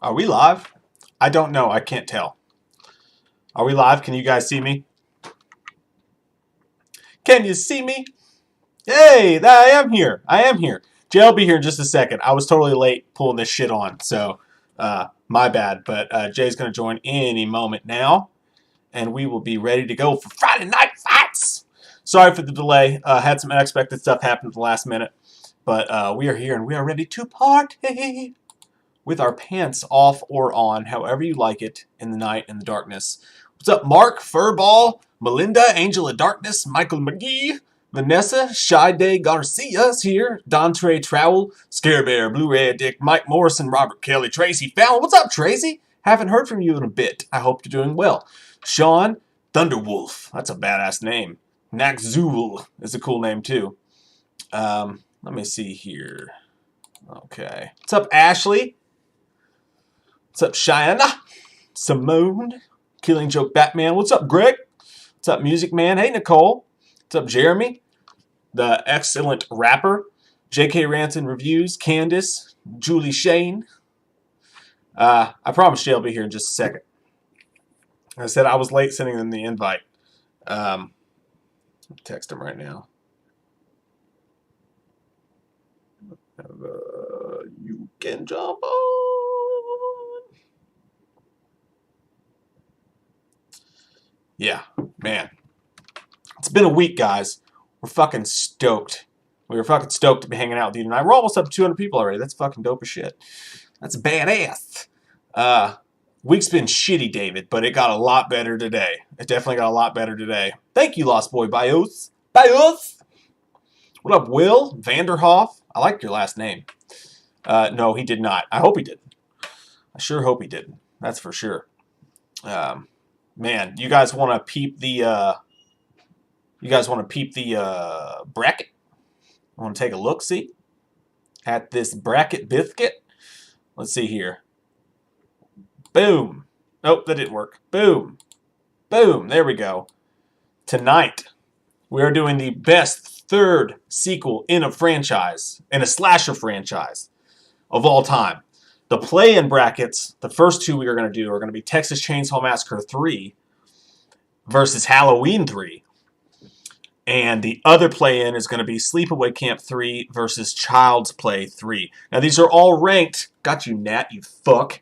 Are we live? I don't know. I can't tell. Are we live? Can you guys see me? Can you see me? Hey, I am here. I am here. Jay will be here in just a second. I was totally late pulling this shit on, so my bad. But Jay's going to join any moment now, and we will be ready to go for Friday Night Fights. Sorry for the delay. Had some unexpected stuff happen at the last minute, but we are here and we are ready to party with our pants off or on, however you like it, in the night, in the darkness. What's up, Mark, Furball, Melinda, Angel of Darkness, Michael McGee, Vanessa, Shy Day Garcia's here, Dontre Trowell, Scare Bear, Blue Red Dick, Mike Morrison, Robert Kelly, Tracy Fallon. What's up, Tracy? Haven't heard from you in a bit. I hope you're doing well. Sean, Thunderwolf. That's a badass name. Naxul is a cool name, too. Let me see here. Okay. What's up, Ashley? What's up, Cheyenne? Simone? Killing Joke Batman. What's up, Greg? What's up, Music Man? Hey, Nicole. What's up, Jeremy? The excellent rapper. J.K. Ranson Reviews. Candace. Julie Shane. I promise Jay will be here in just a second. I said I was late sending them the invite. Text him right now. You can jump on. Yeah, man. It's been a week, guys. We're fucking stoked. We were fucking stoked to be hanging out with you tonight. We're almost up to 200 people already. That's fucking dope as shit. That's badass. Week's been shitty, David, but it got a lot better today. It definitely got a lot better today. Thank you, Lost Boy Bios. Bios! What up, Will? Vanderhoff? I like your last name. No, he did not. I hope he didn't. I sure hope he didn't. That's for sure. Man, you guys want to peep the bracket? Want to take a look, see? At this bracket biscuit? Let's see here. Boom. Nope, that didn't work. Boom. Boom. There we go. Tonight, we are doing the best third sequel in a franchise, in a slasher franchise of all time. The play-in brackets, the first two we are going to do are going to be Texas Chainsaw Massacre 3 versus Halloween 3. And the other play-in is going to be Sleepaway Camp 3 versus Child's Play 3. Now, these are all ranked. Got you, Nat, you fuck.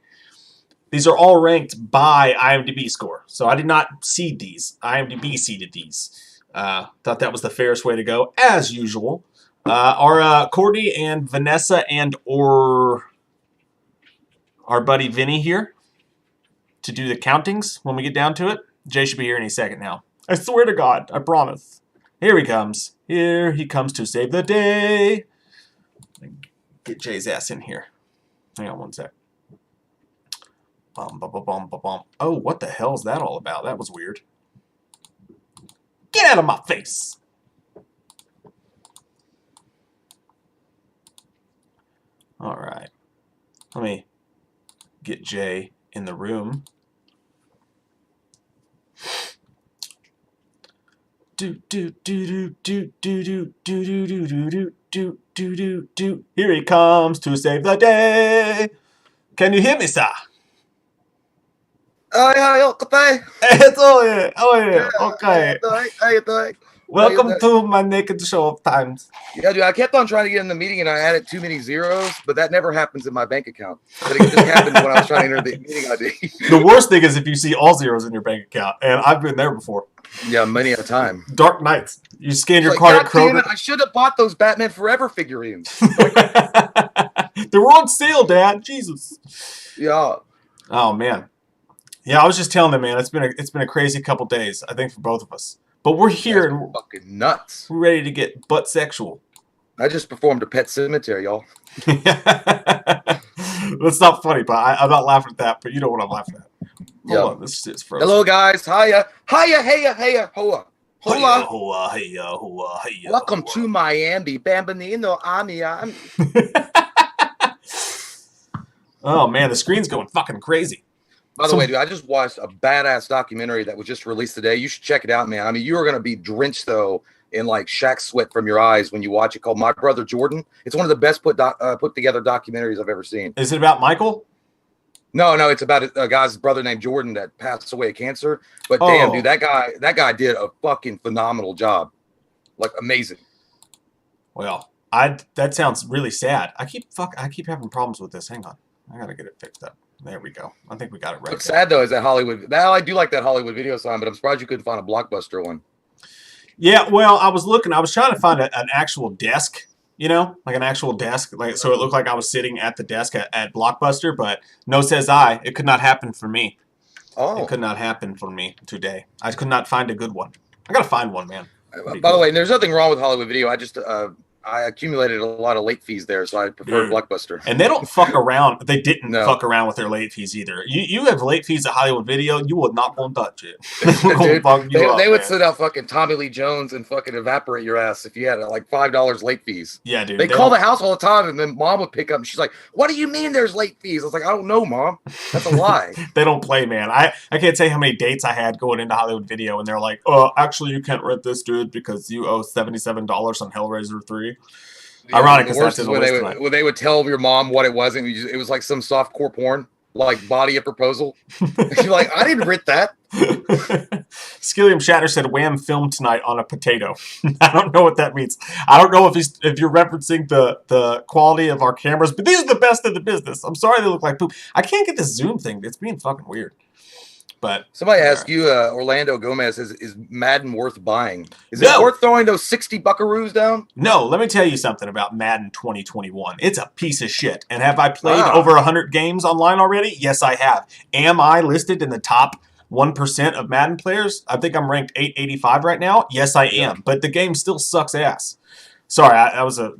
These are all ranked by IMDb score. So I did not seed these. IMDb seeded these. Thought that was the fairest way to go, as usual. Are Courtney and Vanessa and or our buddy Vinny here to do the countings when we get down to it? Jay should be here any second now. I swear to God. I promise. Here he comes. Here he comes to save the day. Get Jay's ass in here. Hang on one sec. Bum, bum, bum, bum, bum, bum. Oh, what the hell is that all about? That was weird. Get out of my face! Alright. Let me get Jay in the room. Do do do do do do do do do do do do do do do. Here he comes to save the day. Can you hear me, sir? Oh yeah, okay. Okay. How you doing? Welcome to my naked show of times. Yeah, dude, I kept on trying to get in the meeting and I added too many zeros, but that never happens in my bank account. But it just happened when I was trying to enter the meeting ID. The worst thing is if you see all zeros in your bank account, and I've been there before. Yeah, many a time. Dark nights. You scan your Like, card at God damn Kroger. it, I should have bought those Batman Forever figurines. They were on sale, Dad. Jesus. Yeah. Oh man. Yeah, I was just telling them, man. It's been a crazy couple days. I think for both of us. But we're here and fucking nuts. we're ready to get butt sexual. I just performed a Pet Cemetery, y'all. That's not funny, but I'm not laughing at that. But you know what I'm laughing at. Hold on, this is frozen. Hello, guys. Hiya. Hiya, heya, hoa. Hola. Hoa, heya, hoa, heya. Welcome to Miami, Bambanino, Amiam. Oh, man, the screen's going fucking crazy. By the way, dude, I just watched a badass documentary that was just released today. You should check it out, man. I mean, you are going to be drenched, though, in like Shaq sweat from your eyes when you watch it, called My Brother Jordan. It's one of the best put together documentaries I've ever seen. Is it about Michael? No, it's about a guy's brother named Jordan that passed away of cancer. But damn, Oh. dude, that guy did a fucking phenomenal job. Like amazing. Well, that sounds really sad. I keep having problems with this. Hang on. I gotta get it fixed up. There we go. I think we got it right. What's sad though is that Hollywood. Now I do like that Hollywood video sign, but I'm surprised you couldn't find a Blockbuster one. Yeah, well, I was trying to find an actual desk, like an actual desk, like so it looked like I was sitting at the desk at Blockbuster, but no says I. It could not happen for me. Oh. It could not happen for me today. I could not find a good one. I gotta find one, man. By the way, there's nothing wrong with Hollywood Video. I just I accumulated a lot of late fees there, so I prefer Blockbuster. And they don't fuck around. They didn't fuck around with their late fees either. You have late fees at Hollywood Video, you will not want to touch it. Dude, they would send out fucking Tommy Lee Jones and fucking evaporate your ass if you had like $5 late fees. Yeah, dude. They call the house all the time, and then mom would pick up and she's like, "What do you mean there's late fees?" I was like, "I don't know, mom. That's a lie." They don't play, man. I can't say how many dates I had going into Hollywood Video, and they're like, actually, you can't rent this, dude, because you owe $77 on Hellraiser 3. Yeah, ironic, because that's in the list when they would tell your mom what it was, and it was like some softcore porn, like Body a Proposal. She's like, I didn't rent that. Skilliam Shatter said, "Wham filmed tonight on a potato." I don't know what that means. I don't know if you're referencing the quality of our cameras, but these are the best in the business. I'm sorry they look like poop. I can't get this zoom thing. It's being fucking weird. But somebody asked you, Orlando Gomez, is Madden worth buying? Is it worth throwing those 60 buckaroos down? No, let me tell you something about Madden 2021. It's a piece of shit. And have I played over 100 games online already? Yes, I have. Am I listed in the top 1% of Madden players? I think I'm ranked 885 right now. Yes, I am. But the game still sucks ass. Sorry, that was a.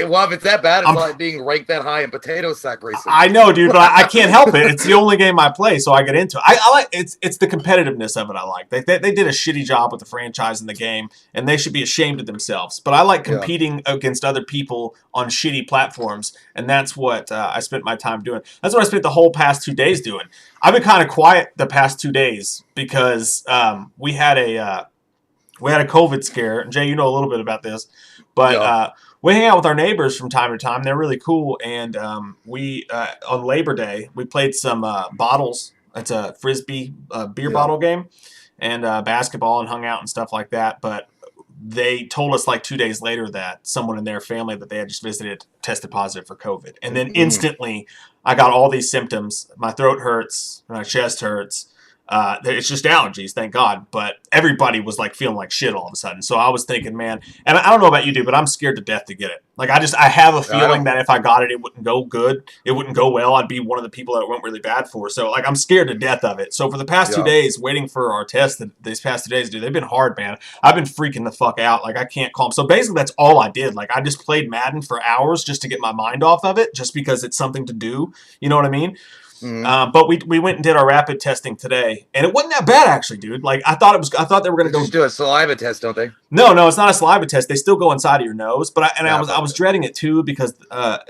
Well, if it's that bad, it's like being ranked that high in potato sack racing. I know, dude, but I can't help it. It's the only game I play, so I get into it. I like it's the competitiveness of it. I like. They did a shitty job with the franchise in the game, and they should be ashamed of themselves. But I like competing against other people on shitty platforms, and that's what I spent my time doing. That's what I spent the whole past 2 days doing. I've been kind of quiet the past 2 days because we had a COVID scare. Jay, you know a little bit about this. But we hang out with our neighbors from time to time. They're really cool. And we on Labor Day, we played some bottles. It's a Frisbee beer bottle game and basketball and hung out and stuff like that. But they told us like 2 days later that someone in their family that they had just visited tested positive for COVID. And then instantly I got all these symptoms. My throat hurts, my chest hurts. It's just allergies, thank God. But everybody was like feeling like shit all of a sudden. So I was thinking, man, and I don't know about you, dude, but I'm scared to death to get it. Like I have a feeling that if I got it, it wouldn't go good. It wouldn't go well. I'd be one of the people that it went really bad for. So like I'm scared to death of it. So for the past 2 days, waiting for our test, these past 2 days, dude, they've been hard, man. I've been freaking the fuck out. Like I can't calm. So basically that's all I did. Like I just played Madden for hours just to get my mind off of it, just because it's something to do. You know what I mean? But we went and did our rapid testing today, and it wasn't that bad actually, dude. Like I thought they were going to go do a saliva test, don't they? No, it's not a saliva test. They still go inside of your nose. But I was dreading it too because our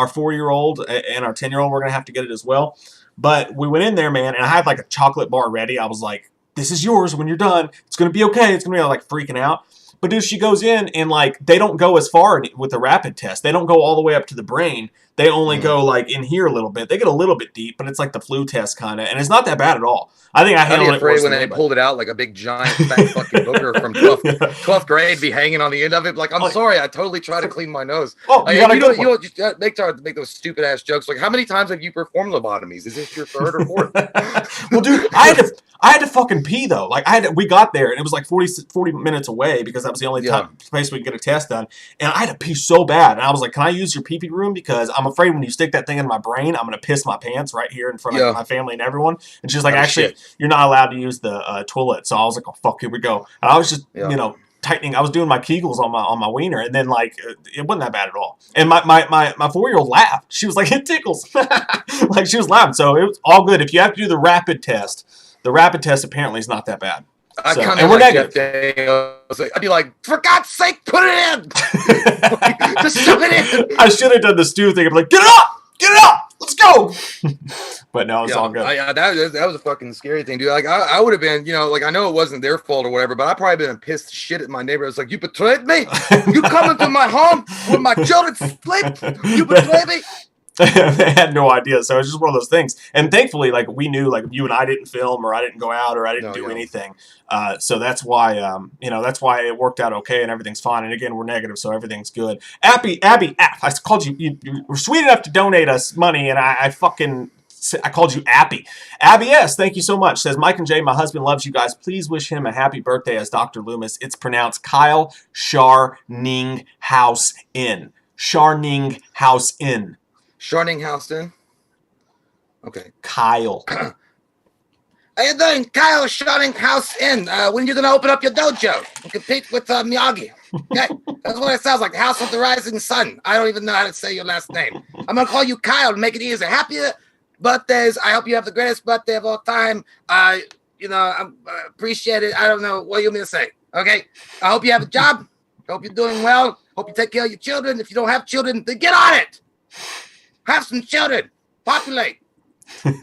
4-year-old and our 10-year-old were going to have to get it as well. But we went in there, man, and I had like a chocolate bar ready. I was like, "This is yours when you're done. It's going to be okay." It's going to be like freaking out. But dude, she goes in and like they don't go as far with the rapid test. They don't go all the way up to the brain. They only go like in here a little bit. They get a little bit deep, but it's like the flu test kind of, and it's not that bad at all. I think I handled it worse when they pulled it out like a big giant fat fucking booger from 12th grade be hanging on the end of it. Like, I'm sorry, I totally try to clean my nose. Oh, you don't just make those stupid ass jokes. Like, how many times have you performed lobotomies? Is this your third or fourth? Well, dude, I had to fucking pee though. Like we got there and it was like 40 minutes away because that was the only place we could get a test done. And I had to pee so bad. And I was like, "Can I use your pee-pee room? Because I'm afraid when you stick that thing in my brain, I'm going to piss my pants right here in front of my family and everyone." And she's like, "Actually, you're not allowed to use the toilet." So I was like, "Oh, fuck, here we go." And I was just, tightening. I was doing my Kegels on my wiener. And then like, it wasn't that bad at all. And my 4-year-old laughed. She was like, "It tickles." Like she was laughing. So it was all good. If you have to do the rapid test apparently is not that bad. And we're negative. I'd be like, "For God's sake, put it in." Just shove it in. I should have done the stew thing. I'd be like, Get it up, let's go." But no, it's all good. That was a fucking scary thing, dude. Like I would have been, like I know it wasn't their fault or whatever, but I probably been pissed shit at my neighbor. It's like, "You betrayed me. You come into my home when my children sleep. You betrayed me." They had no idea. So it's just one of those things. And thankfully, like we knew, like you and I didn't film, or I didn't go out, or I didn't do anything. So that's why, that's why it worked out okay, and everything's fine. And again, we're negative, so everything's good. Abby, I called you. You were sweet enough to donate us money, and I called you Appy. Abby S, thank you so much. Says, Mike and Jay, my husband loves you guys. Please wish him a happy birthday as Dr. Loomis. It's pronounced Kyle Sharning House Inn. Sharning House Inn. Sharning House Inn? Okay. Kyle. How you doing? Kyle Sharning House Inn. When are you going to open up your dojo and compete with Miyagi? Okay? That's what it sounds like. The House of the Rising Sun. I don't even know how to say your last name. I'm going to call you Kyle to make it easier. Happy birthdays. I hope you have the greatest birthday of all time. I appreciate it. I don't know what you mean to say. Okay? I hope you have a job. I hope you're doing well. Hope you take care of your children. If you don't have children, then get on it. Have some children. Populate.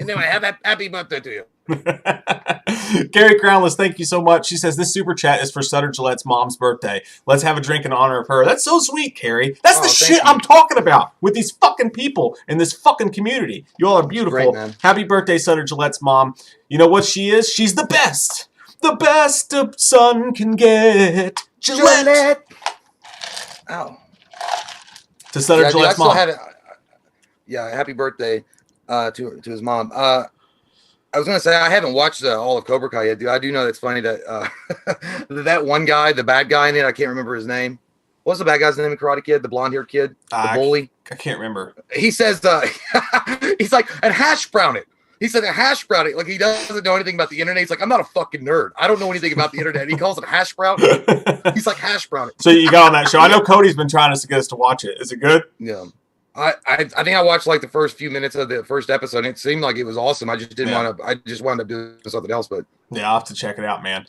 Anyway, have a happy birthday to you. Gary Crownless, thank you so much. She says, this super chat is for Sutter Gillette's mom's birthday. Let's have a drink in honor of her. That's so sweet, Carrie. That's the shit I'm talking about with these fucking people in this fucking community. You all are beautiful. Great, happy birthday, Sutter Gillette's mom. You know what she is? She's the best. The best a son can get. Gillette. Ow. To Sutter Gillette's mom. Happy birthday to his mom. I was gonna say I haven't watched all of Cobra Kai yet, dude. I do know it's funny that that one guy, the bad guy in it, I can't remember his name. What's the bad guy's name in Karate Kid? The blonde-haired kid, the bully. I can't remember. He says he's like, and hash brown it. He said a hash brown it, like he doesn't know anything about the internet. He's like, I'm not a fucking nerd. I don't know anything about the internet. He calls it hash brown. He's like hash brown it. So you got on that show. I know Cody's been trying to get us to watch it. Is it good? Yeah. I think I watched like the first few minutes of the first episode. And it seemed like it was awesome. I just didn't want to. I just wound up doing something else. But yeah, I'll have to check it out, man.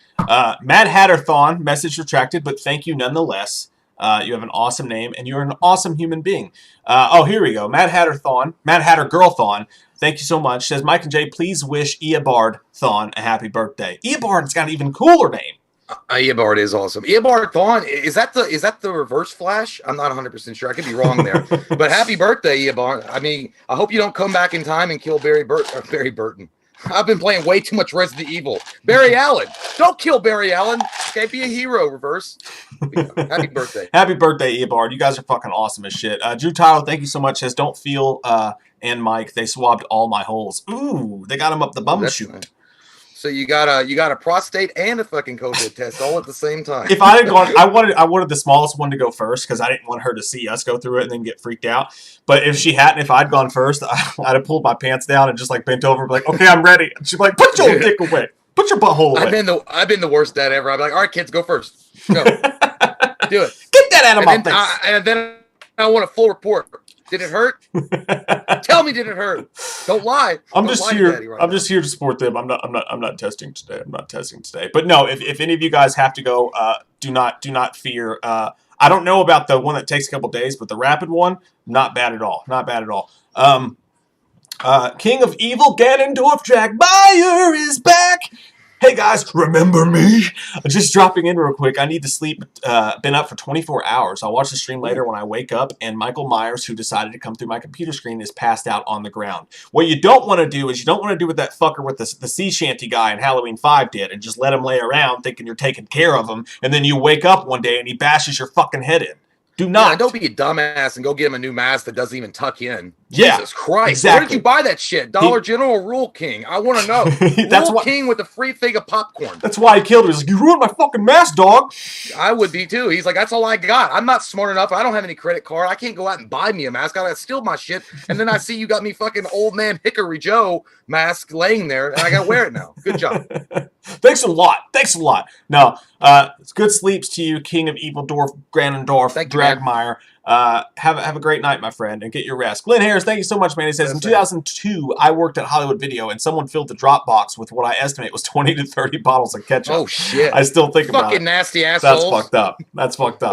Mad Hatter-thon, message retracted, but thank you nonetheless. You have an awesome name, and you're an awesome human being. Here we go. Mad Hatter-thon, Mad Hatter Girl-thon. Thank you so much. Says, Mike and Jay, please wish Eobard-thon a happy birthday. Eobard's got an even cooler name. Eobard is awesome. Eobard Thawne, is that the Reverse Flash? I'm not 100% sure. I could be wrong there. But happy birthday, Eobard. I mean, I hope you don't come back in time and kill Barry Burton. I've been playing way too much Resident Evil. Barry Allen. Don't kill Barry Allen. Okay, be a hero, Reverse. Happy birthday. Happy birthday, Eobard. You guys are fucking awesome as shit. Drew Tyler, thank you so much. Says, don't feel, and Mike, they swabbed all my holes. Ooh, they got him up the bum chute. Nice. So you got a prostate and a fucking COVID test all at the same time. If I had gone, I wanted the smallest one to go first because I didn't want her to see us go through it and then get freaked out. But if I'd gone first, I'd have pulled my pants down and just like bent over, and be like, okay, I'm ready. And she'd be like, put your dick away, put your butthole away. I've been the worst dad ever. I'm like, all right, kids, go first. Go, do it. Get that out of my face. And then I want a full report. Did it hurt? Tell me, did it hurt? Don't lie. I'm just here to support them. I'm not testing today. I'm not testing today. But no, if any of you guys have to go, do not fear. I don't know about the one that takes a couple days, but the rapid one, not bad at all. Not bad at all. King of Evil, Ganondorf, Jack Meyer is back. Hey guys, remember me? Just dropping in real quick. I need to sleep. Been up for 24 hours. I'll watch the stream later when I wake up, and Michael Myers, who decided to come through my computer screen, is passed out on the ground. What you don't want to do is what that fucker with the sea shanty guy in Halloween 5 did, and just let him lay around thinking you're taking care of him, and then you wake up one day and he bashes your fucking head in. Do not. Yeah, don't be a dumbass and go get him a new mask that doesn't even tuck in. Yeah, Jesus Christ. Exactly. Where did you buy that shit? Dollar General or Rule King? I want to know. Rule King with a free thing of popcorn. That's why he killed him. He's like, you ruined my fucking mask, dog. I would be too. He's like, that's all I got. I'm not smart enough. I don't have any credit card. I can't go out and buy me a mask. I got to steal my shit. And then I see you got me fucking old man Hickory Joe mask laying there, and I got to wear it now. Good job. Thanks a lot. No, it's good sleeps to you, King of Evil Dwarf, Ganondorf, Dragmeyer. Have a great night, my friend, and get your rest. Glenn Harris, thank you so much, man. He says, in 2002, I worked at Hollywood Video, and someone filled the drop box with what I estimate was 20 to 30 bottles of ketchup. Oh, shit. I still think about it. Fucking nasty assholes. That's fucked up.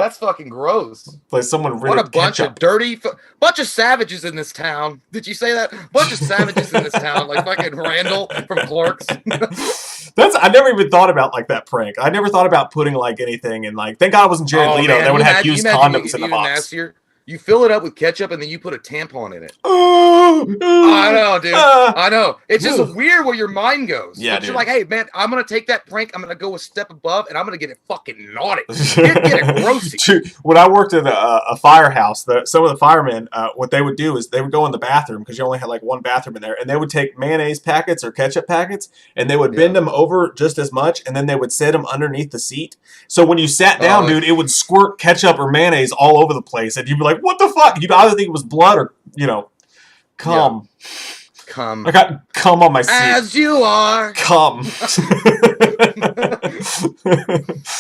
That's fucking gross. Like someone really what a bunch of dirty, bunch of savages in this town. Did you say that? Bunch of savages in this town, like fucking Randall from Clerks. I never even thought about like that prank. I never thought about putting like anything in like. Thank God it wasn't Jared Leto. They would have used condoms in the box. Nastier. You fill it up with ketchup and then you put a tampon in it. I know, dude. I know. It's just weird where your mind goes. Yeah, You're like, hey, man, I'm going to take that prank. I'm going to go a step above and I'm going to get it fucking naughty. Get it grossy. Dude, when I worked at a firehouse, some of the firemen, what they would do is they would go in the bathroom because you only had like one bathroom in there, and they would take mayonnaise packets or ketchup packets and they would bend them over just as much, and then they would set them underneath the seat. So when you sat down, dude, it would squirt ketchup or mayonnaise all over the place, and you'd be like, what the fuck? You'd either think it was blood or, cum. Yeah. Cum. I got cum on my seat. As you are. Cum.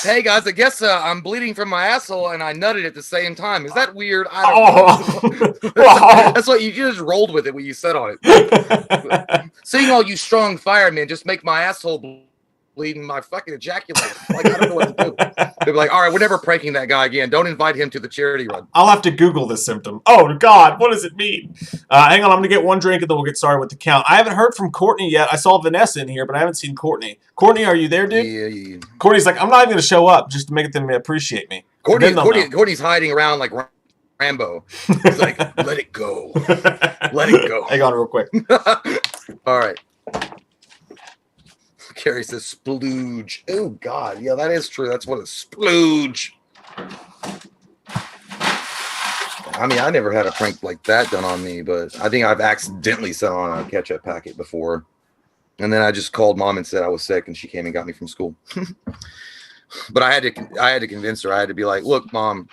Hey, guys, I guess I'm bleeding from my asshole and I nutted at the same time. Is that weird? I don't know. That's what you just rolled with it when you said on it. Seeing all you strong firemen just make my asshole bleeding my fucking ejaculate. Like, I don't know what to do. They'll be like, all right, we're never pranking that guy again. Don't invite him to the charity run. I'll have to Google this symptom. Oh, God, what does it mean? Hang on, I'm going to get one drink and then we'll get started with the count. I haven't heard from Courtney yet. I saw Vanessa in here, but I haven't seen Courtney. Courtney, are you there, dude? Yeah. Courtney's like, I'm not even going to show up just to make them appreciate me. Courtney's hiding around like Rambo. He's like, let it go. Let it go. Hang on real quick. All right. Carrie says splooge. Oh, God. Yeah, that is true. That's what a splooge. I mean, I never had a prank like that done on me, but I think I've accidentally set on a ketchup packet before. And then I just called mom and said I was sick, and she came and got me from school. But I had to convince her. I had to be like, look, mom,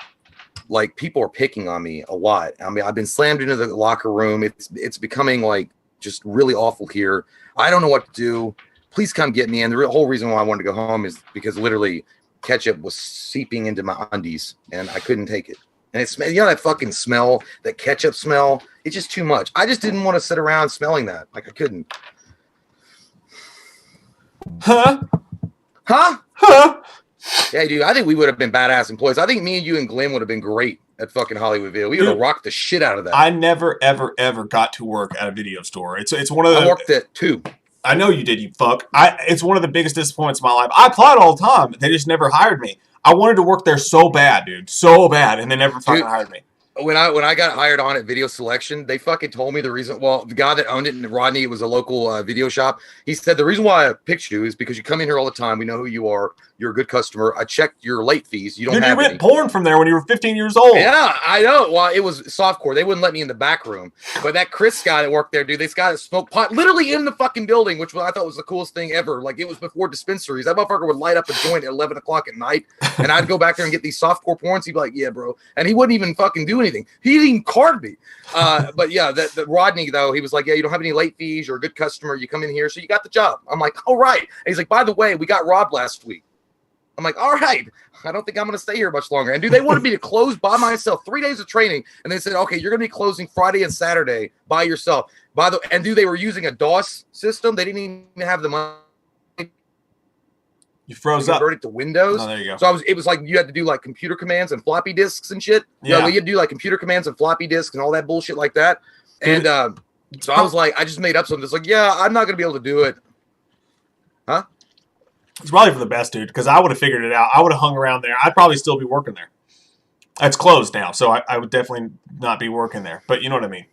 like, people are picking on me a lot. I mean, I've been slammed into the locker room. It's becoming like just really awful here. I don't know what to do. Please come get me. And the whole reason why I wanted to go home is because literally ketchup was seeping into my undies and I couldn't take it. And it's, that fucking smell, that ketchup smell, it's just too much. I just didn't want to sit around smelling that. Like, I couldn't. Huh? Yeah, dude, I think we would have been badass employees. I think me and you and Glenn would have been great at fucking Hollywoodville. We would have rocked the shit out of that. I never, ever, ever got to work at a video store. It's one of the... I worked at 2. I know you did, you fuck. It's one of the biggest disappointments of my life. I applied all the time. They just never hired me. I wanted to work there so bad, dude. So bad. And they never fucking hired me. When I got hired on at Video Selection, they fucking told me the reason. Well, the guy that owned it, Rodney, it was a local video shop. He said, the reason why I picked you is because you come in here all the time. We know who you are. You're a good customer. I checked your late fees. You don't have any. You rent porn from there when you were 15 years old. Yeah, I know. Well, it was softcore. They wouldn't let me in the back room. But that Chris guy that worked there, dude, this guy that smoked pot literally in the fucking building, which I thought was the coolest thing ever. Like, it was before dispensaries. That motherfucker would light up a joint at 11 o'clock at night, and I'd go back there and get these softcore porns. He'd be like, yeah, bro. And he wouldn't even fucking do anything. He didn't even card me. But yeah, the Rodney, though, he was like, yeah, you don't have any late fees. You're a good customer. You come in here, so you got the job. I'm like, all right. And he's like, by the way, we got robbed last week. I'm like, all right, I don't think I'm going to stay here much longer. And dude, they wanted me to close by myself, 3 days of training. And they said, okay, you're going to be closing Friday and Saturday by yourself. And dude, they were using a DOS system. They didn't even have the money. You froze up. Converted to Windows. Oh, there you go. So it was like you had to do like computer commands and floppy disks and shit. Yeah. You had to do like computer commands and floppy disks and all that bullshit like that. And so I was like, I just made up something. It's like, yeah, I'm not going to be able to do it. Huh? It's probably for the best, dude, because I would have figured it out. I would have hung around there. I'd probably still be working there. It's closed now, so I would definitely not be working there. But you know what I mean.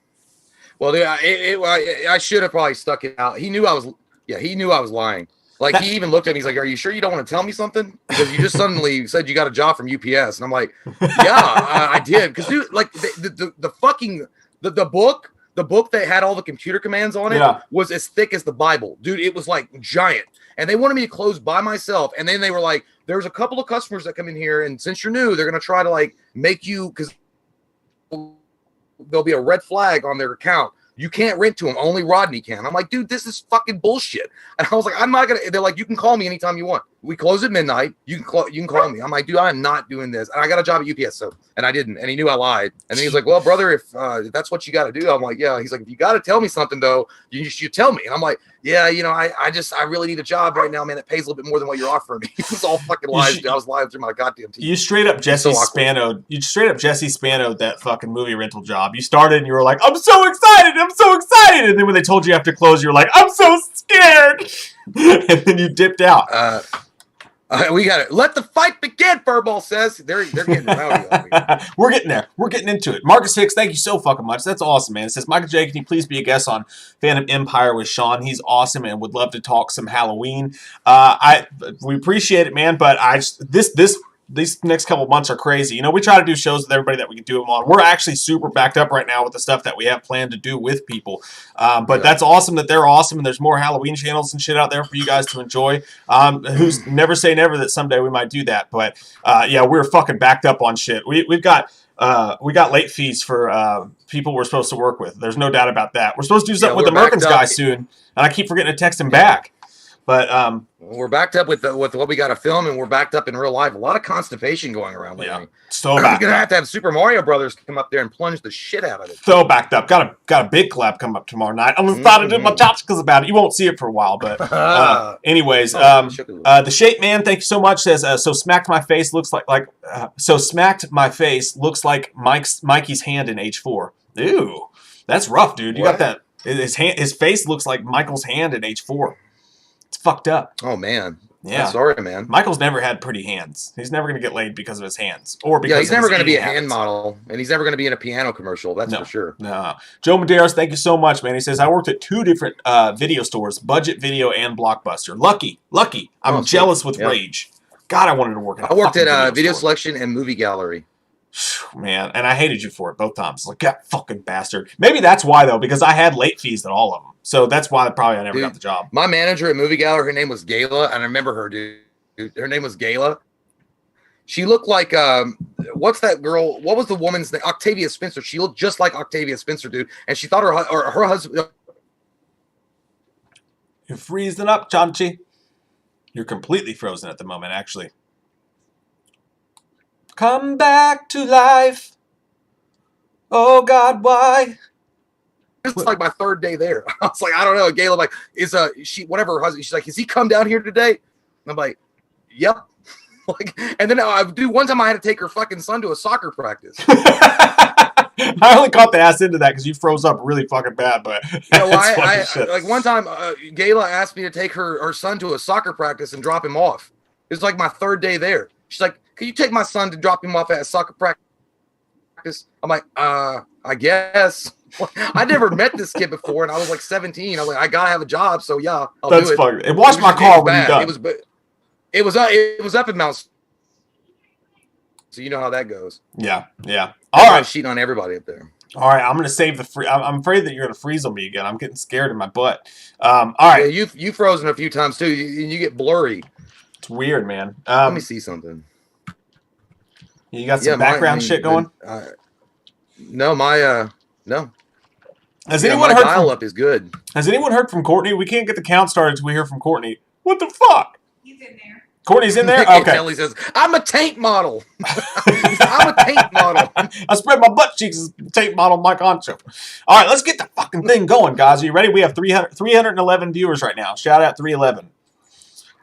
Well, dude, I should have probably stuck it out. He knew I was lying. Like, he even looked at me. He's like, are you sure you don't want to tell me something? Because you just suddenly said you got a job from UPS. And I'm like, yeah, I did. Because, dude, like, the book that had all the computer commands on it was as thick as the Bible. Dude, it was, like, giant. And they wanted me to close by myself. And then they were like, there's a couple of customers that come in here. And since you're new, they're going to try to, like, make you, because there'll be a red flag on their account. You can't rent to them. Only Rodney can. I'm like, dude, this is fucking bullshit. And I was like, I'm not going to. They're like, you can call me anytime you want. We close at midnight. You can call me. I'm like, dude, I'm not doing this. And I got a job at UPS, and I didn't. And he knew I lied. And then he's like, well, brother, if that's what you got to do. I'm like, yeah. He's like, if you got to tell me something, though, you tell me. And I'm like, yeah, you know, I really need a job right now, man. That pays a little bit more than what you're offering me. It was all fucking lies. Dude. I was lying through my goddamn teeth. You straight up Jesse Spano. You straight up Jesse Spano that fucking movie rental job. You started and you were like, I'm so excited. I'm so excited. And then when they told you have to close, you were like, I'm so scared. And then you dipped out. We got it. Let the fight begin, Furball says. They're getting rowdy. We're getting there. We're getting into it. Marcus Hicks, thank you so fucking much. That's awesome, man. It says, Michael J, can you please be a guest on Phantom Empire with Sean? He's awesome and would love to talk some Halloween. We appreciate it, man, but these next couple of months are crazy. You know, we try to do shows with everybody that we can do them on. We're actually super backed up right now with the stuff that we have planned to do with people. But that's awesome that they're awesome, and there's more Halloween channels and shit out there for you guys to enjoy. Who's never say never that someday we might do that. But yeah, we're fucking backed up on shit. We got late fees for people we're supposed to work with. There's no doubt about that. We're supposed to do something with the Merkins guy soon, and I keep forgetting to text him back. But we're backed up with what we got to film, and we're backed up in real life. A lot of constipation going around lately. Yeah, so we're gonna have to have Super Mario Brothers come up there and plunge the shit out of it. So backed up. Got a big collab coming up tomorrow night. I'm excited to do my chachkas about it. You won't see it for a while, but anyways, the Shape Man, thank you so much. Says so smacked my face looks like so smacked my face looks like Mikey's hand in H4. Ooh, that's rough, dude. You got that? His face looks like Michael's hand in H4. It's fucked up. Oh, man. Yeah. I'm sorry, man. Michael's never had pretty hands. He's never going to get laid because of his hands. Or because he's never going to be a hand model, and he's never going to be in a piano commercial. That's for sure. No. Joe Medeiros, thank you so much, man. He says, I worked at 2 different video stores, Budget Video and Blockbuster. Lucky. I'm jealous with rage. God, I wanted to work at I worked at Video Selection and Movie Gallery. Man, and I hated you for it both times. Like, that fucking bastard. Maybe that's why, though, because I had late fees at all of them. So that's why I never got the job. My manager at Movie Gallery, her name was Gayla, and I remember her, dude. Her name was Gayla. She looked like, what's that girl? What was the woman's name? Octavia Spencer. She looked just like Octavia Spencer, dude. And she thought her husband... You're freezing up, Chanchi. You're completely frozen at the moment, actually. Come back to life. Oh, God, why? It's like my 3rd day there. I was like, I don't know. Gayla, like, whatever her husband, she's like, has he come down here today? And I'm like, yep. Like, and then one time I had to take her fucking son to a soccer practice. I only caught the ass into that because you froze up really fucking bad, but like one time, Gayla asked me to take her son to a soccer practice and drop him off. It was like my 3rd day there. She's like, can you take my son to drop him off at a soccer practice? I'm like, I guess. I never met this kid before, and I was like 17. I was like, I gotta have a job, so yeah, I'll do it. That's fucking. And wash my car when you're done. It was up in Mount. So you know how that goes. Yeah. All right, cheating on everybody up there. All right, I'm gonna save the free. I'm afraid that you're gonna freeze on me again. I'm getting scared in my butt. All right. Yeah, you've frozen a few times too. You get blurry. It's weird, man. Let me see something. You got some background shit going? No. Has anyone heard dial-up is good. Has anyone heard from Courtney? We can't get the count started until we hear from Courtney. What the fuck? He's in there. Courtney's in there? Okay. Kelly says, I'm a taint model. I'm a taint model. I spread my butt cheeks as a taint model Mike Ancho. All right, let's get the fucking thing going, guys. Are you ready? We have 311 viewers right now. Shout out 311.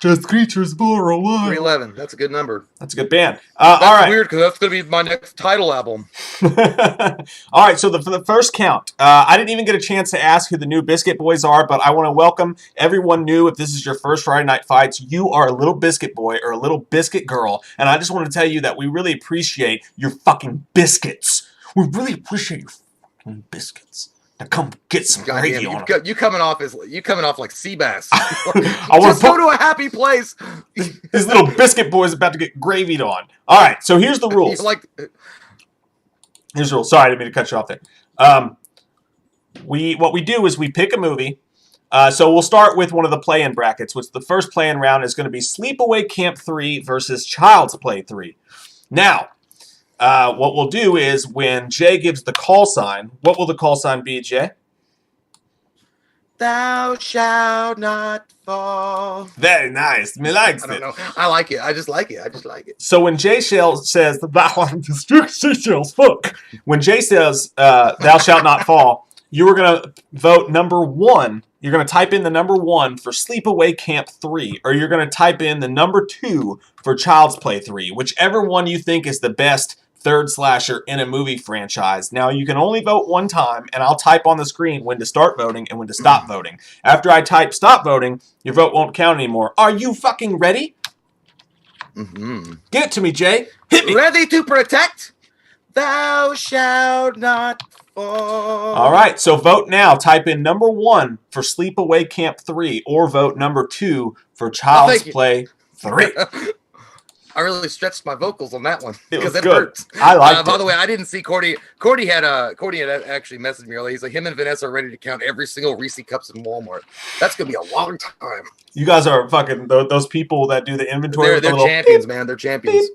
Just creatures bore away. 311. That's a good number. That's a good band. That's all right. Weird because that's going to be my next title album. All right. So for the first count, I didn't even get a chance to ask who the new Biscuit Boys are, but I want to welcome everyone new. If this is your first Friday Night Fights, you are a little biscuit boy or a little biscuit girl, and I just want to tell you that we really appreciate your fucking biscuits. We really appreciate your fucking biscuits. Now come get some gravy on them. You coming off like Seabass. Just go to a happy place. This little biscuit boy is about to get gravied on. All right, so here's the rules. Here's the rules. Sorry, I didn't mean to cut you off there. What we do is we pick a movie. So we'll start with one of the play-in brackets, which the first play-in round is going to be Sleepaway Camp 3 versus Child's Play 3. Now, what we'll do is when Jay gives the call sign, what will the call sign be, Jay? Thou shalt not fall. Very nice. Me likes it. I don't know. I like it. I just like it. So when Jay says, when Jay says, thou shalt not fall, you are going to vote number 1. You're going to type in the number 1 for Sleepaway Camp 3, or you're going to type in the number 2 for Child's Play 3, whichever one you think is the best third slasher in a movie franchise. Now, you can only vote one time, and I'll type on the screen when to start voting and when to stop voting. After I type stop voting, your vote won't count anymore. Are you fucking ready? Get it to me, Jay. Hit me. Ready to protect? Thou shalt not fall. All right, so vote now. Type in number 1 for Sleepaway Camp 3 or vote number 2 for Child's Play 3. I really stretched my vocals on that one because it hurts. I liked it. By the way, I didn't see Cordy. Cordy had actually messaged me earlier. He's like, him and Vanessa are ready to count every single Reese cups in Walmart. That's gonna be a long time. You guys are fucking those people that do the inventory. They're champions, man. They're champions.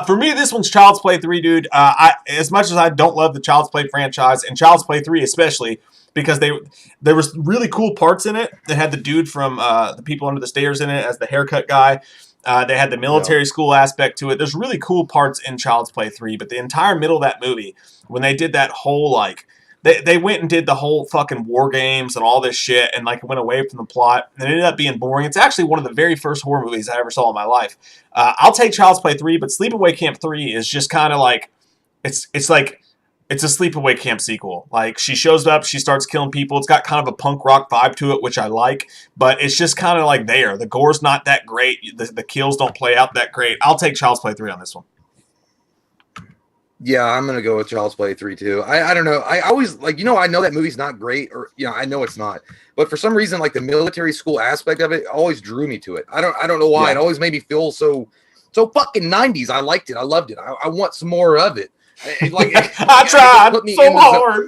For me, this one's Child's Play 3, dude. As much as I don't love the Child's Play franchise, and Child's Play 3 especially, because there was really cool parts in it. That had the dude from The People Under the Stairs in it as the haircut guy. They had the military school aspect to it. There's really cool parts in Child's Play 3, but the entire middle of that movie, when they did that whole, like, they went and did the whole fucking war games and all this shit and, like, went away from the plot, and it ended up being boring. It's actually one of the very first horror movies I ever saw in my life. I'll take Child's Play 3, but Sleepaway Camp 3 is just kind of like, it's a Sleepaway Camp sequel. Like, she shows up, she starts killing people. It's got kind of a punk rock vibe to it, which I like. But it's just kind of like there. The gore's not that great. The kills don't play out that great. I'll take Child's Play 3 on this one. Yeah, I'm going to go with Child's Play 3, too. I don't know. I always, like, I know that movie's not great. Or, I know it's not. But for some reason, like, the military school aspect of it always drew me to it. I don't know why. Yeah. It always made me feel so fucking 90s. I liked it. I loved it. I want some more of it. I tried so hard.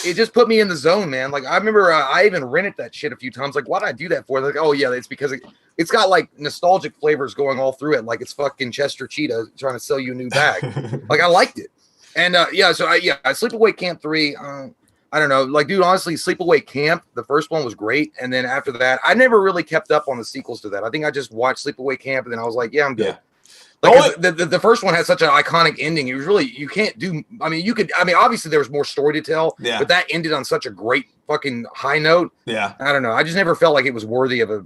It just put me in the zone, man. Like, I remember I even rented that shit a few times. Like, why'd I do that for? Like, oh yeah, it's because it's got like nostalgic flavors going all through it. Like it's fucking Chester Cheetah trying to sell you a new bag. Like I liked it. And Sleepaway Camp 3. I don't know. Like, dude, honestly, Sleepaway Camp, the first one was great. And then after that, I never really kept up on the sequels to that. I think I just watched Sleepaway Camp and then I was like, yeah, I'm good. Yeah. Like the first one had such an iconic ending. It was really, you can't do, obviously there was more story to tell, but that ended on such a great fucking high note. Yeah. I don't know. I just never felt like it was worthy of a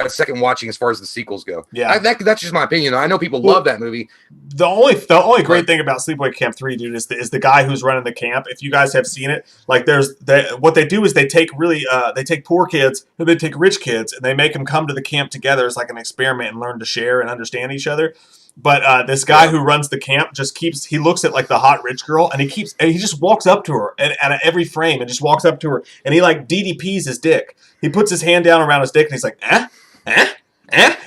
second watching as far as the sequels go. Yeah. That's just my opinion. I know people love that movie. The only great thing about Sleepaway Camp 3, dude, is the guy who's running the camp. If you guys have seen it, like what they do is they take poor kids and they take rich kids and they make them come to the camp together as like an experiment and learn to share and understand each other. But this guy who runs the camp he looks at like the hot rich girl and he just walks up to her at every frame and just walks up to her and he like DDPs his dick. He puts his hand down around his dick and he's like, and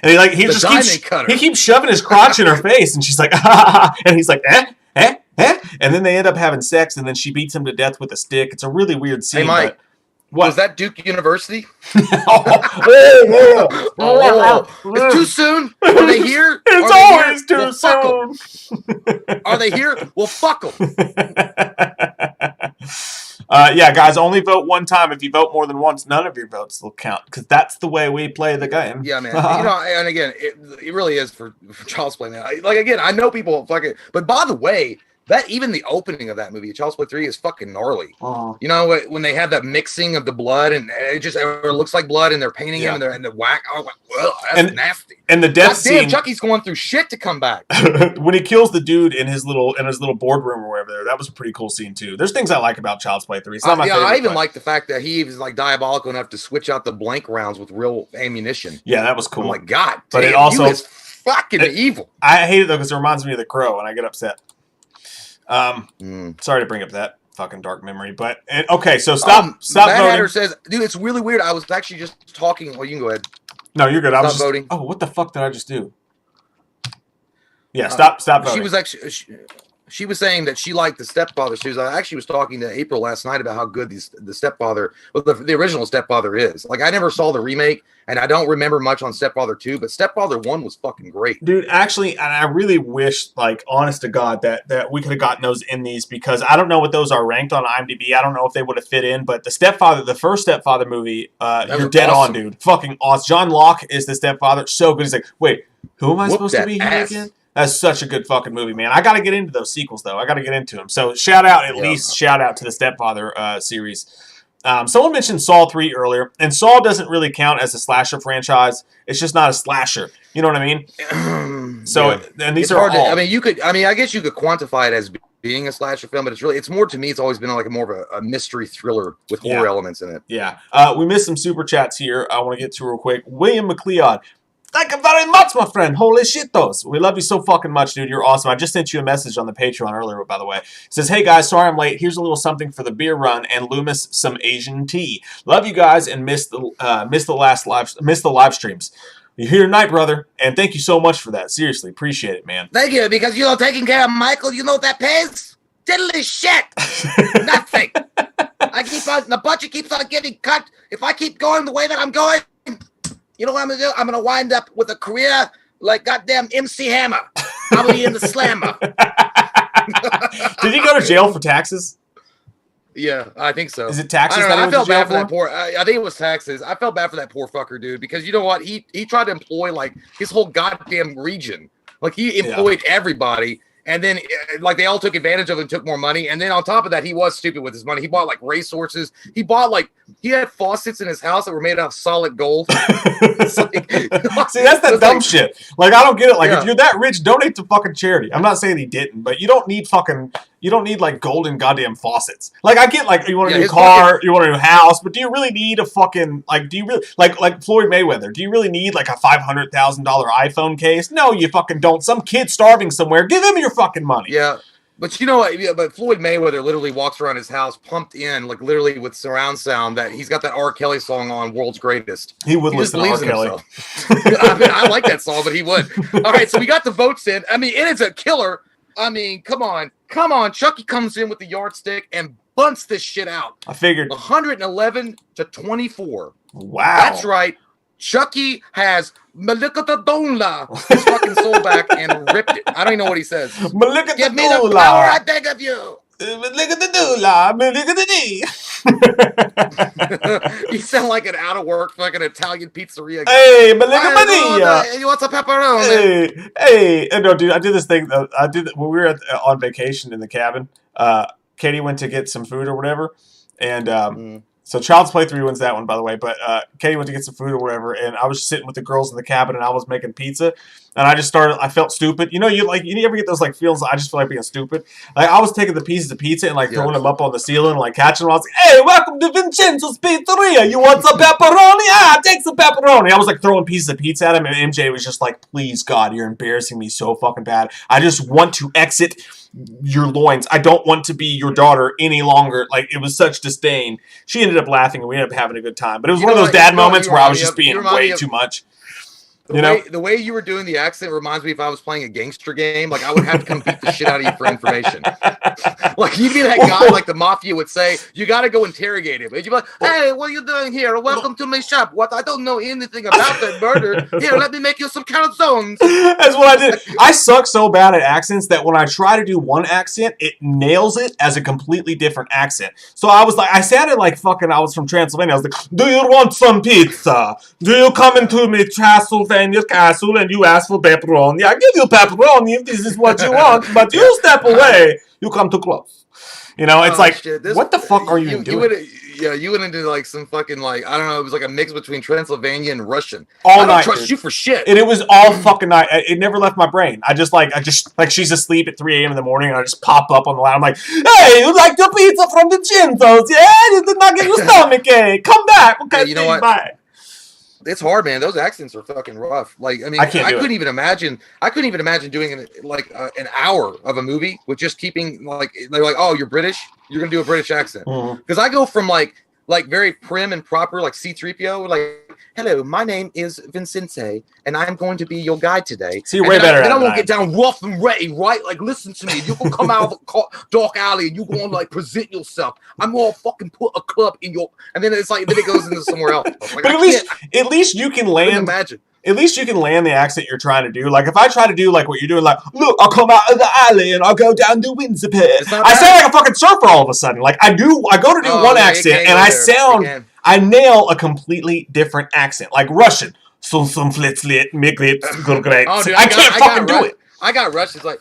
he keeps shoving his crotch in her face and she's like, and he's like, and then they end up having sex and then she beats him to death with a stick. It's a really weird scene. Hey, Mike. Was that Duke University? It's too soon. Are they here? It's always too soon. Are they here? Well, fuck them. Guys, only vote one time. If you vote more than once, none of your votes will count because that's the way we play the game. Yeah, man. And again, it really is for Child's Play, man. Like, again, I know people fucking, but by the way, that even the opening of that movie, Child's Play 3, is fucking gnarly. You know, when they have that mixing of the blood and it looks like blood and they're painting him and the whack. I was like, well, that's nasty. And the death scene. Damn, Chucky's going through shit to come back. When he kills the dude in his little boardroom or whatever, that was a pretty cool scene too. There's things I like about Child's Play 3. It's not my favorite. I even like the fact that he was like diabolical enough to switch out the blank rounds with real ammunition. Yeah, that was cool. Oh my god! But damn, it also is fucking evil. I hate it though because it reminds me of The Crow and I get upset. Sorry to bring up that fucking dark memory, but okay, so stop Matt voting. Hatter says, dude, it's really weird. I was actually just talking. Well, you can go ahead. No, you're good. I was voting. Oh, what the fuck did I just do? Yeah, stop voting. She was actually she was saying that she liked the Stepfather series. I actually was talking to April last night about how good the Stepfather, the original Stepfather is. Like, I never saw the remake, and I don't remember much on Stepfather 2, but Stepfather 1 was fucking great. Dude, actually, and I really wish, like, honest to God, that we could have gotten those in these, because I don't know what those are ranked on IMDb. I don't know if they would have fit in, but the first Stepfather movie, you're dead awesome. On, dude. Fucking awesome. John Locke is the Stepfather. So good. He's like, wait, who am I supposed to be here again? That's such a good fucking movie, man. I got to get into those sequels, though. I got to get into them. So shout out to the Stepfather series. Someone mentioned Saw 3 earlier, and Saw doesn't really count as a slasher franchise. It's just not a slasher. You know what I mean? And these are all... I guess you could quantify it as being a slasher film, but it's more, to me, it's always been like more of a mystery thriller with horror elements in it. Yeah. We missed some super chats here. I want to get to real quick. William McLeod. Thank you very much, my friend. Holy shitos. We love you so fucking much, dude. You're awesome. I just sent you a message on the Patreon earlier, by the way. It says, hey, guys, sorry I'm late. Here's a little something for the beer run and Loomis some Asian tea. Love you guys and miss the live streams. You're here tonight, brother, and thank you so much for that. Seriously, appreciate it, man. Thank you, because, taking care of Michael, you know what that pays? Diddly shit. Nothing. The budget keeps on getting cut. If I keep going the way that I'm going, you know what I'm going to do? I'm going to wind up with a career like goddamn MC Hammer. I'm going to be in the slammer. Did he go to jail for taxes? Yeah, I think so. Is it taxes? I felt bad for that poor. I think it was taxes. I felt bad for that poor fucker, dude, because you know what? He tried to employ like his whole goddamn region. Like he employed everybody. And then, like, they all took advantage of it and took more money. And then on top of that, he was stupid with his money. He bought, like, racehorses. He had faucets in his house that were made out of solid gold. See, that's that dumb shit. Like, I don't get it. Like, if you're that rich, donate to fucking charity. I'm not saying he didn't, but you don't need, like, golden goddamn faucets. Like, I get, like, you want a new car, you want a new house, but do you really need a fucking, like, like Floyd Mayweather, do you really need, like, a $500,000 iPhone case? No, you fucking don't. Some kid starving somewhere, give him your fucking money. Yeah. But you know what? Yeah, but Floyd Mayweather literally walks around his house pumped in, like literally with surround sound. That he's got that R. Kelly song on, "World's Greatest." He would listen to R. Kelly. I mean, I like that song, but he would. All right, so we got the votes in. I mean, it is a killer. I mean, come on. Chucky comes in with the yardstick and bunts this shit out. I figured 111 to 24. Wow, that's right. Chucky has Malikatadonla his fucking soul back and ripped it. I don't even know what he says. Give me the power, I beg of you. You sound like an out of work fucking Italian pizzeria guy. Hey, Malikatadonla. You want some pepperoni? Hey, no, dude, I did this thing. I did when we were on vacation in the cabin. Katie went to get some food or whatever, and so Child's Play 3 wins that one, by the way. But Katie went to get some food or whatever, and I was sitting with the girls in the cabin, and I was making pizza, and I felt stupid. You ever get those like feelings? I just feel like being stupid. Like I was taking the pieces of pizza and like throwing them up on the ceiling, and, like catching them. I was like, "Hey, welcome to Vincenzo's Pizzeria. You want some pepperoni? Take some pepperoni." I was like throwing pieces of pizza at him, and MJ was just like, "Please, God, you're embarrassing me so fucking bad. I just want to exit your loins. I don't want to be your daughter any longer." Like, it was such disdain. She ended up laughing and we ended up having a good time. But it was one of those dad moments where I was just being way too much. The way you were doing the accent reminds me if I was playing a gangster game, like I would have to come beat the shit out of you for information. Like you'd be that guy, like the mafia would say, you got to go interrogate him. And you'd be like, "Hey, what are you doing here? Welcome to my shop. What? I don't know anything about that murder. Here, let me make you some calzones." That's what I did. I suck so bad at accents that when I try to do one accent, it nails it as a completely different accent. So I sounded like fucking, I was from Transylvania. I was like, "Do you want some pizza? Do you come into me Transylvania castle and you ask for pepperoni? I give you pepperoni if this is what you want, but you step away. You come too close." It's like, shit. What the fuck are you doing? You went into like some fucking like, I don't know, it was like a mix between Transylvanian and Russian. I don't trust you for shit. And it was all fucking night. It never left my brain. I just she's asleep at 3 a.m. in the morning and I just pop up on the line. I'm like, "Hey, you like your pizza from Vincenzo's? Yeah, you did not get your stomach ache. Come back. Okay, you know what? Bye." It's hard, man. Those accents are fucking rough. Like, I mean, I couldn't even imagine doing an hour of a movie with just keeping like, they're like, "Oh, you're British. You're gonna do a British accent." Because I go from like very prim and proper, like C-3PO, like, "Hello, my name is Vincente, and I'm going to be your guide today." See, you're way better. Then I won't get down rough and ready, right? Like, listen to me. You can come out of a dark alley and you go on like present yourself. I'm gonna fucking put a club in your, and then it's like it goes into somewhere else. Like, but at least you can land. Imagine. At least you can land the accent you're trying to do. Like, if I try to do, like, what you're doing, like, "Look, I'll come out of the alley and I'll go down the Windsor Pit." I sound like a fucking surfer all of a sudden. Like, I go to do one accent and I nail a completely different accent. Like Russian. I can't fucking do it. I got Russian. It's like,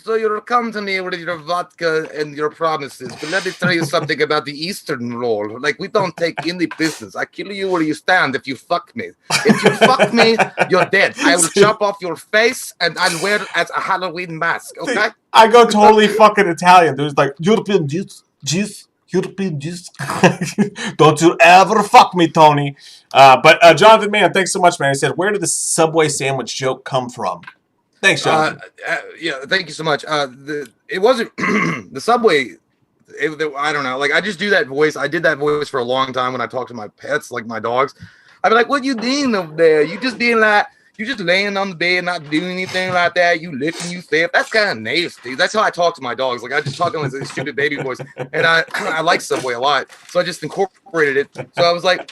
"So you'll come to me with your vodka and your promises, but let me tell you something about the Eastern role. Like, we don't take any business. I kill you where you stand if you fuck me. If you fuck me, you're dead. I will chop off your face and I'll wear it as a Halloween mask." Okay? I go totally fucking Italian. There's like, "European juice. You'd be just don't you ever fuck me, Tony. But Jonathan, man, thanks so much, man. He said, where did the Subway sandwich joke come from? Thanks, Jonathan. Yeah, thank you so much. It wasn't the Subway. I don't know. Like, I just do that voice. I did that voice for a long time when I talk to my pets, like my dogs. I'd be like, what you doing up there? You just being like, you just laying on the bed, not doing anything like that. You licking you safe. That's kind of nasty. That's how I talk to my dogs. Like, I just talk to them with a stupid baby voice. And I like Subway a lot. So I just incorporated it. So I was like,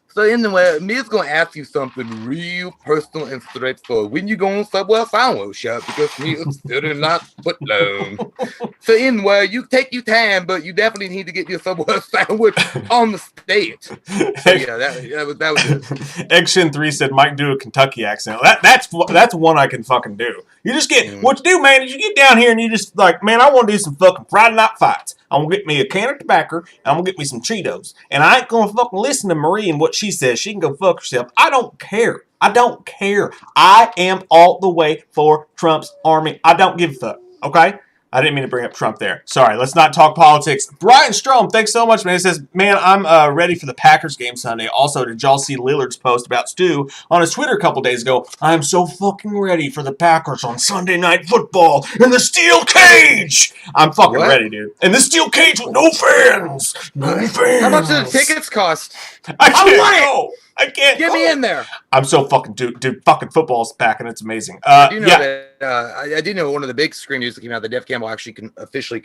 so anyway, me's gonna ask you something real personal and straightforward. When you go on Subway sandwich shop, because me is still not put long. So anyway, you take your time, but you definitely need to get your Subway sandwich on the stage. So yeah, that was it. Action 3 said Mike do a Kentucky accent. That's one I can fucking do. You just get what you do, man, is you get down here and you just like, man, I want to do some fucking Friday night fights. I'm gonna get me a can of tobacco and I'm gonna get me some Cheetos. And I ain't gonna fucking listen to Marie and what she says. She can go fuck herself. I don't care. I am all the way for Trump's army. I don't give a fuck. Okay? I didn't mean to bring up Trump there. Sorry, let's not talk politics. Brian Strom, thanks so much, man. He says, man, I'm ready for the Packers game Sunday. Also, did y'all see Lillard's post about Stu on his Twitter a couple days ago? I'm so fucking ready for the Packers on Sunday Night Football in the steel cage. I'm fucking ready, dude. In the steel cage with no fans. No fans. How much do the tickets cost? I want it. I can't. Get me in there. I'm so fucking dude. Fucking football's back and it's amazing. I do know that. I do know one of the big screen news that came out that Def Campbell actually officially.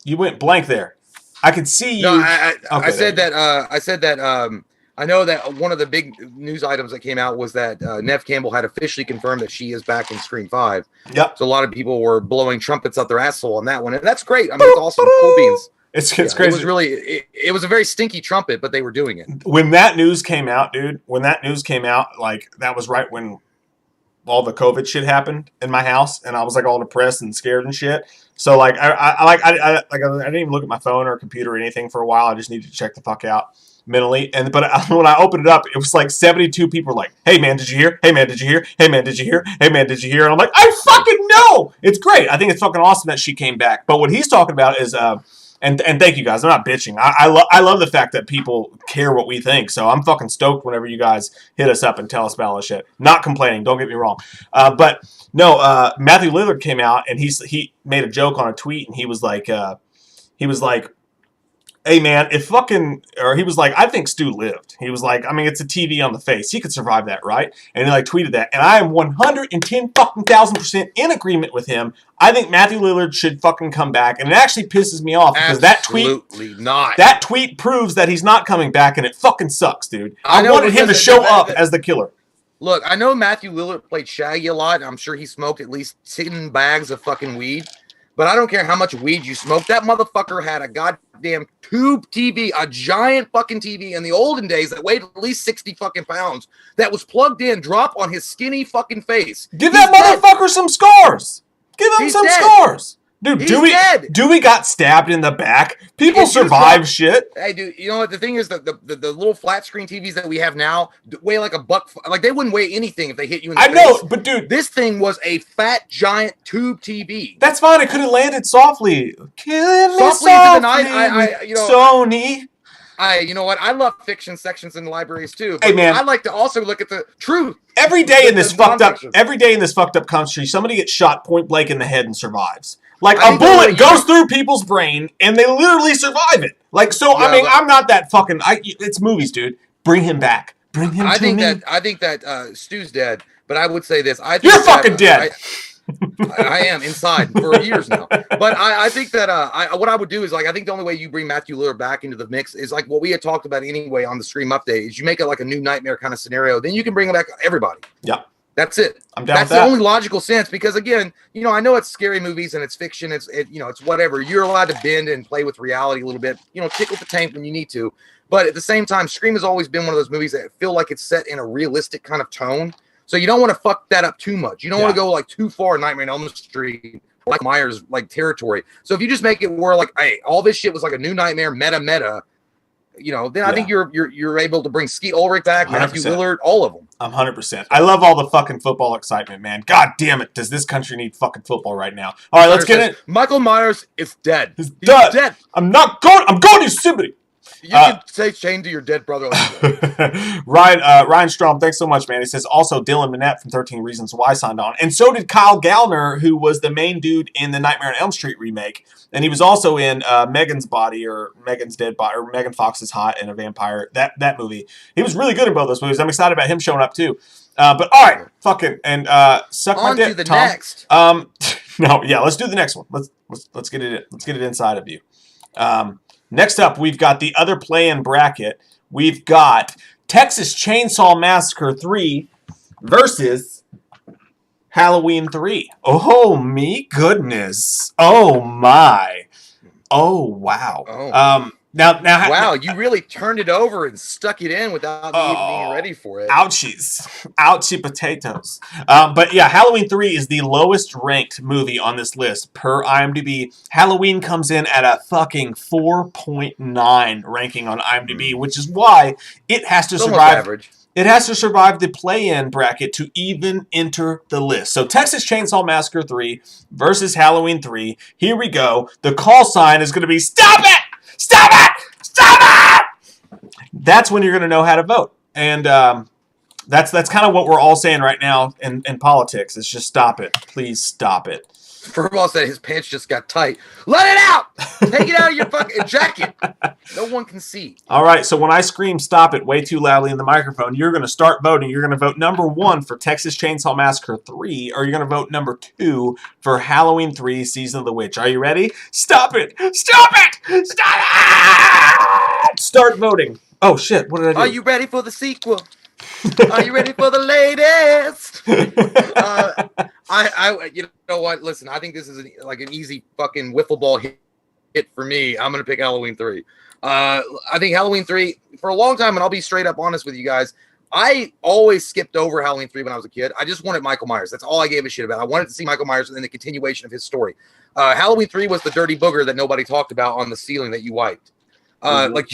You went blank there. I could see you. No, I said that. I know that one of the big news items that came out was that Neve Campbell had officially confirmed that she is back in Scream 5. Yep. So a lot of people were blowing trumpets up their asshole on that one, and that's great. I mean, it's awesome. Cool beans. It's crazy. It was really, it was a very stinky trumpet, but they were doing it. When that news came out, dude, like that was right when all the COVID shit happened in my house, and I was like all depressed and scared and shit. So like I didn't even look at my phone or computer or anything for a while. I just needed to check the fuck out mentally. But when I opened it up, it was like 72 people were like, "Hey man, did you hear? Hey man, did you hear? Hey man, did you hear? Hey man, did you hear?" And I'm like, I fucking know. It's great. I think it's fucking awesome that she came back. But what he's talking about is and thank you guys. I'm not bitching. I love the fact that people care what we think. So I'm fucking stoked whenever you guys hit us up and tell us about all this shit. Not complaining. Don't get me wrong. But no, Matthew Lillard came out and he made a joke on a tweet and he was like, hey man, he was like, I think Stu lived. He was like, I mean, it's a TV on the face. He could survive that, right? And he like tweeted that. And I am 110,000% in agreement with him. I think Matthew Lillard should fucking come back. And it actually pisses me off because that tweet proves that he's not coming back and it fucking sucks, dude. I wanted him to show up as the killer. Look, I know Matthew Lillard played Shaggy a lot. I'm sure he smoked at least 10 bags of fucking weed. But I don't care how much weed you smoke. That motherfucker had a goddamn tube TV, a giant fucking TV in the olden days that weighed at least 60 fucking pounds that was plugged in, drop on his skinny fucking face. Give that motherfucker some scars. Give him some scars. Dude, Dewey got stabbed in the back. People survive shit. Hey, dude, you know what? The thing is that the little flat screen TVs that we have now weigh like a buck. Like, they wouldn't weigh anything if they hit you in the face. I know, but dude. This thing was a fat, giant tube TV. That's fine. It could have landed softly. Killing me softly into the night. Sony. You know what? I love fiction sections in the libraries too. Hey man, I like to also look at the truth. Every day in this fucked up country, somebody gets shot point blank in the head and survives. Like a bullet goes through people's brain and they literally survive it. Like, so yeah, I mean, I'm not that fucking. It's movies, dude. Bring him back. Bring him. I think that Stu's dead. But I would say this. You're fucking dead. I am inside for years now. But I think that what I would do is, like, I think the only way you bring Matthew Lillard back into the mix is like what we had talked about anyway on the stream update is you make it like a new Nightmare kind of scenario. Then you can bring back everybody. Yeah. That's it. I'm down That's with that. The only logical sense because, again, you know, I know it's scary movies and it's fiction. It's whatever. You're allowed to bend and play with reality a little bit. You know, tickle the tank when you need to. But at the same time, Scream has always been one of those movies that feel like it's set in a realistic kind of tone. So you don't want to fuck that up too much. You don't want to go like too far in Nightmare on Elm Street, like Myers like territory. So if you just make it where like, hey, all this shit was like a new Nightmare meta, then I think you're able to bring Skeet Ulrich back, 100%. Matthew Lillard, all of them. 100%. I love all the fucking football excitement, man. God damn it, does this country need fucking football right now? All right, let's get it. Michael Myers is dead. He's dead. I'm going to Yosemite. You can say chain to your dead brother. Ryan Strom, thanks so much, man. He says, also, Dylan Minnette from 13 Reasons Why signed on. And so did Kyle Gallner, who was the main dude in the Nightmare on Elm Street remake. And he was also in Megan's Body or Megan's Dead Body or Megan Fox is Hot and a Vampire, that movie. He was really good in both those movies. I'm excited about him showing up, too. But all right, fucking, and suck my dick, on to the Tom. next. No, yeah, let's do the next one. Let's get it inside of you. Next up, we've got the other play-in bracket. We've got Texas Chainsaw Massacre 3 versus Halloween 3. Oh, me goodness. Oh, my. Oh, wow. Oh. Now, wow, you really turned it over and stuck it in without me even being ready for it. Ouchie potatoes. But yeah, Halloween 3 is the lowest ranked movie on this list per IMDb. Halloween comes in at a fucking 4.9 ranking on IMDb, which is why it has to survive. Average. It has to survive the play-in bracket to even enter the list. So Texas Chainsaw Massacre 3 versus Halloween 3. Here we go. The call sign is going to be, stop it! Stop it! Stop it! That's when you're going to know how to vote. And that's kind of what we're all saying right now in politics. It's just stop it. Please stop it. Furball said his pants just got tight. Let it out! Take it out of your fucking jacket. No one can see. All right, so when I scream stop it way too loudly in the microphone, you're going to start voting. You're going to vote number 1 for Texas Chainsaw Massacre 3, or you're going to vote number 2 for Halloween 3, Season of the Witch. Are you ready? Stop it! Stop it! Stop it! Start voting. Oh, shit. What did I do? Are you ready for the sequel? Are you ready for the latest? You know what? Listen, I think this is like an easy fucking wiffle ball hit for me. I'm gonna pick Halloween 3. I think Halloween 3 for a long time, and I'll be straight up honest with you guys. I always skipped over Halloween 3 when I was a kid. I just wanted Michael Myers. That's all I gave a shit about. I wanted to see Michael Myers and then the continuation of his story. Halloween 3 was the dirty booger that nobody talked about on the ceiling that you wiped. Like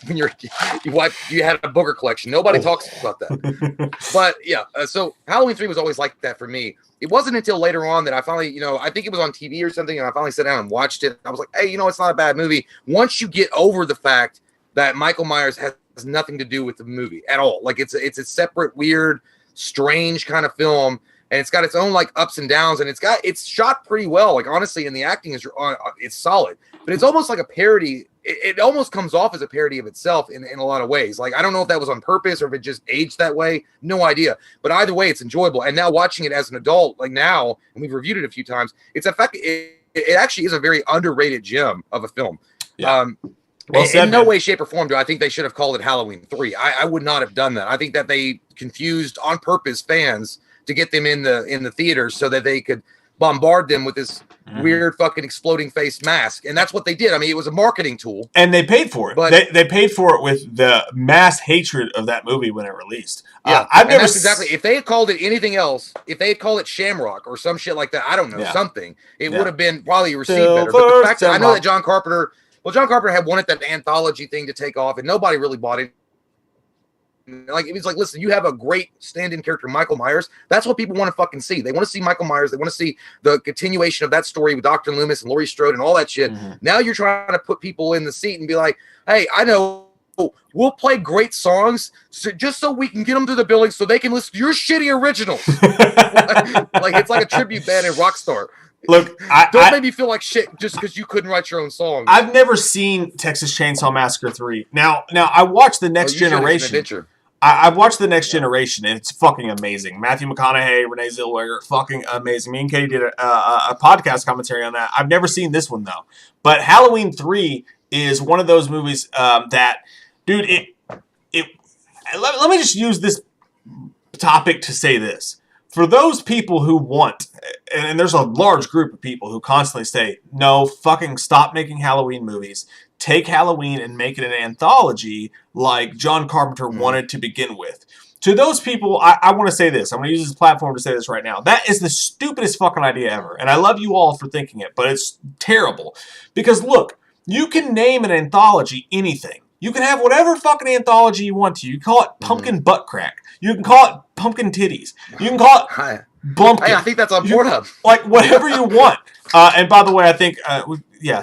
when you had a booger collection. Nobody talks about that. But yeah, so Halloween 3 was always like that for me. It wasn't until later on that I finally, I think it was on TV or something, and I finally sat down and watched it. I was like, hey, it's not a bad movie. Once you get over the fact that Michael Myers has nothing to do with the movie at all. Like it's a separate, weird, strange kind of film. And it's got its own like ups and downs, and it's shot pretty well. Like honestly, and the acting is it's solid, but it's almost like a parody. It almost comes off as a parody of itself in a lot of ways. Like I don't know if that was on purpose or if it just aged that way. No idea. But either way, it's enjoyable. And now watching it as an adult, like now, and we've reviewed it a few times, it actually is a very underrated gem of a film. Yeah. Well said, in no way, shape, or form do I think they should have called it Halloween 3. I would not have done that. I think that they confused on purpose fans to get them in the theaters so that they could bombard them with this weird fucking exploding face mask. And that's what they did. I mean, it was a marketing tool. And they paid for it. But they paid for it with the mass hatred of that movie when it released. Yeah, exactly. If they had called it anything else, if they had called it Shamrock or some shit like that, I don't know, something, it would have been probably received better. But the fact that I know that John Carpenter had wanted that anthology thing to take off, and nobody really bought it. Like it was like, listen, you have a great stand-in character, Michael Myers. That's what people want to fucking see. They want to see Michael Myers. They want to see the continuation of that story with Dr. Loomis and Laurie Strode and all that shit. Now you're trying to put people in the seat and be like, hey, I know we'll play great songs just so we can get them to the building so they can listen to your shitty originals. Like it's like a tribute band in Rockstar. Look, don't make me feel like shit just because you couldn't write your own song. I've never seen Texas Chainsaw Massacre 3. Now I watched The Next Generation. I've watched The Next Generation, and it's fucking amazing. Matthew McConaughey, Renee Zellweger, fucking amazing. Me and Katie did a podcast commentary on that. I've never seen this one, though. But Halloween 3 is one of those movies that, dude, let me just use this topic to say this. For those people who want, and there's a large group of people who constantly say, no, fucking stop making Halloween movies. Take Halloween and make it an anthology like John Carpenter wanted to begin with. To those people, I want to say this. I'm going to use this platform to say this right now. That is the stupidest fucking idea ever. And I love you all for thinking it, but it's terrible. Because look, you can name an anthology anything. You can have whatever fucking anthology you want to. You can call it pumpkin butt crack. You can call it pumpkin titties. You can call it Blumpkin. Hey, I think that's on Pornhub. Like, whatever you want. And by the way, I think,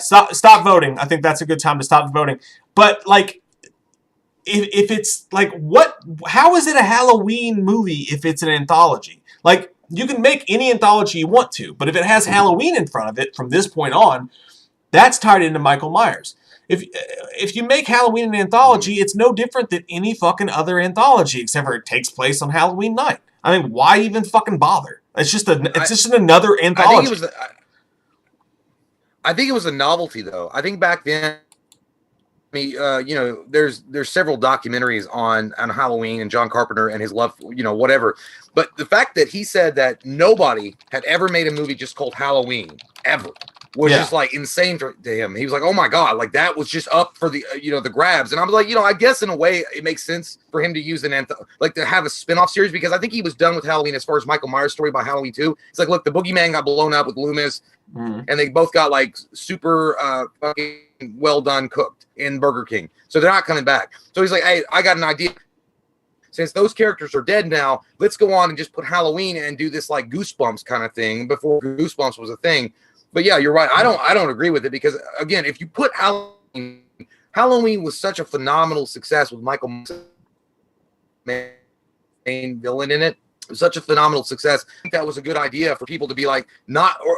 stop voting. I think that's a good time to stop voting. But, like, if it's, like, how is it a Halloween movie if it's an anthology? Like, you can make any anthology you want to, but if it has Halloween in front of it from this point on, that's tied into Michael Myers. If you make Halloween an anthology, it's no different than any fucking other anthology, except for it takes place on Halloween night. I mean, why even fucking bother? It's just another anthology. I think it was a novelty, though. I think back then, there's several documentaries on Halloween and John Carpenter and his love, whatever. But the fact that he said that nobody had ever made a movie just called Halloween ever was just like insane to him. He was like, oh my God, like that was just up for the, the grabs. And I was like, I guess in a way it makes sense for him to use to have a spinoff series, because I think he was done with Halloween as far as Michael Myers' story by Halloween 2. It's like, look, the boogeyman got blown up with Loomis and they both got like super fucking well done cooked in Burger King. So they're not coming back. So he's like, hey, I got an idea. Since those characters are dead now, let's go on and just put Halloween and do this like Goosebumps kind of thing before Goosebumps was a thing. But yeah, you're right. I don't agree with it, because again, if you put Halloween was such a phenomenal success with Michael main villain in it. It was such a phenomenal success. I think that was a good idea for people to be like,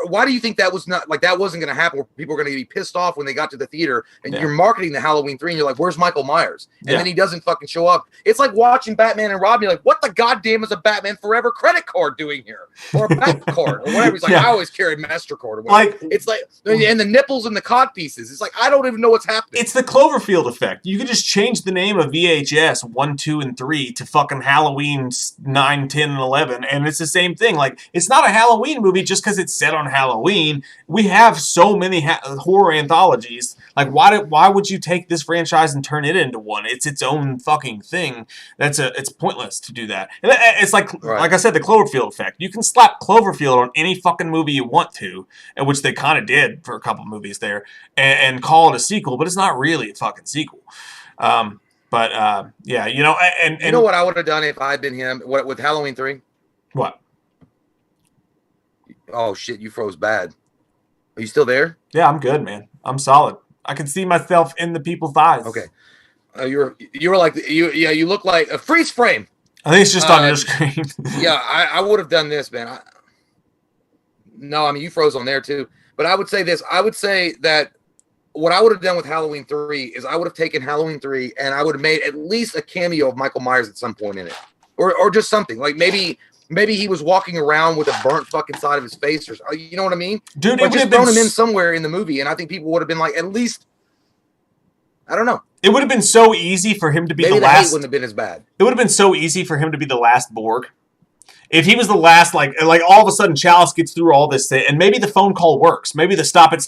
why do you think that was not like that wasn't going to happen, where people are going to be pissed off when they got to the theater and you're marketing the Halloween 3 and you're like, where's Michael Myers? And then he doesn't fucking show up. It's like watching Batman and Robin. You're like, what the goddamn is a Batman Forever credit card doing here? Or a back card or whatever. He's like, I always carry MasterCard or whatever. Like, it's like, and the nipples and the cod pieces. It's like, I don't even know what's happening. It's the Cloverfield effect. You could just change the name of VHS 1, 2, and 3 to fucking Halloween 9, 10, and 11, and it's the same thing. Like, it's not a Halloween movie just because it's set on Halloween. We have so many horror anthologies. Like, why would you take this franchise and turn it into one? It's its own fucking thing. It's pointless to do that. And it's like I said, the Cloverfield effect. You can slap Cloverfield on any fucking movie you want to, which they kind of did for a couple movies there, and call it a sequel, but it's not really a fucking sequel. And you know what I would have done if I'd been him with Halloween 3? What? Oh shit, you froze bad. Are you still there? Yeah, I'm good, man. I'm solid. I can see myself in the people's eyes. Okay. You were like you look like a freeze frame. I think it's just on your screen. Yeah, I would have done this, man. No, I mean you froze on there too. But I would say this. I would say that what I would have done with Halloween 3 is I would have taken Halloween 3 and I would have made at least a cameo of Michael Myers at some point in it, or just something like maybe he was walking around with a burnt fucking side of his face, or you know what I mean, dude. But just thrown him in somewhere in the movie, and I think people would have been like, at least, I don't know. It would have been so easy for him to be maybe the the last. hate wouldn't have been as bad. It would have been so easy for him to be the last Borg. If he was the last, like all of a sudden Chalice gets through all this, and maybe the phone call works. Maybe the stop it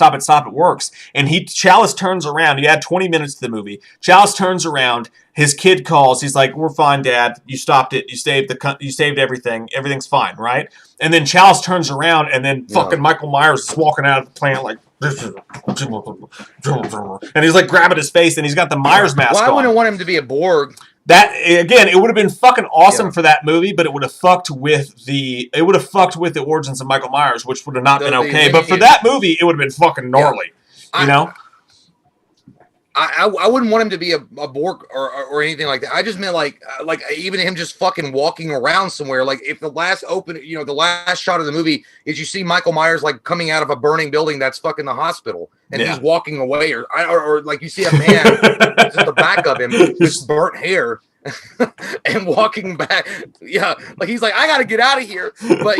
works. And Chalice turns around. You add 20 minutes to the movie. Chalice turns around. His kid calls. He's like, "We're fine, Dad. You stopped it. You saved everything. Everything's fine, right?" And then Chalice turns around, and then fucking Michael Myers is walking out of the plant like, and he's like grabbing his face, and he's got the Myers mask on. Well, I wouldn't want him to be a Borg. That again, it would have been fucking awesome for that movie, but it would have fucked with the origins of Michael Myers, which would have not been okay. But for that movie, it would have been fucking gnarly. You know? I wouldn't want him to be a Borg or anything like that. I just meant like even him just fucking walking around somewhere. Like if the last the last shot of the movie is you see Michael Myers like coming out of a burning building that's fucking the hospital, and he's walking away, or like you see a man just the back of him with burnt hair and walking back. Yeah, like he's like, I got to get out of here. But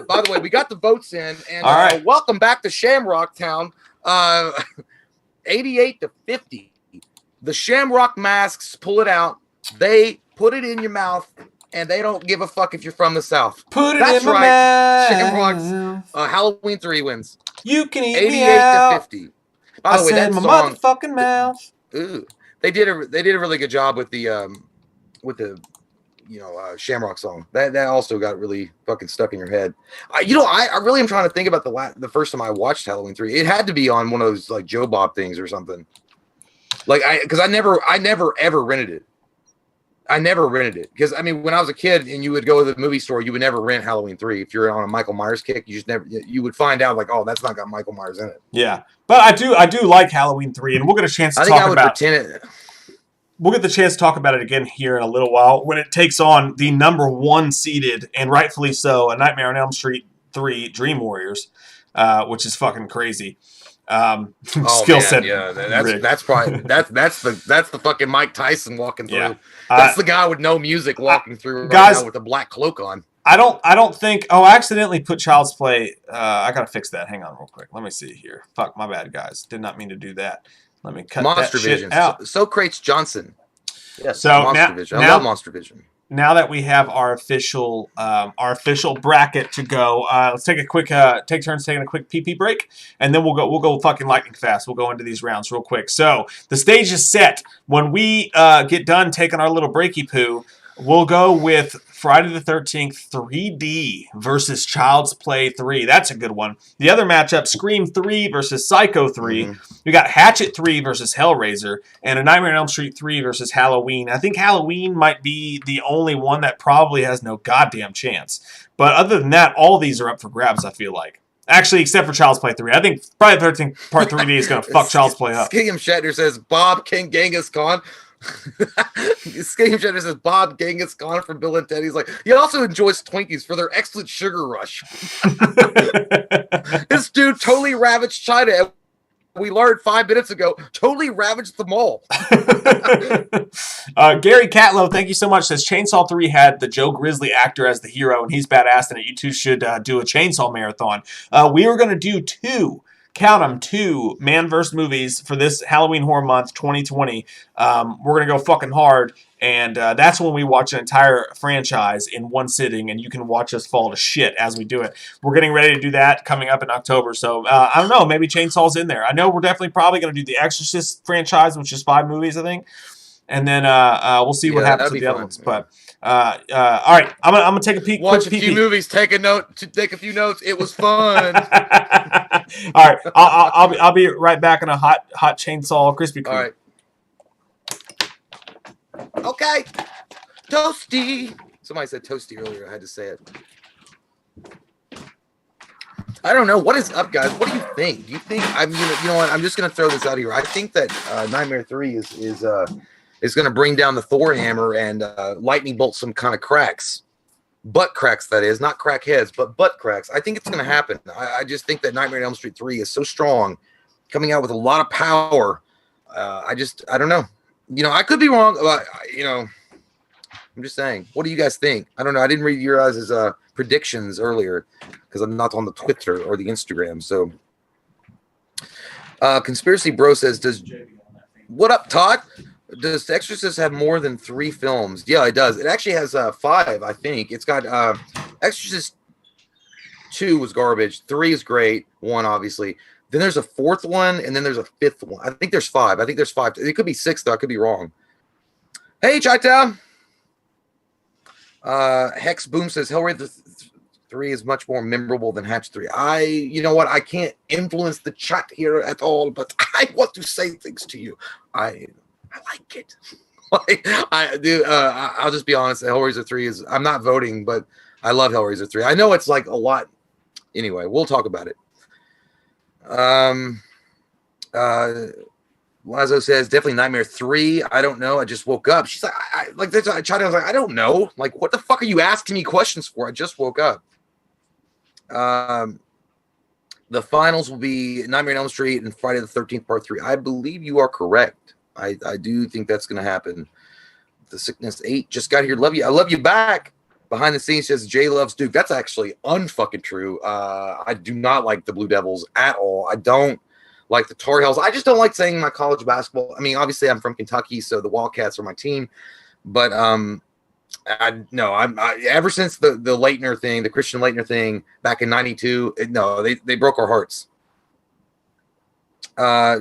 by the way, we got the votes in, and welcome back to Shamrock Town. 88 to 50. The Shamrock masks pull it out. They put it in your mouth, and they don't give a fuck if you're from the South. That's my mouth. Shamrock's Halloween 3 wins. You can eat 88 me out. to 50. By the way, that my song, motherfucking mouth. Ooh, they did a really good job with the Shamrock song. That also got really fucking stuck in your head. I really am trying to think about the first time I watched Halloween 3. It had to be on one of those like Joe Bob things or something. Like because I never ever rented it. I never rented it because I mean when I was a kid and you would go to the movie store, you would never rent Halloween 3 if you're on a Michael Myers kick. You would find out like, oh, that's not got Michael Myers in it. Yeah, but I do like Halloween 3, and we'll get a chance to talk about. We'll get the chance to talk about it again here in a little while when it takes on the number 1 seeded and rightfully so, A Nightmare on Elm Street 3 Dream Warriors, which is fucking crazy. Skill set. Yeah, that's probably that's the fucking Mike Tyson walking through. Yeah. That's the guy with no music walking through guys, now with a black cloak on. I don't think. Oh, I accidentally put Child's Play. I gotta fix that. Hang on, real quick. Let me see here. Fuck, my bad, guys. Did not mean to do that. Let me cut Monster that Vision shit out. So crates Johnson. Yes. So Monster Vision. I love Monster Vision. Now that we have our official bracket to go, let's take a quick take turns taking a quick pee break, and then we'll go fucking lightning fast. We'll go into these rounds real quick. So the stage is set. When we get done taking our little breaky poo, we'll go with Friday the 13th 3D versus Child's Play 3. That's a good one. The other matchup, Scream 3 versus Psycho 3. Mm-hmm. We got Hatchet 3 versus Hellraiser, and A Nightmare on Elm Street 3 versus Halloween. I think Halloween might be the only one that probably has no goddamn chance. But other than that, all these are up for grabs, I feel like. Actually, except for Child's Play 3. I think Friday the 13th Part 3D is going to fuck Child's Play up. Skilliam Shatner says, Bob King Genghis Khan. Skilliam Shatner says, Bob Genghis Khan from Bill and Ted. He's like, he also enjoys Twinkies for their excellent sugar rush. This dude totally ravaged China. We learned 5 minutes ago, totally ravaged the mall. Gary Catlow, thank you so much. Says Chainsaw 3 had the Joe Grizzly actor as the hero, and he's badass in it. You two should do a Chainsaw marathon. We were going to do 2. Count them, 2 man-verse movies for this Halloween Horror Month 2020. We're going to go fucking hard, and that's when we watch an entire franchise in one sitting, and you can watch us fall to shit as we do it. We're getting ready to do that coming up in October, so I don't know, maybe Chainsaw's in there. I know we're definitely probably going to do the Exorcist franchise, which is 5 movies, I think, and then we'll see what happens with the other ones. But all right, I'm gonna take a peek. Watch a few movies, take a few notes. It was fun. All right, I'll be right back on a hot chainsaw Krispy Kreme. All right. Okay. Toasty. Somebody said toasty earlier. I had to say it. I don't know. What is up, guys? What do you think? Do you think I'm you know what? I'm just gonna throw this out here. I think that Nightmare 3 is gonna bring down the Thor hammer and lightning bolt some kind of cracks. Butt cracks, that is, not crackheads, but butt cracks. I think it's going to happen. I just think that Nightmare on Elm Street 3 is so strong, coming out with a lot of power. I don't know. You know, I could be wrong. You know, I'm just saying. What do you guys think? I don't know. I didn't read your guys' predictions earlier because I'm not on the Twitter or the Instagram. So, Conspiracy Bro says, what up, Todd? Does The Exorcist have more than 3 films? Yeah, it does. It actually has 5, I think. It's got Exorcist 2 was garbage. 3 is great. 1, obviously. Then there's a 4th one, and then there's a 5th one. I think there's 5. It could be 6, though. I could be wrong. Hey, Chi-Town. Hex Boom says Hellraiser 3 is much more memorable than Hatch 3. You know what? I can't influence the chat here at all, but I want to say things to you. I like it. I'll just be honest. Hellraiser 3 is. I'm not voting, but I love Hellraiser 3. I know it's like a lot. Anyway, we'll talk about it. Lazo says definitely Nightmare 3. I don't know. I just woke up. She's like, I was like, I don't know. Like, what the fuck are you asking me questions for? I just woke up. The finals will be Nightmare on Elm Street and Friday the 13th Part 3. I believe you are correct. I do think that's going to happen. The Sickness 8 just got here. Love you. I love you back. Behind the scenes says Jay loves Duke. That's actually unfucking true. I do not like the Blue Devils at all. I don't like the Tar Heels. I just don't like saying my college basketball. I mean, obviously I'm from Kentucky, so the Wildcats are my team. But ever since the Leitner thing, the Christian Leitner thing back in '92, they broke our hearts.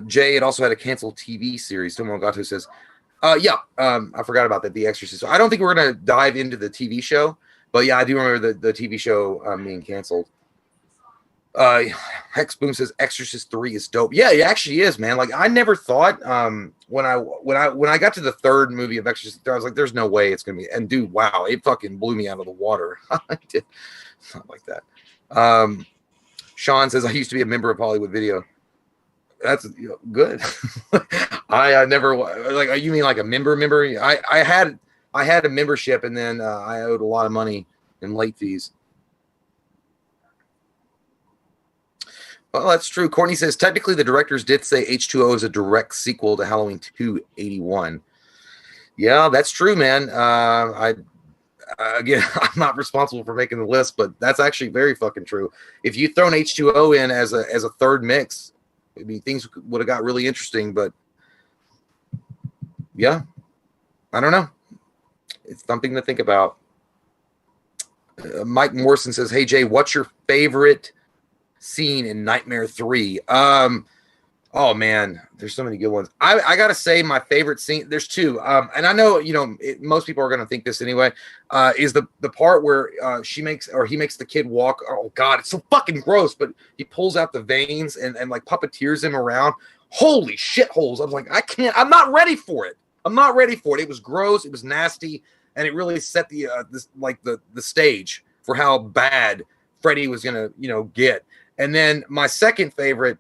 Jay, it also had a canceled TV series. Tomogato says, I forgot about that. The Exorcist. So I don't think we're going to dive into the TV show, but yeah, I do remember the TV show being canceled. Hex Boom says Exorcist 3 is dope. Yeah, it actually is, man. Like I never thought when I got to the third movie of Exorcist 3, I was like, there's no way it's gonna be. And dude, wow, it fucking blew me out of the water. I did not like that. Sean says I used to be a member of Hollywood Video. That's good. I never like. You mean like a member? I had a membership, and then I owed a lot of money in late fees. Well, that's true. Courtney says technically the directors did say H2O is a direct sequel to Halloween 2/81. Yeah, that's true, man. Again, I'm not responsible for making the list, but that's actually very fucking true. If you'd thrown H2O in as a third mix, I mean, things would have got really interesting. But yeah, I don't know. It's something to think about. Mike Morrison says, "Hey Jay, what's your favorite scene in Nightmare 3?" Oh man, there's so many good ones. I gotta say my favorite scene. There's two, and I know most people are gonna think this anyway. Is the part where he makes the kid walk. Oh god, it's so fucking gross. But he pulls out the veins and like puppeteers him around. Holy shitholes! I'm like, I can't. I'm not ready for it. It was gross. It was nasty, and it really set the the stage for how bad Freddy was gonna get. And then my second favorite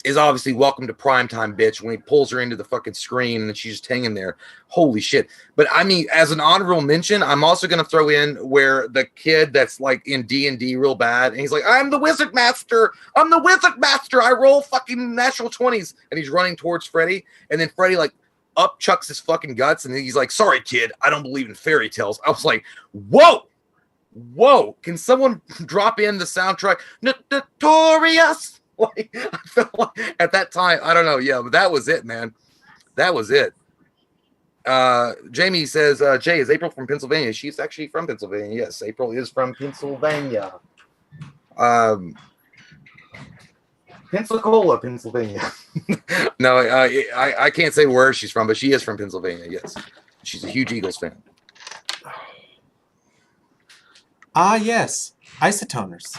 is obviously Welcome to Primetime, bitch, when he pulls her into the fucking screen and she's just hanging there. Holy shit. But I mean, as an honorable mention, I'm also going to throw in where the kid that's like in D&D real bad, and he's like, I'm the Wizard Master. I roll fucking natural 20s. And he's running towards Freddy. And then Freddy like up chucks his fucking guts. And he's like, sorry, kid, I don't believe in fairy tales. I was like, whoa. Can someone drop in the soundtrack? Notorious. Like, I felt like at that time, I don't know. Yeah, but that was it, man. That was it. Jamie says, Jay, is April from Pennsylvania? She's actually from Pennsylvania. Yes, April is from Pennsylvania. Pensacola, Pennsylvania. No, I can't say where she's from, but she is from Pennsylvania. Yes, she's a huge Eagles fan. Ah, yes, isotoners.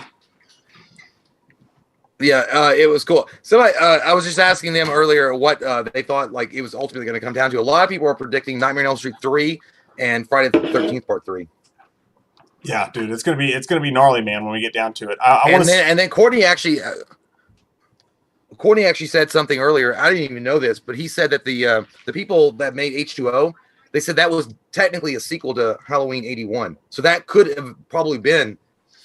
Yeah, it was cool. So I was just asking them earlier what they thought like it was ultimately going to come down to. A lot of people are predicting Nightmare on Elm Street 3 and Friday the 13th Part 3. Yeah, dude, it's gonna be gnarly, man, when we get down to it. And then Courtney actually said something earlier. I didn't even know this, but he said that the people that made H2O, they said that was technically a sequel to Halloween 81. So that could have probably been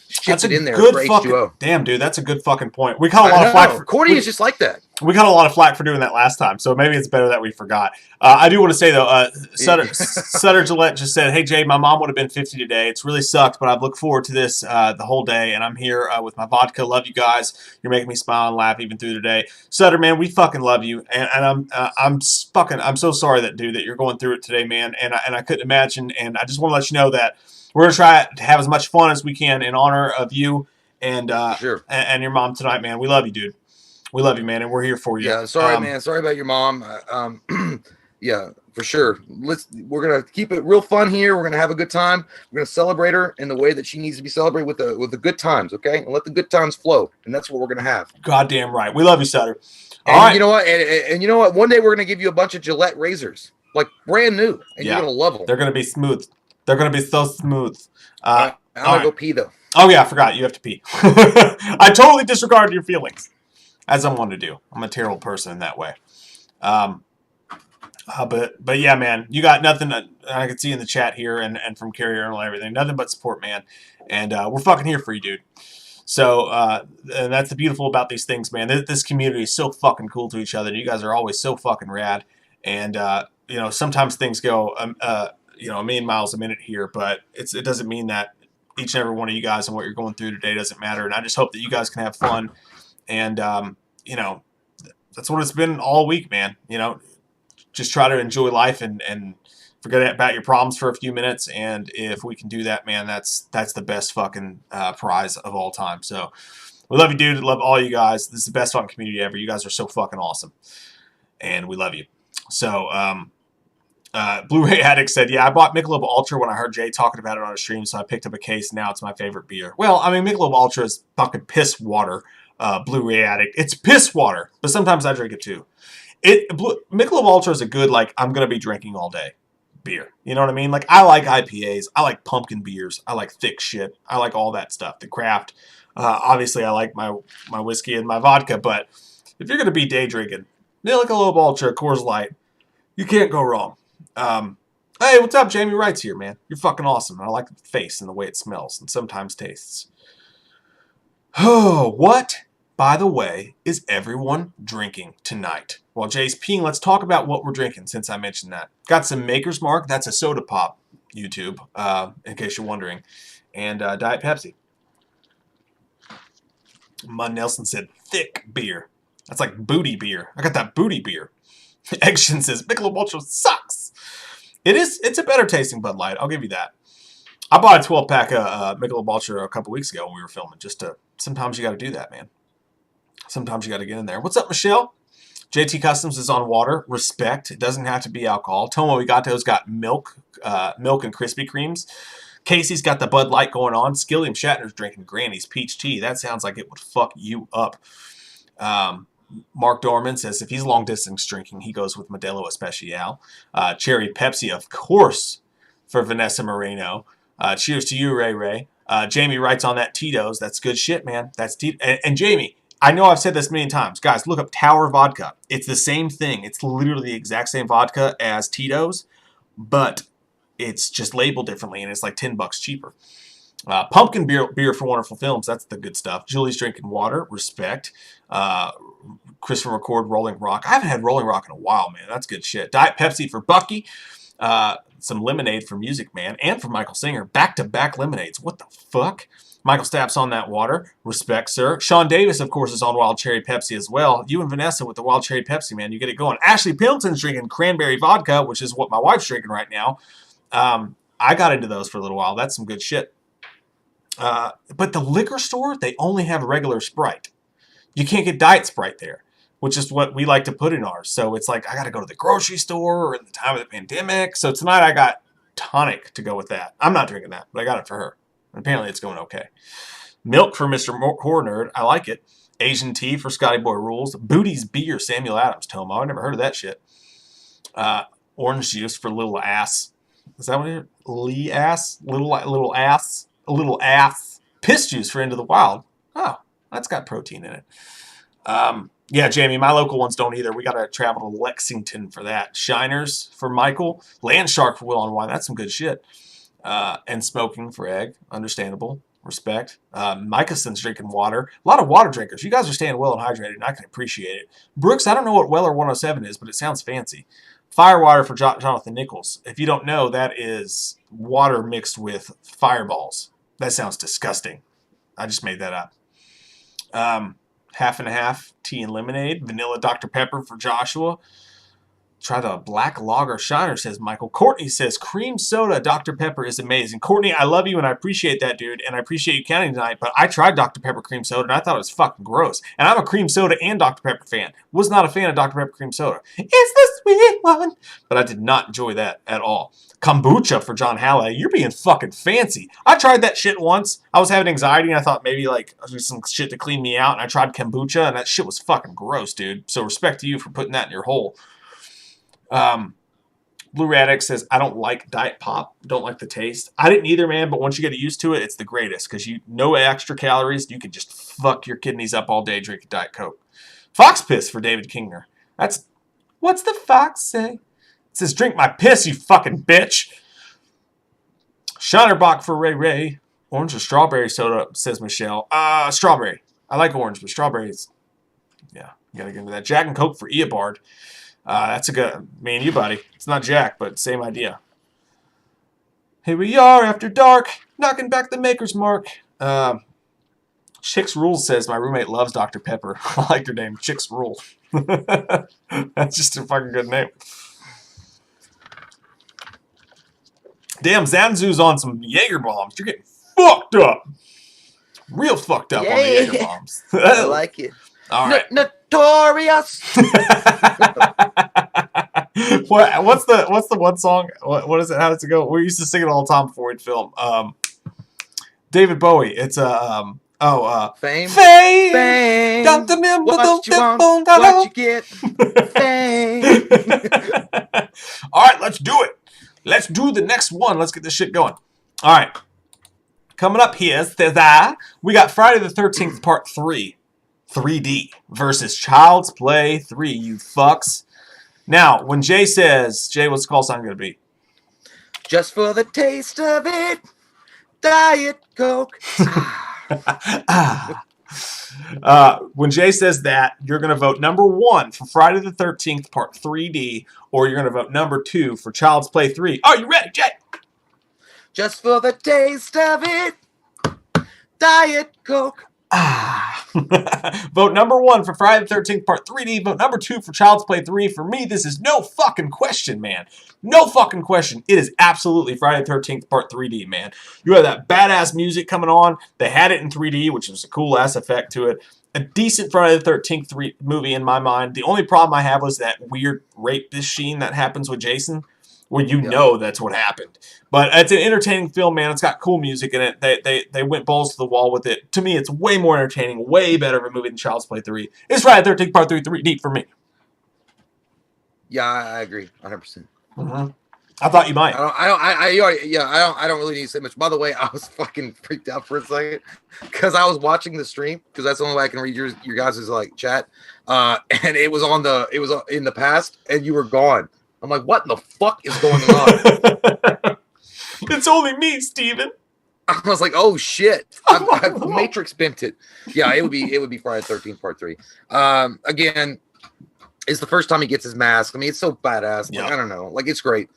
shifted in there for H2O. Damn, dude, that's a good fucking point. We caught a lot of flack. Courtney is just like that. We got a lot of flack for doing that last time, so maybe it's better that we forgot. I do want to say, though, Sutter Gillette just said, hey, Jay, my mom would have been 50 today. It's really sucked, but I've looked forward to this the whole day, and I'm here with my vodka. Love you guys. You're making me smile and laugh even through the day. Sutter, man, we fucking love you, and I'm so sorry that you're going through it today, man, and I couldn't imagine, and I just want to let you know that we're going to try to have as much fun as we can in honor of you and and your mom tonight, man. We love you, dude. We love you, man, and we're here for you. Yeah, sorry, man. Sorry about your mom. Yeah, for sure. We're gonna keep it real fun here. We're gonna have a good time. We're gonna celebrate her in the way that she needs to be celebrated with the good times, okay? And let the good times flow, and that's what we're gonna have. Goddamn right. We love you, Sutter. All right. You know what? And you know what? One day we're gonna give you a bunch of Gillette razors, like brand new, and you're gonna love them. They're gonna be smooth. They're gonna be so smooth. I'm gonna go pee though. Oh yeah, I forgot. You have to pee. I totally disregarded your feelings. As I'm one to do. I'm a terrible person in that way. But yeah, man, you got nothing I can see in the chat here and from Carrier and everything. Nothing but support, man. And we're fucking here for you, dude. So and that's the beautiful about these things, man. This community is so fucking cool to each other. You guys are always so fucking rad. And, sometimes things go, a million miles a minute here, but it doesn't mean that each and every one of you guys and what you're going through today doesn't matter. And I just hope that you guys can have fun. And, that's what it's been all week, man. Just try to enjoy life and forget about your problems for a few minutes. And if we can do that, man, that's the best fucking prize of all time. So we love you, dude. Love all you guys. This is the best fucking community ever. You guys are so fucking awesome. And we love you. So, Blu-ray Addict said, yeah, I bought Michelob Ultra when I heard Jay talking about it on a stream, so I picked up a case. Now it's my favorite beer. Well, I mean, Michelob Ultra is fucking piss water, Blu-ray Addict. It's piss water, but sometimes I drink it too. Michelob Ultra is a good, like, I'm going to be drinking all day beer. You know what I mean? Like, I like IPAs. I like pumpkin beers. I like thick shit. I like all that stuff. The craft. Obviously, I like my whiskey and my vodka, but if you're going to be day drinking, Michelob Ultra, Coors Light, you can't go wrong. Hey, what's up? Jamie Wright's here, man. You're fucking awesome. I like the face and the way it smells and sometimes tastes. Oh, what, by the way, is everyone drinking tonight? While Jay's peeing, let's talk about what we're drinking since I mentioned that. Got some Maker's Mark. That's a soda pop, YouTube, in case you're wondering. And Diet Pepsi. Mud Nelson said thick beer. That's like booty beer. I got that booty beer. Action says Michelob Ultra sucks. It's a better tasting Bud Light. I'll give you that. I bought a 12-pack of Michelob Ultra a couple weeks ago when we were filming. Sometimes you got to do that, man. Sometimes you got to get in there. What's up, Michelle? JT Customs is on water. Respect. It doesn't have to be alcohol. Tomo Igato's got milk and Krispy Kremes. Casey's got the Bud Light going on. Skilliam Shatner's drinking Granny's peach tea. That sounds like it would fuck you up. Mark Dorman says if he's long distance drinking, he goes with Modelo Especial. Cherry Pepsi, of course, for Vanessa Moreno. Cheers to you, Ray Ray. Jamie writes on that Tito's. That's good shit, man. That's and Jamie, I know I've said this many times. Guys, look up Tower Vodka. It's the same thing. It's literally the exact same vodka as Tito's, but it's just labeled differently, and it's like $10 cheaper. Pumpkin beer for Wonderful Films. That's the good stuff. Julie's drinking water. Respect. Christopher McCord, Rolling Rock. I haven't had Rolling Rock in a while, man. That's good shit. Diet Pepsi for Bucky. Some lemonade for Music Man and for Michael Singer. Back-to-back lemonades. What the fuck? Michael Stapp's on that water. Respect, sir. Sean Davis, of course, is on Wild Cherry Pepsi as well. You and Vanessa with the Wild Cherry Pepsi, man. You get it going. Ashley Pendleton's drinking cranberry vodka, which is what my wife's drinking right now. I got into those for a little while. That's some good shit. But the liquor store, they only have regular Sprite. You can't get Diet Sprite there, which is what we like to put in ours. So it's like I got to go to the grocery store in the time of the pandemic. So tonight I got tonic to go with that. I'm not drinking that, but I got it for her. And apparently it's going okay. Milk for Mr. Horror Nerd. I like it. Asian tea for Scotty Boy Rules. Booty's Beer, Samuel Adams, Tomo. I never heard of that shit. Orange juice for Little Ass. Is that what it is? Lee Ass? Little Ass? A Little Ass. Piss juice for Into the Wild. Oh, that's got protein in it. Yeah, Jamie, my local ones don't either. We got to travel to Lexington for that. Shiners for Michael. Land Shark for Will on Wine. That's some good shit. And Smoking for Egg. Understandable. Respect. Micahson's drinking water. A lot of water drinkers. You guys are staying well and hydrated, and I can appreciate it. Brooks, I don't know what Weller 107 is, but it sounds fancy. Firewater for Jonathan Nichols. If you don't know, that is water mixed with fireballs. That sounds disgusting. I just made that up. Half and half tea and lemonade. Vanilla Dr. Pepper for Joshua. Try the black lager shiner, says Michael. Courtney says cream soda Dr. Pepper is amazing. Courtney, I love you and I appreciate that, dude. And I appreciate you counting tonight. But I tried Dr. Pepper cream soda and I thought it was fucking gross. And I'm a cream soda and Dr. Pepper fan. Was not a fan of Dr. Pepper cream soda. It's the sweet one. But I did not enjoy that at all. Kombucha for John Halle. You're being fucking fancy. I tried that shit once. I was having anxiety and I thought maybe like I'll do some shit to clean me out. And I tried kombucha and that shit was fucking gross, dude. So respect to you for putting that in your hole. Blue Radix says, I don't like Diet Pop. Don't like the taste. I didn't either, man, but once you get used to it, it's the greatest because you no extra calories. You can just fuck your kidneys up all day drinking Diet Coke. Fox Piss for David Kingner. That's, what's the fox say? It says, drink my piss, you fucking bitch. Shinerbach for Ray Ray. Orange or strawberry soda, says Michelle. Strawberry. I like orange, but strawberries, yeah, you gotta get into that. Jack and Coke for Eobard. That's a good, me and you, buddy. It's not Jack, but same idea. Here we are after dark, knocking back the Maker's Mark. Chicks Rule says, my roommate loves Dr. Pepper. I like your name, Chicks Rule. That's just a fucking good name. Damn, Zanzu's on some Jaeger bombs. You're getting fucked up. Real fucked up on the Jaeger bombs. I like it. All right. Notorious. What's the one song? What is it? How does it go? We used to sing it all the time before we'd film. David Bowie. It's Fame. Fame. What you want, what you get. Fame. All right, let's do it. Let's do the next one. Let's get this shit going. All right. Coming up here, we got Friday the 13th Part 3. 3D versus Child's Play 3, you fucks. Now, when Jay says, Jay, what's the call sign going to be? Just for the taste of it, Diet Coke. When Jay says that, you're going to vote number 1 for Friday the 13th Part 3D, or you're going to vote number 2 for Child's Play 3. Are you ready, Jay? Just for the taste of it, Diet Coke. Vote number 1 for Friday the 13th Part 3D. Vote number 2 for Child's Play 3. For me, this is no fucking question, man. No fucking question. It is absolutely Friday the 13th Part 3D, man. You have that badass music coming on. They had it in 3D, which was a cool-ass effect to it. A decent Friday the 13th movie in my mind. The only problem I have was that weird rape scene that happens with Jason, where you know that's what happened. But it's an entertaining film, man. It's got cool music in it. They went balls to the wall with it. To me, it's way more entertaining, way better of a movie than Child's Play 3. It's Friday the 13th Part 3 3D for me. Yeah, I agree 100%. Mm-hmm. I thought you might. I don't really need to say much. By the way, I was fucking freaked out for a second because I was watching the stream because that's the only way I can read your guys' like chat. And it was in the past, and you were gone. I'm like, what in the fuck is going on? It's only me, Steven. I was like, oh shit. I've Matrix bent it. Yeah, it would be Friday the 13th Part 3. Again, it's the first time he gets his mask. I mean, it's so badass. Like, I don't know. Like, it's great.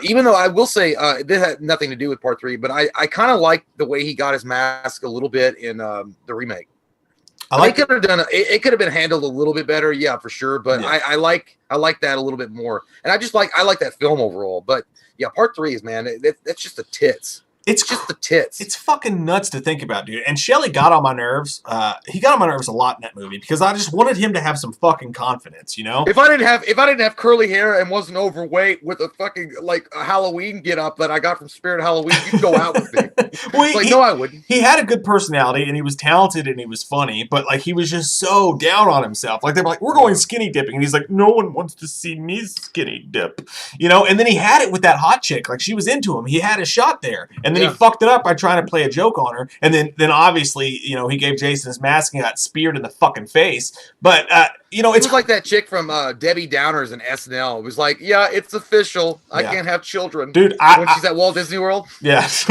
Even though I will say this had nothing to do with Part 3, but I kind of like the way he got his mask a little bit in the remake. It could have been handled a little bit better, yeah, for sure. But yeah. I like that a little bit more, and I like that film overall. But yeah, Part 3 is, man, that's just the tits. It's just the tits. It's fucking nuts to think about, dude. And Shelley got on my nerves. He got on my nerves a lot in that movie because I just wanted him to have some fucking confidence, you know? If I didn't have curly hair and wasn't overweight with a fucking like a Halloween get up that I got from Spirit Halloween, you'd go out with me. No, I wouldn't. He had a good personality and he was talented and he was funny, but like he was just so down on himself. Like they were like, we're going skinny dipping, and he's like, no one wants to see me skinny dip, you know? And then he had it with that hot chick, like she was into him. He had a shot there, and then he fucked it up by trying to play a joke on her, and then obviously, you know, he gave Jason his mask and got speared in the fucking face. But you know, it's like that chick from Debbie Downers in SNL. It was like, yeah, it's official. I can't have children, dude. When she's at Walt Disney World. Yes,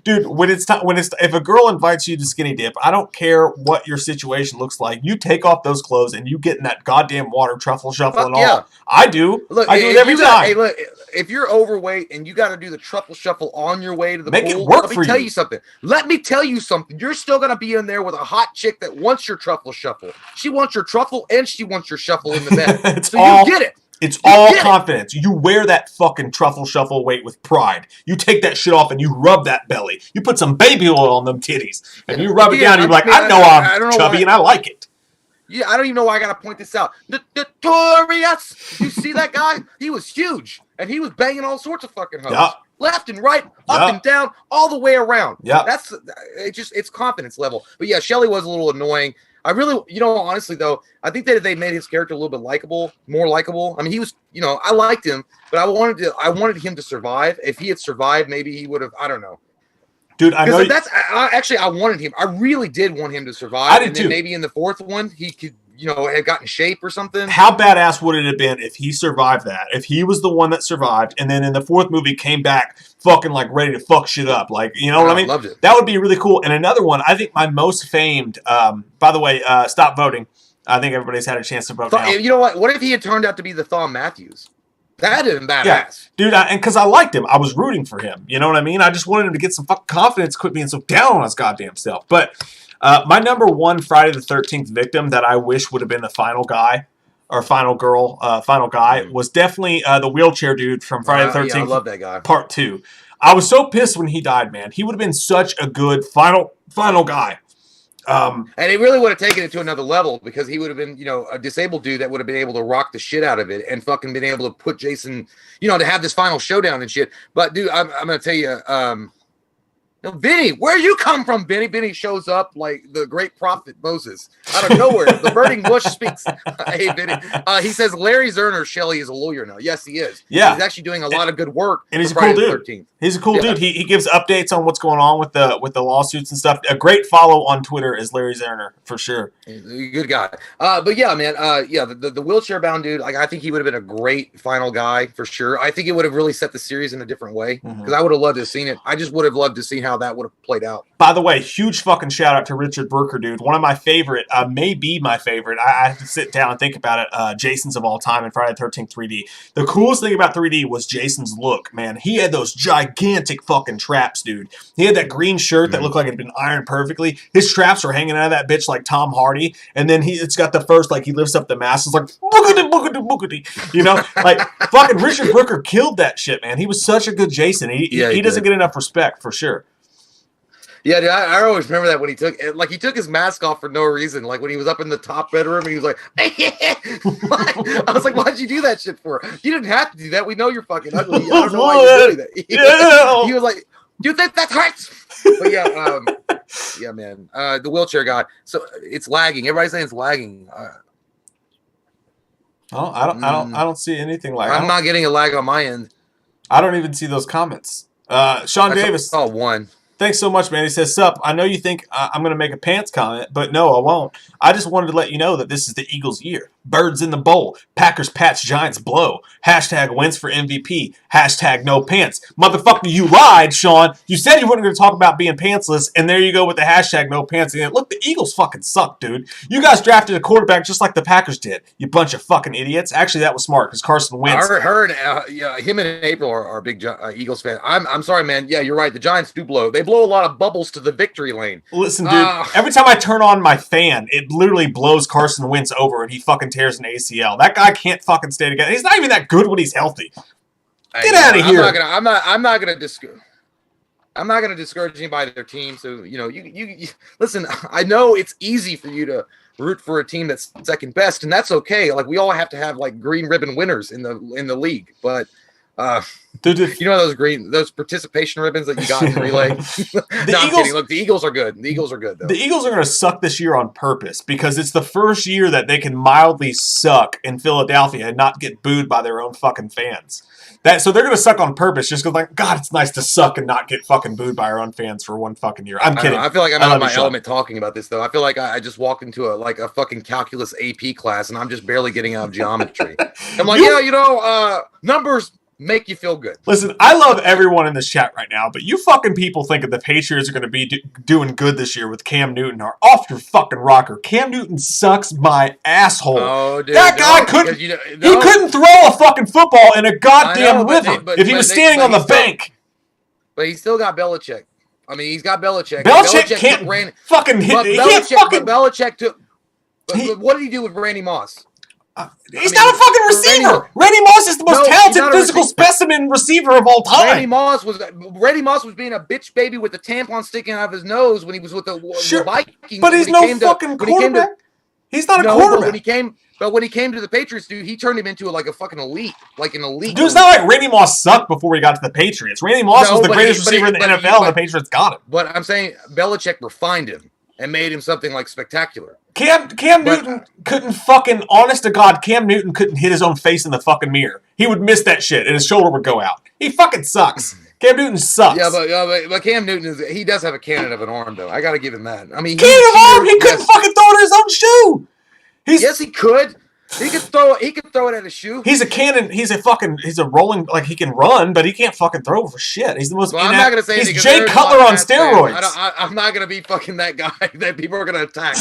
dude. When it's if a girl invites you to skinny dip, I don't care what your situation looks like. You take off those clothes and you get in that goddamn water, truffle shuffle and all. I do. Look, I do it every time. Hey, look, if you're overweight and you got to do the truffle shuffle on your way to the Make pool, it work let me for tell you. you something. Let me tell you something. You're still gonna be in there with a hot chick that wants your truffle shuffle. She wants your truffle and she wants your shuffle in the bed. You get it. It's all confidence. You wear that fucking truffle shuffle weight with pride. You take that shit off and you rub that belly. You put some baby oil on them titties and you rub it down. You're like, I know I'm chubby and I like it. Yeah, I don't even know why I gotta point this out. Notorious. You see that guy? He was huge, and he was banging all sorts of fucking hoes, left and right, up and down, all the way around. Yeah, that's it's confidence level. But yeah, Shelley was a little annoying. I really, honestly though, I think that they made his character a little bit more likable. I mean, he was, I liked him, but I wanted him to survive. If he had survived, maybe he would have. I don't know. Dude, I know I wanted him. I really did want him to survive. I did too. Maybe in the fourth one, he could, had gotten shape or something. How badass would it have been if he survived that? If he was the one that survived, and then in the fourth movie came back fucking like ready to fuck shit up, like what I mean? Loved it. That would be really cool. And another one, I think my most famed. By the way, stop voting. I think everybody's had a chance to vote now. You know what? What if he had turned out to be the Thom Matthews? That is badass. Yeah. Dude, and because I liked him. I was rooting for him. You know what I mean? I just wanted him to get some fucking confidence, quit being so down on his goddamn self. But my number one Friday the 13th victim that I wish would have been the final guy or final girl, final guy was definitely the wheelchair dude from Friday the 13th. Yeah, I love that guy. Part 2. I was so pissed when he died, man. He would have been such a good final guy. And it really would have taken it to another level because he would have been, a disabled dude that would have been able to rock the shit out of it and fucking been able to put Jason, to have this final showdown and shit. But dude, I'm gonna tell you, Vinny, where you come from, Vinny? Vinny shows up like the great prophet Moses out of nowhere. The burning bush speaks. Hey, Vinny. He says Larry Zerner Shelley is a lawyer now. Yes, he is. Yeah, he's actually doing a lot of good work. And he's a cool dude. 13th. He's a cool dude. He gives updates on what's going on with the lawsuits and stuff. A great follow on Twitter is Larry Zerner for sure. Good guy. But yeah, man. The wheelchair bound dude. Like I think he would have been a great final guy for sure. I think it would have really set the series in a different way because I would have loved to have seen it. I just would have loved to see how that would have played out. By the way, huge fucking shout out to Richard Brooker, dude. One of my favorite, maybe my favorite. I have to sit down and think about it. Jason's of all time in Friday the 13th 3D. The coolest thing about 3D was Jason's look, man. He had those gigantic fucking traps, dude. He had that green shirt that looked like it had been ironed perfectly. His traps were hanging out of that bitch like Tom Hardy. And then it's got the first, like, he lifts up the mask. It's like, boogity, boogity, boogity. Like, fucking Richard Brooker killed that shit, man. He was such a good Jason. He doesn't get enough respect, for sure. Yeah, dude, I always remember that when he took his mask off for no reason. Like when he was up in the top bedroom and he was like, I was like, why'd you do that shit for? You didn't have to do that. We know you're fucking ugly. I don't know why you're doing that. He was like, do you think that hurts? But yeah, yeah, man. The wheelchair guy. So it's lagging. Everybody's saying it's lagging. I don't see anything like. I'm not getting a lag on my end. I don't even see those comments. Sean Davis. Oh, one. Thanks so much, man. He says, sup, I know you think I'm going to make a pants comment, but no, I won't. I just wanted to let you know that this is the Eagles' year. Birds in the bowl. Packers patch, Giants blow. Hashtag wins for MVP. Hashtag no pants. Motherfucker, you lied, Sean. You said you weren't going to talk about being pantsless, and there you go with the hashtag no pants again. Look, the Eagles fucking suck, dude. You guys drafted a quarterback just like the Packers did. You bunch of fucking idiots. Actually, that was smart because Carson Wentz. I heard him and April are big Eagles fans. I'm sorry, man. Yeah, you're right. The Giants do blow. They blow a lot of bubbles to the victory lane. Listen, dude, every time I turn on my fan, it literally blows Carson Wentz over and he fucking tears an ACL. That guy can't fucking stay together. He's not even that good when he's healthy. Get out of here. I'm not gonna discourage anybody their team. So you listen. I know it's easy for you to root for a team that's second best, and that's okay. Like we all have to have like green ribbon winners in the league, but. Those participation ribbons that you got in relay? I'm kidding. Look, the Eagles are good. The Eagles are good, though. The Eagles are going to suck this year on purpose because it's the first year that they can mildly suck in Philadelphia and not get booed by their own fucking fans. So they're going to suck on purpose just because, like, God, it's nice to suck and not get fucking booed by our own fans for one fucking year. I'm kidding. I feel like I'm out of my element talking about this, though. I feel like I just walked into a fucking calculus AP class and I'm just barely getting out of geometry. I'm like, numbers make you feel good. Listen, I love everyone in this chat right now, but you fucking people thinking the Patriots are going to be doing good this year with Cam Newton are off your fucking rocker. Cam Newton sucks my asshole. Oh, dude, that guy couldn't. He couldn't throw a fucking football in a goddamn river if he was standing on the bank. But he still got Belichick. I mean, he's got Belichick. Belichick can't fucking hit. Belichick took. What did he do with Randy Moss? He's not a fucking receiver. Randy Moss is the most talented physical specimen receiver of all time. Randy Moss was being a bitch baby with a tampon sticking out of his nose when he was with the Vikings. But he's no fucking quarterback. He's not a quarterback. But when he came to the Patriots, dude, he turned him into like a fucking elite, like an elite. Dude, it's not like Randy Moss sucked before he got to the Patriots. Randy Moss was the greatest receiver in the NFL, and the Patriots got him. But I'm saying Belichick refined him and made him something like spectacular. Cam Newton couldn't fucking, honest to God, Cam Newton couldn't hit his own face in the fucking mirror. He would miss that shit and his shoulder would go out. He fucking sucks. Cam Newton sucks. Yeah, but Cam Newton he does have a cannon of an arm though. I gotta give him that. I mean, cannon of arm. He couldn't fucking throw it in his own shoe. Yes, he could. He could throw it at a shoe. He's a cannon. He's a rolling, like he can run, but he can't fucking throw for shit. He's the most. Well, I'm not gonna say anything. He's Jay Cutler on steroids. I'm not gonna be fucking that guy that people are gonna attack.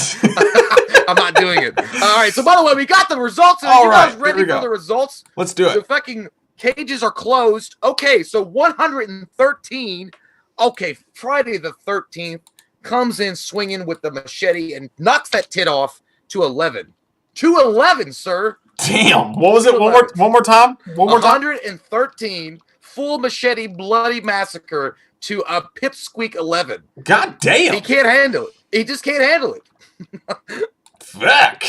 I'm not doing it. All right. So by the way, we got the results. Are you guys ready for the results? Let's do it. The fucking cages are closed. Okay. So 113. Okay. Friday the 13th comes in swinging with the machete and knocks that tit off to 11. 211, sir. Damn. What was it? One more time. 113 full machete bloody massacre to a pipsqueak 11. God damn. He can't handle it. He just can't handle it. Fuck.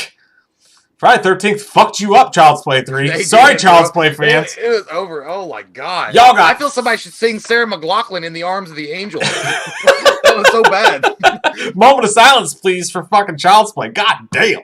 Friday 13th fucked you up, Child's Play 3. They Sorry, did, Child's bro. Play fans. It was over. Oh my god. Y'all got. I feel somebody should sing Sarah McLachlan in the arms of the angel. That was so bad. Moment of silence, please, for fucking Child's Play. God damn.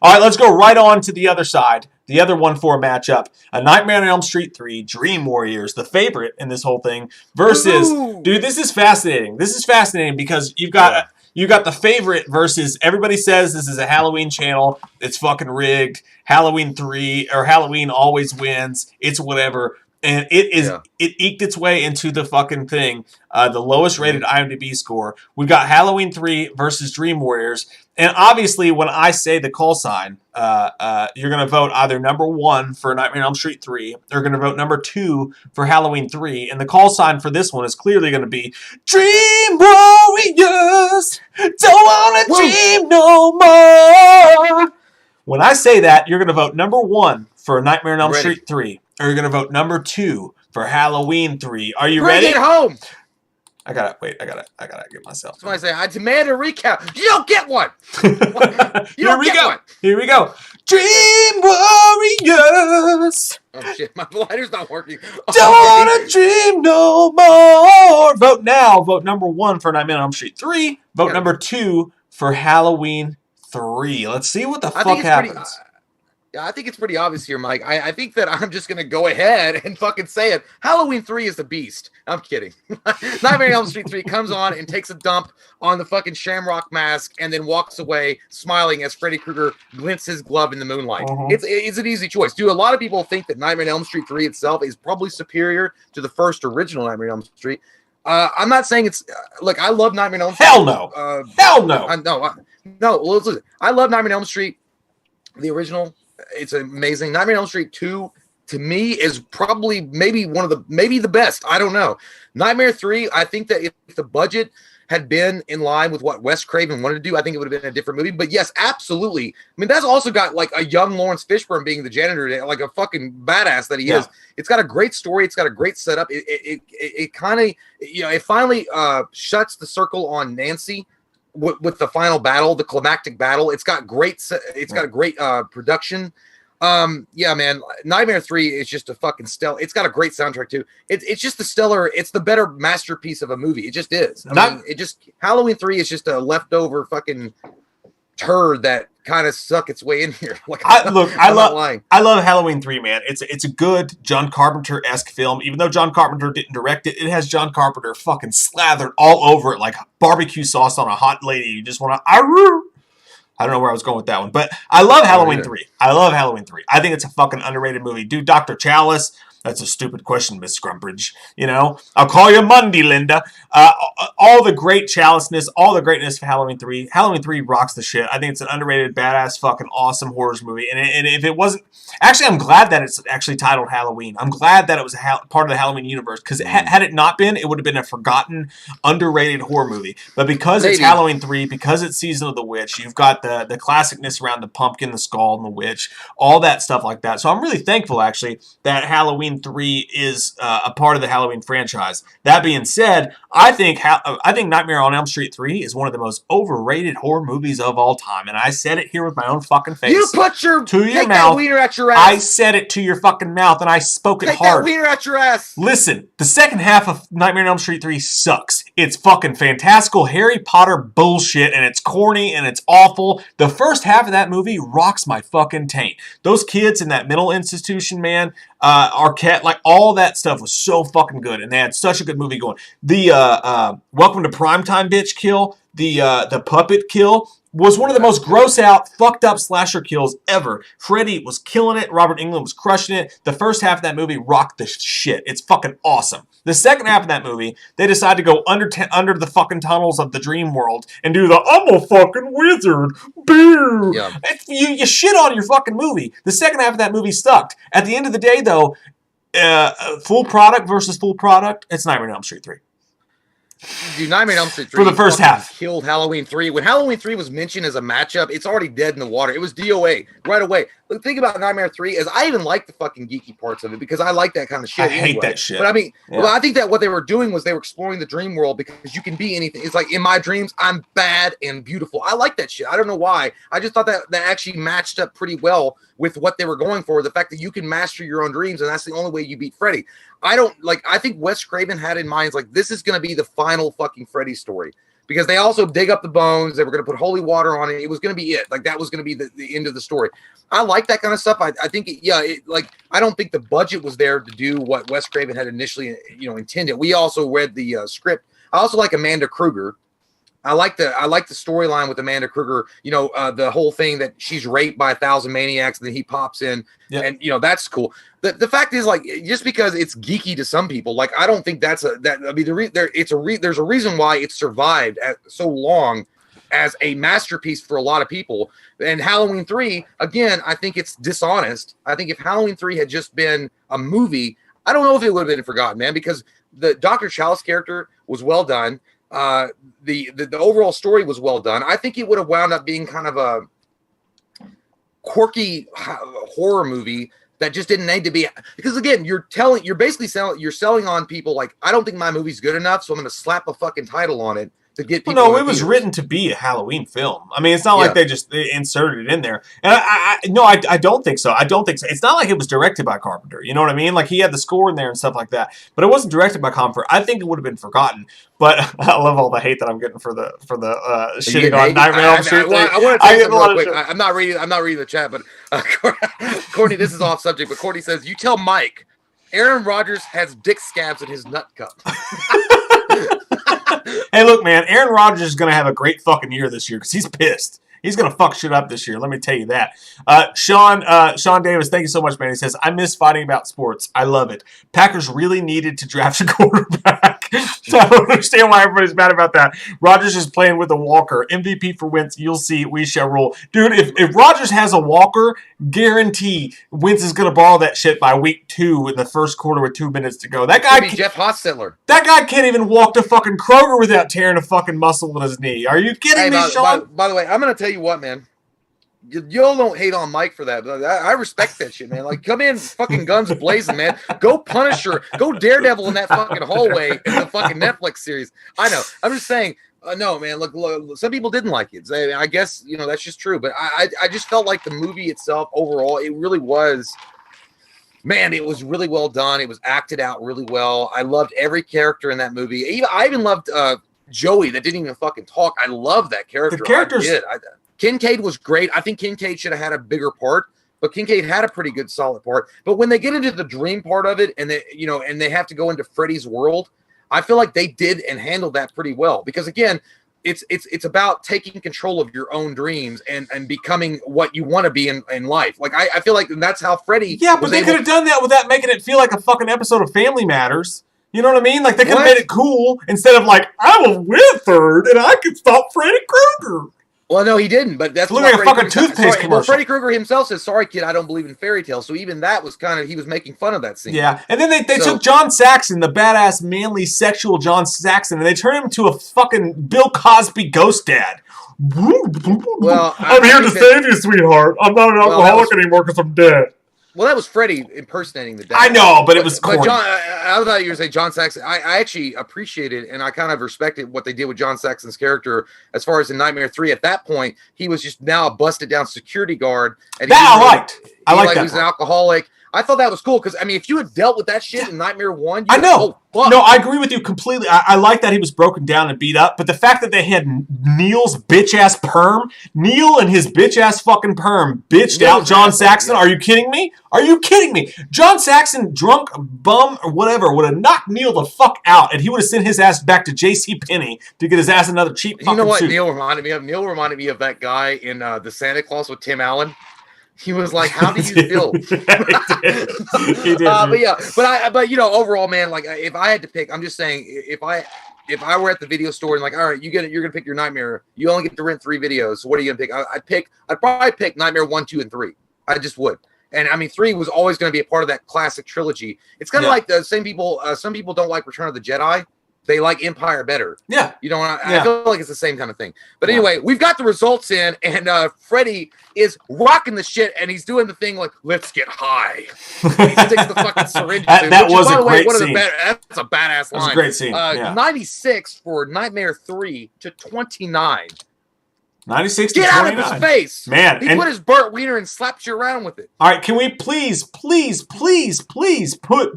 All right, let's go right on to the other side. The other 1-4 matchup. A Nightmare on Elm Street 3, Dream Warriors, the favorite in this whole thing, versus... Ooh. Dude, this is fascinating. This is fascinating because you've got... You got the favorite versus everybody says this is a Halloween channel. It's fucking rigged. Halloween 3 or Halloween always wins. It's whatever. And it eked its way into the fucking thing. The lowest rated IMDb score. We've got Halloween 3 versus Dream Warriors. And obviously when I say the call sign, you're going to vote either number 1 for Nightmare on Elm Street 3 or going to vote number 2 for Halloween 3. And the call sign for this one is clearly going to be Dream Warriors, don't want to dream no more. When I say that, you're going to vote number 1 for Nightmare on Elm Street 3. Or you're going to vote number 2 for Halloween 3. Are you ready? Bring it home. I gotta get myself. Somebody say, I demand a recount. You don't get one. Here we go. Dream Warriors. Oh shit, my lighter's not working. Don't wanna dream no more. Vote now. Vote number 1 for Nightmare on Elm Street 3. Vote number 2 for Halloween 3. Let's see what the fuck happens. I think it's pretty obvious here, Mike. I think that I'm just going to go ahead and fucking say it. Halloween 3 is the beast. I'm kidding. Nightmare on Elm Street 3 comes on and takes a dump on the fucking shamrock mask and then walks away smiling as Freddy Krueger glints his glove in the moonlight. It's an easy choice. Dude, a lot of people think that Nightmare on Elm Street 3 itself is probably superior to the first original Nightmare on Elm Street. I'm not saying it's... Look, I love Nightmare on Elm Street. Hell no. Hell no. No, listen. I love Nightmare on Elm Street, the original. It's amazing. Nightmare on Elm Street 2, to me, is probably maybe the best. I don't know. Nightmare 3, I think that if the budget had been in line with what Wes Craven wanted to do, I think it would have been a different movie. But yes, absolutely. I mean, that's also got like a young Lawrence Fishburne being the janitor, like a fucking badass that he is. It's got a great story. It's got a great setup. It kind of, it finally shuts the circle on Nancy. With the final battle, the climactic battle, it's got great production. Yeah, man, Nightmare 3 is just a fucking stellar. It's got a great soundtrack too. It's just a stellar. It's the better masterpiece of a movie. It just is. I mean, Halloween 3 is just a leftover fucking turd that kind of suck its way in here. Like, I love Halloween 3, man. It's a good John Carpenter-esque film. Even though John Carpenter didn't direct it, it has John Carpenter fucking slathered all over it like barbecue sauce on a hot lady. You just want to... I don't know where I was going with that one, but I love Halloween 3. I think it's a fucking underrated movie. Dude, Dr. Chalice... That's a stupid question, Miss Scrumpridge. You know, I'll call you Monday, Linda. All the great chaliceness, all the greatness for Halloween 3. Halloween 3 rocks the shit. I think it's an underrated, badass, fucking awesome horror movie. And if it wasn't... Actually, I'm glad that it's actually titled Halloween. I'm glad that it was part of the Halloween universe. Because had it not been, it would have been a forgotten, underrated horror movie. But because it's Halloween 3, because it's Season of the Witch, you've got the classicness around the pumpkin, the skull, and the witch. All that stuff like that. So I'm really thankful, actually, that Halloween 3 is a part of the Halloween franchise. That being said, I think Nightmare on Elm Street 3 is one of the most overrated horror movies of all time, and I said it here with my own fucking face. You put your mouth. That wiener at your ass. I said it to your fucking mouth, and I spoke it hard. Take that wiener at your ass. Listen, the second half of Nightmare on Elm Street 3 sucks. It's fucking fantastical Harry Potter bullshit, and it's corny, and it's awful. The first half of that movie rocks my fucking taint. Those kids in that mental institution, man, Arquette, like all that stuff was so fucking good, and they had such a good movie going. The Welcome to Primetime bitch kill, the puppet kill was one of the most gross out, fucked up slasher kills ever. Freddy was killing it. Robert Englund was crushing it. The first half of that movie rocked the shit. It's fucking awesome. The second half of that movie, they decide to go under the fucking tunnels of the dream world and do the I'm a fucking wizard. Boo! Yeah. You shit on your fucking movie. The second half of that movie sucked. At the end of the day, though, full product versus full product, it's Nightmare on Elm Street 3. Dude, Nightmare on Elm Street 3 for the first half killed Halloween 3. When Halloween 3 was mentioned as a matchup, it's already dead in the water. It was DOA right away. The thing about Nightmare 3 is I even like the fucking geeky parts of it because I like that kind of shit. I hate that shit. But I mean, well, I think that what they were doing was they were exploring the dream world because you can be anything. It's like in my dreams, I'm bad and beautiful. I like that shit. I don't know why. I just thought that actually matched up pretty well with what they were going for. The fact that you can master your own dreams and that's the only way you beat Freddy. I think Wes Craven had in mind, like, this is going to be the final fucking Freddy story because they also dig up the bones. They were going to put holy water on it. It was going to be it. Like, that was going to be the end of the story. I like that kind of stuff. I think, I don't think the budget was there to do what Wes Craven had initially, intended. We also read the script. I also like Amanda Kruger. I like the storyline with Amanda Kruger, the whole thing that she's raped by 1,000 maniacs and then he pops in and, that's cool. The fact is, like, just because it's geeky to some people, like, I don't think there's a reason why it survived so long as a masterpiece for a lot of people. And Halloween 3, again, I think it's dishonest. I think if Halloween 3 had just been a movie, I don't know if it would have been forgotten, man, because the Dr. Chalice character was well done. The overall story was well done. I think it would have wound up being kind of a quirky horror movie that just didn't need to be, because again, you're selling on people like, I don't think my movie's good enough, so I'm going to slap a fucking title on it to get people. Well, no, it was written to be a Halloween film. I mean, it's not like they just inserted it in there. And I don't think so. I don't think so. It's not like it was directed by Carpenter. You know what I mean? Like, he had the score in there and stuff like that. But it wasn't directed by Carpenter. I think it would have been forgotten. But I love all the hate that I'm getting for the shitting on Nightmare on Elm Street. I want to tell you something real quick. I'm not reading the chat, but Courtney, this is off subject, but Courtney says, you tell Mike Aaron Rodgers has dick scabs in his nut cup. Hey, look, man, Aaron Rodgers is going to have a great fucking year this year because he's pissed. He's going to fuck shit up this year. Let me tell you that. Sean Davis, thank you so much, man. He says, I miss fighting about sports. I love it. Packers really needed to draft a quarterback. So I don't understand why everybody's mad about that. Rodgers is playing with a walker. MVP for Wentz. You'll see. We shall roll. Dude, if Rodgers has a walker, guarantee Wentz is going to borrow that shit by week 2 in the first quarter with 2 minutes to go. That guy, Jeff Hostetler. That guy can't even walk to fucking Kroger without tearing a fucking muscle with his knee. Are you kidding me, Sean? By the way, I'm going to tell you what, man. Y'all don't hate on Mike for that. I respect that shit, man. Like, come in fucking guns blazing, man. Go Punisher. Go Daredevil in that fucking hallway in the fucking Netflix series. I know. I'm just saying, no, man. Look, some people didn't like it. I guess, that's just true. But I just felt like the movie itself, overall, it really was, man, it was really well done. It was acted out really well. I loved every character in that movie. I even loved Joey that didn't even fucking talk. I love that character. The characters. Kincaid was great. I think Kincaid should have had a bigger part, but Kincaid had a pretty good solid part. But when they get into the dream part of it and they have to go into Freddy's world, I feel like they did and handled that pretty well. Because again, it's about taking control of your own dreams and becoming what you want to be in life. Like I feel like that's how Freddy. Yeah, but they could have done that without making it feel like a fucking episode of Family Matters. You know what I mean? Like, they could have made it cool instead of like, I'm a wizard and I can stop Freddy Krueger. Well, no, he didn't. But that's like a fucking toothpaste commercial. Well, Freddy Krueger himself says, "Sorry, kid, I don't believe in fairy tales." So even that was kind of, he was making fun of that scene. Yeah, and then they took John Saxon, the badass, manly, sexual John Saxon, and they turned him to a fucking Bill Cosby ghost dad. Well, I'm here to save you, sweetheart. I'm not an alcoholic anymore because I'm dead. Well, that was Freddy impersonating the dad. I know, but it was corny. But John, I thought you were going to say John Saxon. I actually appreciated and I kind of respected what they did with John Saxon's character as far as in Nightmare 3. At that point, he was just now a busted down security guard. And that I liked. I liked that. He was an alcoholic. I thought that was cool because, I mean, if you had dealt with that shit in Nightmare 1, I know. No, I agree with you completely. I like that he was broken down and beat up, but the fact that they had Neil's bitch-ass perm, Neil and his bitch-ass fucking perm bitched out John Saxon. Are you kidding me? Are you kidding me? John Saxon, drunk, bum, or whatever, would have knocked Neil the fuck out, and he would have sent his ass back to J.C. Penney to get his ass another cheap fucking suit. You know what Neil reminded me of? Neil reminded me of that guy in The Santa Claus with Tim Allen. He was like, "How do you feel?" He did. But overall, man, like if I had to pick, I'm just saying, if I were at the video store and like, all right, you're gonna pick your Nightmare, you only get to rent 3 videos. So what are you gonna pick? I'd probably pick Nightmare 1, 2, and 3. I just would. And I mean, 3 was always going to be a part of that classic trilogy. It's kind of like the same people. Some people don't like Return of the Jedi. they like Empire better. Yeah. You know, I feel like it's the same kind of thing. But anyway, we've got the results in, and Freddy is rocking the shit, and he's doing the thing like, let's get high. He sticks the fucking syringe. That was a great scene. That's a badass line. That was a great scene. 96 for Nightmare 3 to 29. 96 to 29. Get out of his face. Man. He put his Burt Wiener and slaps you around with it. All right, can we please put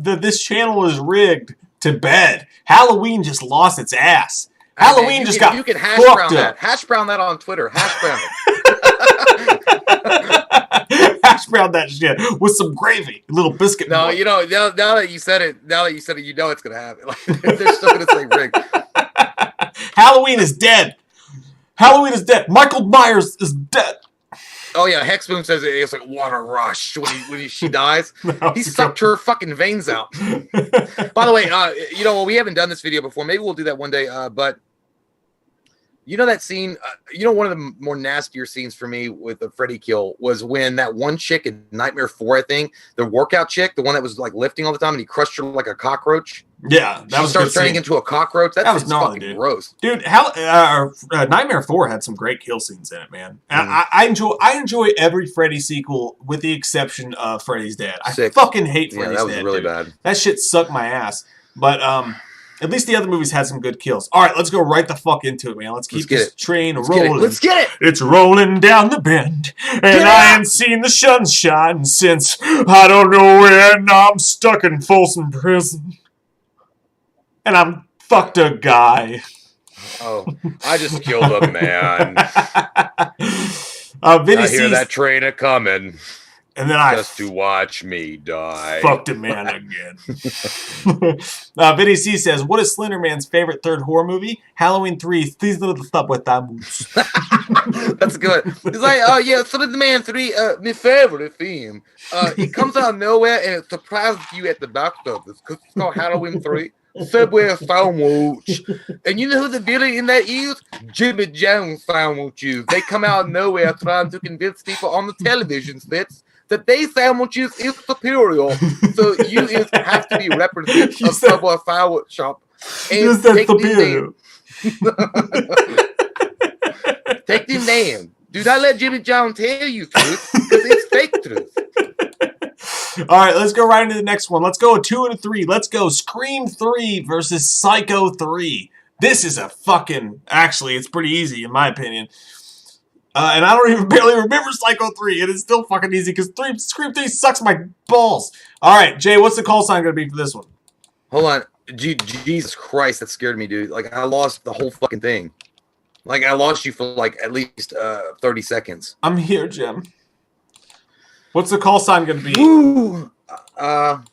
this channel is rigged to bed? Halloween just lost its ass. Halloween just got fucked up. You can hash brown that. Hash brown that on Twitter. Hash brown it. Hash brown that shit with some gravy, a little biscuit. No, you know, now that you said it, you know it's gonna happen. Like, they're still gonna say rigged. Halloween is dead. Halloween is dead. Michael Myers is dead. Oh yeah, Hexboom says it's like water rush when she dies. He sucked her fucking veins out. By the way, you know, we haven't done this video before. Maybe we'll do that one day. But you know that scene? You know, one of the more nastier scenes for me with the Freddy kill was when that one chick in Nightmare 4, I think, the workout chick, the one that was like lifting all the time, and he crushed her like a cockroach. Yeah, that was started turning into a cockroach. That was gnarly, fucking gross. Dude, Nightmare 4 had some great kill scenes in it, man. I enjoy every Freddy sequel with the exception of Freddy's Dead. I fucking hate Freddy's Dead. That was really bad. That shit sucked my ass. But at least the other movies had some good kills. All right, let's go right the fuck into it, man. Let's keep this train rolling. Let's get it. It's rolling down the bend, and I ain't seen the sunshine since I don't know when. I'm stuck in Folsom Prison, and I'm fucked a guy. Oh, I just killed a man. Vinny I hear that train a coming. And then just to watch me die. Fucked a man again. Vinny C says, what is Slender Man's favorite third horror movie? Halloween 3, Please Little Stop with That Moose. That's good. It's like, oh yeah, Slender Man 3, my favorite film. It comes out of nowhere and it surprises you at the box office because it's called Halloween 3. Subway sandwich. And you know who the villain in that is? Jimmy Jones sandwiches. They come out of nowhere trying to convince people on the television sets that they sandwiches is superior. So you have to be representative of Subway sandwich shop. And take them down. Take them down. Do not let Jimmy Jones tell you truth, because it's fake truth. All right, let's go right into the next one. Let's go a 2 and a 3. Let's go Scream 3 versus Psycho 3. This is a fucking... Actually, it's pretty easy, in my opinion. And I don't even barely remember Psycho 3. It is still fucking easy, because Scream 3 sucks my balls. All right, Jay, what's the call sign going to be for this one? Hold on. Jesus Christ, that scared me, dude. Like, I lost the whole fucking thing. Like, I lost you for, like, at least 30 seconds. I'm here, Jim. What's the call sign going to be? Woo! I'm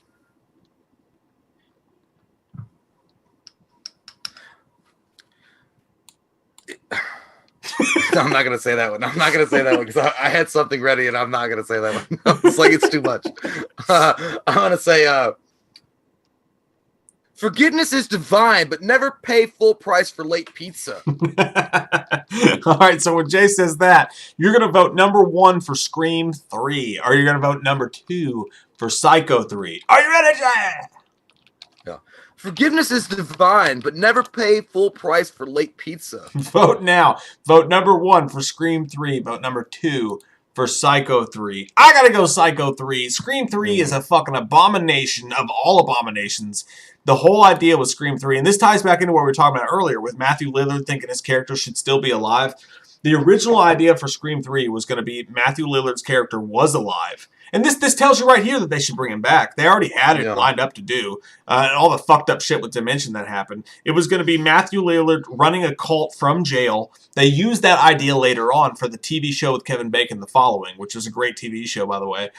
not going to say that one. I'm not going to say that one because I had something ready and I'm not going to say that one. It's like it's too much. I'm going to say, forgiveness is divine, but never pay full price for late pizza. All right, so when Jay says that, you're going to vote number 1 for Scream 3, or you're going to vote number 2 for Psycho 3. Are you ready, Jay? Yeah. Forgiveness is divine, but never pay full price for late pizza. Vote now. Vote number 1 for Scream 3. Vote number 2 for Psycho 3. I gotta go Psycho 3. Scream 3 is a fucking abomination of all abominations. The whole idea was Scream 3, and this ties back into what we were talking about earlier with Matthew Lillard thinking his character should still be alive. The original idea for Scream 3 was going to be Matthew Lillard's character was alive. And this tells you right here that they should bring him back. They already had it lined up to do. And all the fucked up shit with Dimension that happened. It was going to be Matthew Lillard running a cult from jail. They used that idea later on for the TV show with Kevin Bacon, The Following, which was a great TV show, by the way.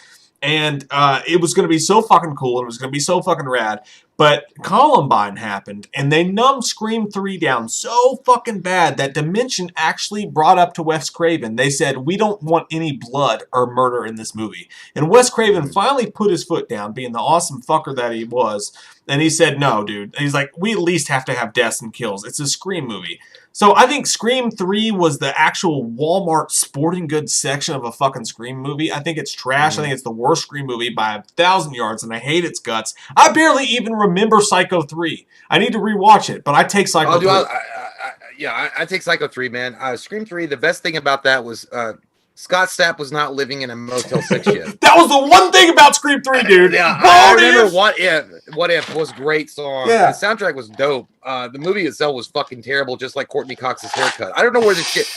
And it was going to be so fucking cool, and it was going to be so fucking rad. But Columbine happened, and they numbed Scream 3 down so fucking bad that Dimension actually brought up to Wes Craven. They said, we don't want any blood or murder in this movie. And Wes Craven finally put his foot down, being the awesome fucker that he was. And he said, no, dude. And he's like, we at least have to have deaths and kills. It's a Scream movie. So I think Scream 3 was the actual Walmart sporting goods section of a fucking Scream movie. I think it's trash. I think it's the worst Scream movie by 1,000 yards, and I hate its guts. I barely even remember Psycho 3. I need to rewatch it, but I take Psycho 3. I take Psycho 3, man. Scream 3, the best thing about that was Scott Stapp was not living in a Motel 6 yet. That was the one thing about Scream 3, dude. I remember What If was a great song. Yeah. The soundtrack was dope. The movie itself was fucking terrible, just like Courtney Cox's haircut. I don't know where this shit.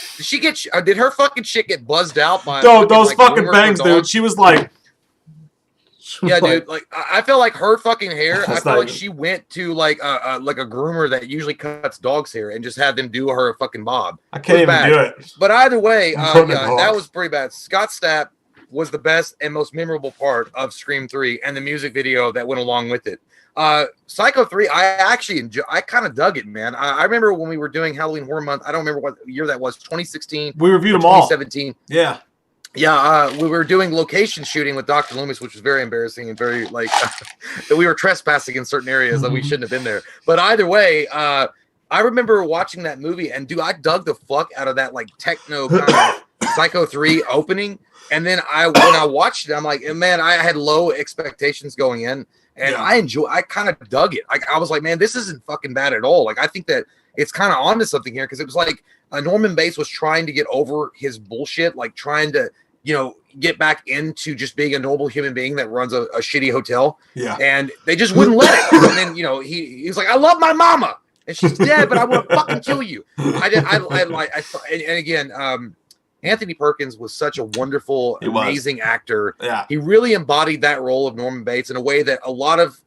Did her fucking shit get buzzed out by those fucking bangs, dude? She was like, yeah, dude. Like I felt like her fucking hair. I felt like she went to like a groomer that usually cuts dog's hair and just had them do her a fucking bob. I can't even do it. But either way, that was pretty bad. Scott Stapp was the best and most memorable part of Scream 3 and the music video that went along with it. Psycho 3, I kind of dug it, man. I remember when we were doing Halloween Horror Month. I don't remember what year that was. 2016. We reviewed them all. 2017. Yeah. Yeah, we were doing location shooting with Dr. Loomis, which was very embarrassing and very like that we were trespassing in certain areas that we shouldn't have been there. But either way, I remember watching that movie and dude, I dug the fuck out of that like techno kind of Psycho 3 opening. And then when I watched it, I'm like, man, I had low expectations going in, and I kind of dug it. I was like, man, this isn't fucking bad at all. Like I think that it's kind of onto something here because it was like Norman Bates was trying to get over his bullshit, like trying to, get back into just being a normal human being that runs a shitty hotel. Yeah. And they just wouldn't let it. And then, he was like, I love my mama and she's dead, but I want to fucking kill you. Anthony Perkins was such a wonderful, amazing actor. Yeah. He really embodied that role of Norman Bates in a way that a lot of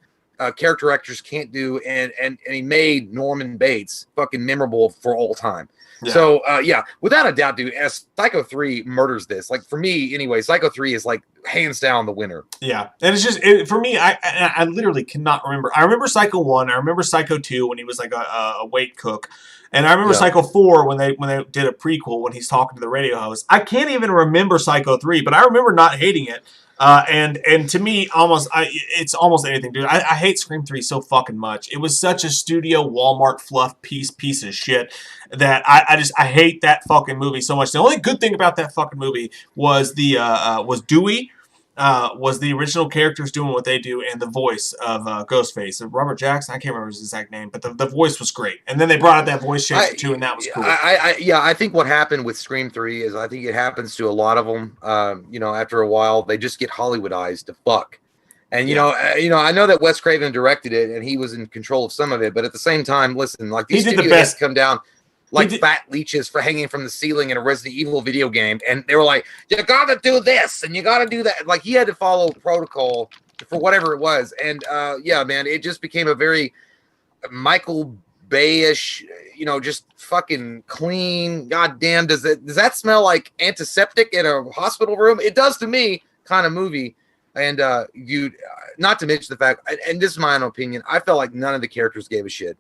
character actors can't do. And he made Norman Bates fucking memorable for all time. Yeah. So, without a doubt, dude, as Psycho 3 murders this. Like, for me, anyway, Psycho 3 is, like, hands down the winner. Yeah. And it's just, for me, I literally cannot remember. I remember Psycho 1. I remember Psycho 2 when he was, like, a wait cook. And I remember Psycho 4 when they did a prequel when he's talking to the radio host. I can't even remember Psycho 3, but I remember not hating it. And to me, it's almost anything, dude. I hate Scream 3 so fucking much. It was such a studio Walmart fluff piece of shit that I hate that fucking movie so much. The only good thing about that fucking movie was was Dewey. Was the original characters doing what they do, and the voice of Ghostface. Robert Jackson, I can't remember his exact name, but the voice was great. And then they brought out that voice changer too, and that was cool. I think what happened with Scream 3 is I think it happens to a lot of them. After a while, they just get Hollywoodized to fuck. And I know that Wes Craven directed it, and he was in control of some of it. But at the same time, listen, like these studios come down like fat leeches for hanging from the ceiling in a Resident Evil video game. And they were like, you got to do this and you got to do that. Like he had to follow protocol for whatever it was. And man, it just became a very Michael Bay-ish, just fucking clean. God damn. Does that smell like antiseptic in a hospital room? It does to me kind of movie. And not to mention the fact, and this is my own opinion, I felt like none of the characters gave a shit.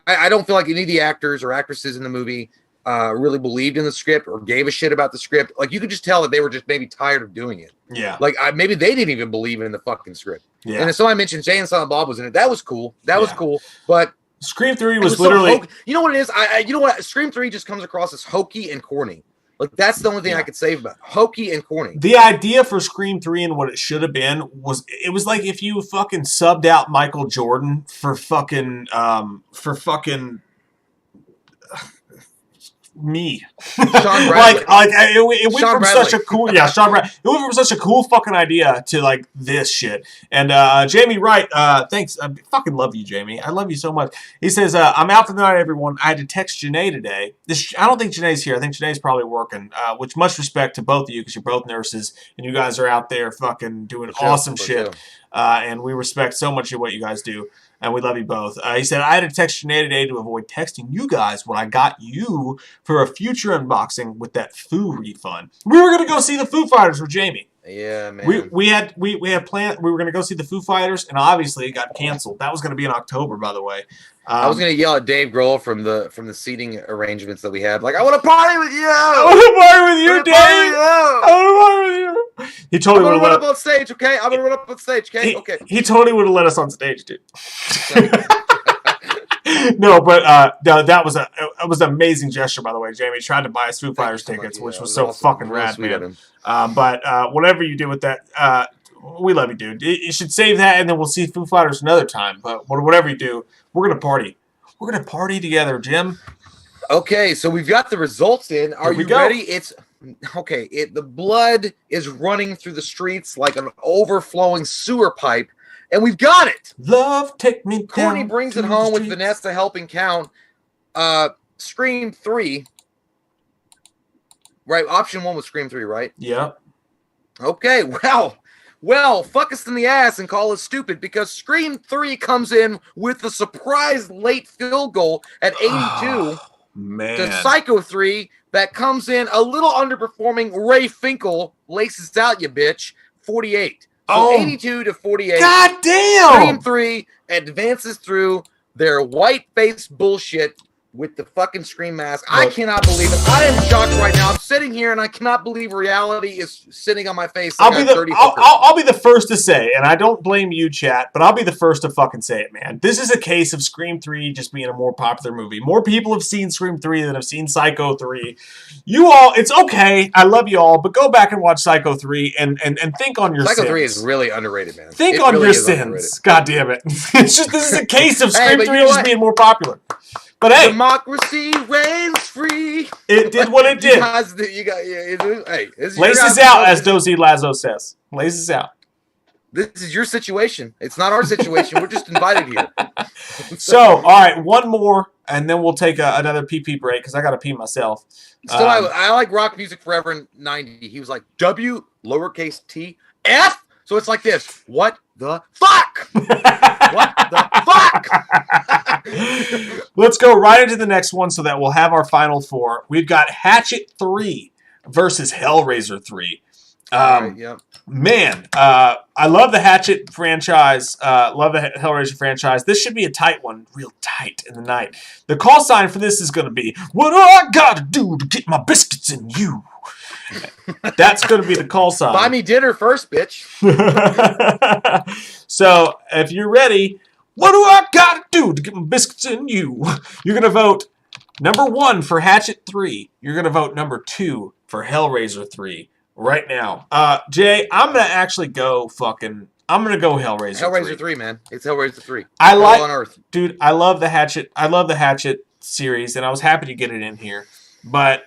I don't feel like any of the actors or actresses in the movie really believed in the script or gave a shit about the script. Like you could just tell that they were just maybe tired of doing it. Yeah. Like maybe they didn't even believe in the fucking script. Yeah. And so I mentioned Jay and Silent Bob was in it. That was cool. That was cool. But Scream 3 was literally. So you know what it is? You know what? Scream 3 just comes across as hokey and corny. Like that's the only thing I could say about it. Hokey and corny. The idea for Scream 3 and what it should have been was like if you fucking subbed out Michael Jordan for fucking me. Sean Bradley. it went from such a cool Sean Bradley. It went from such a cool fucking idea to like this shit. And Jamie Wright, thanks. I fucking love you, Jamie. I love you so much. He says, I'm out for the night, everyone. I had to text Janae today. I don't think Janae's here. I think Janae's probably working. Which much respect to both of you because you're both nurses and you guys are out there fucking doing awesome shit. And we respect so much of what you guys do. And we love you both. He said, I had to text Janae today to avoid texting you guys when I got you for a future unboxing with that Foo refund. We were going to go see the Foo Fighters with Jamie. Yeah, man. We had planned. We were going to go see the Foo Fighters, and obviously it got canceled. That was going to be in October, by the way. I was going to yell at Dave Grohl from the seating arrangements that we had. Like, I want to party with you. I want to party with you, Dave. I want to party with you. He totally would have run up on stage, okay? I'm gonna run up on stage, okay? Okay. He totally would have let us on stage, dude. No, but no, that was an amazing gesture, by the way, Jamie. He tried to buy us Foo Fighters tickets, which was so awesome. Fucking rad, man. But whatever you do with that, we love you, dude. You should save that, and then we'll see Foo Fighters another time. But whatever you do, we're gonna party. We're gonna party together, Jim. Okay, so we've got the results in. Are you ready? It's okay. The blood is running through the streets like an overflowing sewer pipe, and we've got it. Love, take me down. Courtney brings it home with Vanessa helping count. Scream 3. Right, option 1 was Scream 3, right? Yeah. Okay, well, fuck us in the ass and call us stupid because Scream 3 comes in with a surprise late field goal at 82. Man. To Psycho 3 that comes in a little underperforming. Ray Finkel laces out, you bitch, 48. So 82 to 48. God damn! Scream 3 advances through their white-faced bullshit with the fucking Scream mask. I cannot believe it. I am shocked right now. I'm sitting here and I cannot believe reality is sitting on my face. Like I'll be the first to say, and I don't blame you, chat, but I'll be the first to fucking say it, man. This is a case of Scream 3 just being a more popular movie. More people have seen Scream 3 than have seen Psycho 3. You all, it's okay. I love you all, but go back and watch Psycho 3 and think on your sins. Psycho 3 is really underrated, man. Think on your sins. God damn it. It's just, this is a case of Scream 3 just being more popular. But hey, democracy reigns free. It did what it did. Laces out, as Dozy Lazo says. Laces out. This is your situation. It's not our situation. We're just invited here. So, all right, one more, and then we'll take another pee break because I got to pee myself. Still, I like Rock Music Forever in 90. He was like, W, lowercase t, F. So it's like this. What the fuck? What the fuck? Let's go right into the next one so that we'll have our final 4. We've got Hatchet 3 versus Hellraiser 3. Man, I love the Hatchet franchise. Love the Hellraiser franchise. This should be a tight one, real tight in the night. The call sign for this is going to be, what do I got to do to get my biscuits in you? That's going to be the call sign. Buy me dinner first, bitch. So, if you're ready, what do I got to do to get my biscuits in you? You're going to vote number 1 for Hatchet 3. You're going to vote number 2 for Hellraiser 3 right now. Jay, I'm going to actually go I'm going to go Hellraiser 3, man. It's Hellraiser 3. On Earth. Dude, I love the Hatchet series, and I was happy to get it in here. But,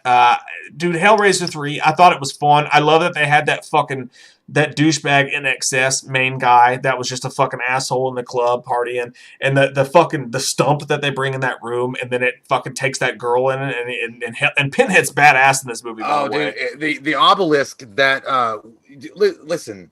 dude, Hellraiser 3, I thought it was fun. I love that they had that douchebag NXS main guy that was just a fucking asshole in the club partying. And the stump that they bring in that room, and then it fucking takes that girl in it. And Pinhead's badass in this movie, by the way. Dude, the obelisk that, listen,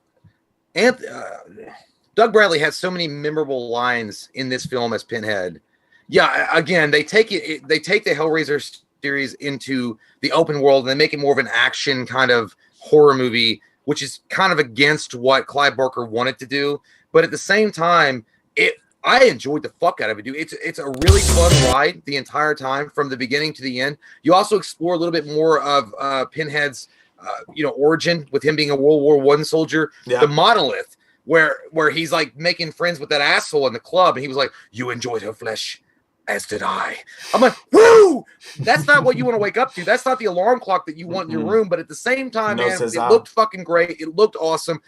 Doug Bradley has so many memorable lines in this film as Pinhead. Yeah, again, they take the Hellraiser series into the open world and they make it more of an action kind of horror movie, which is kind of against what Clive Barker wanted to do. But at the same time, I enjoyed the fuck out of it, dude. It's a really fun ride the entire time from the beginning to the end. You also explore a little bit more of Pinhead's origin with him being a World War I soldier. Yeah. The monolith where he's like making friends with that asshole in the club and he was like, you enjoyed her flesh, as did I. I'm like, woo! That's not what you want to wake up to. That's not the alarm clock that you want in your room. But at the same time, man, it looked fucking great. It looked awesome.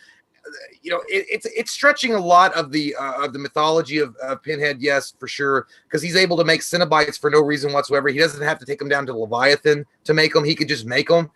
It's stretching a lot of the mythology of Pinhead, yes, for sure, because he's able to make Cenobites for no reason whatsoever. He doesn't have to take them down to Leviathan to make them. He could just make them.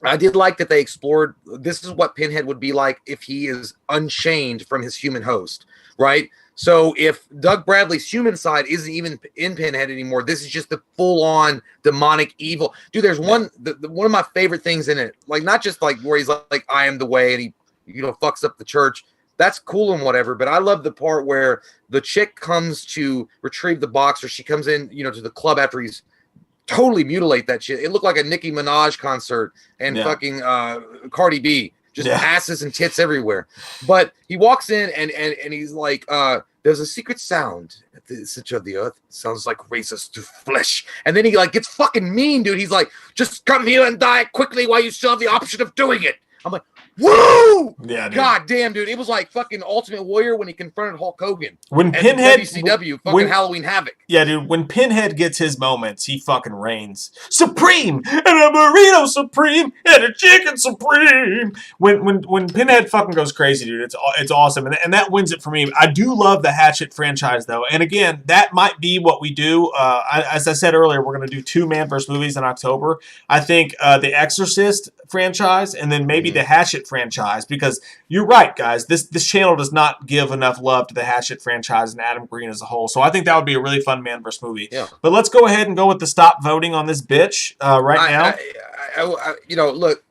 I did like that they explored, this is what Pinhead would be like if he is unchained from his human host, right? So if Doug Bradley's human side isn't even in Pinhead anymore, this is just the full-on demonic evil. Dude, there's one of my favorite things in it, like not just like where he's like I am the way and he fucks up the church. That's cool and whatever, but I love the part where the chick comes to retrieve the box, or she comes in, to the club after he's totally mutilate that shit. It looked like a Nicki Minaj concert and fucking Cardi B. Just asses and tits everywhere. But he walks in and he's like, there's a secret sound at the center of the earth. It sounds like racist to flesh. And then he like gets fucking mean, dude. He's like, just come here and die quickly while you still have the option of doing it. I'm like, Woo! Yeah, dude. God damn, dude. It was like fucking Ultimate Warrior when he confronted Hulk Hogan. When at Pinhead, WCW, fucking Halloween Havoc. Yeah, dude. When Pinhead gets his moments, he fucking reigns. Supreme and a burrito supreme and a chicken supreme. When Pinhead fucking goes crazy, dude, it's awesome, and that wins it for me. I do love the Hatchet franchise though, and again, that might be what we do. As I said earlier, we're gonna do 2 Man-verse movies in October. I think the Exorcist franchise and then maybe the Hatchet franchise, because you're right, guys. This channel does not give enough love to the Hatchet franchise and Adam Green as a whole. So I think that would be a really fun Man-verse movie. Yeah. But let's go ahead and go with the stop voting on this bitch now. Look,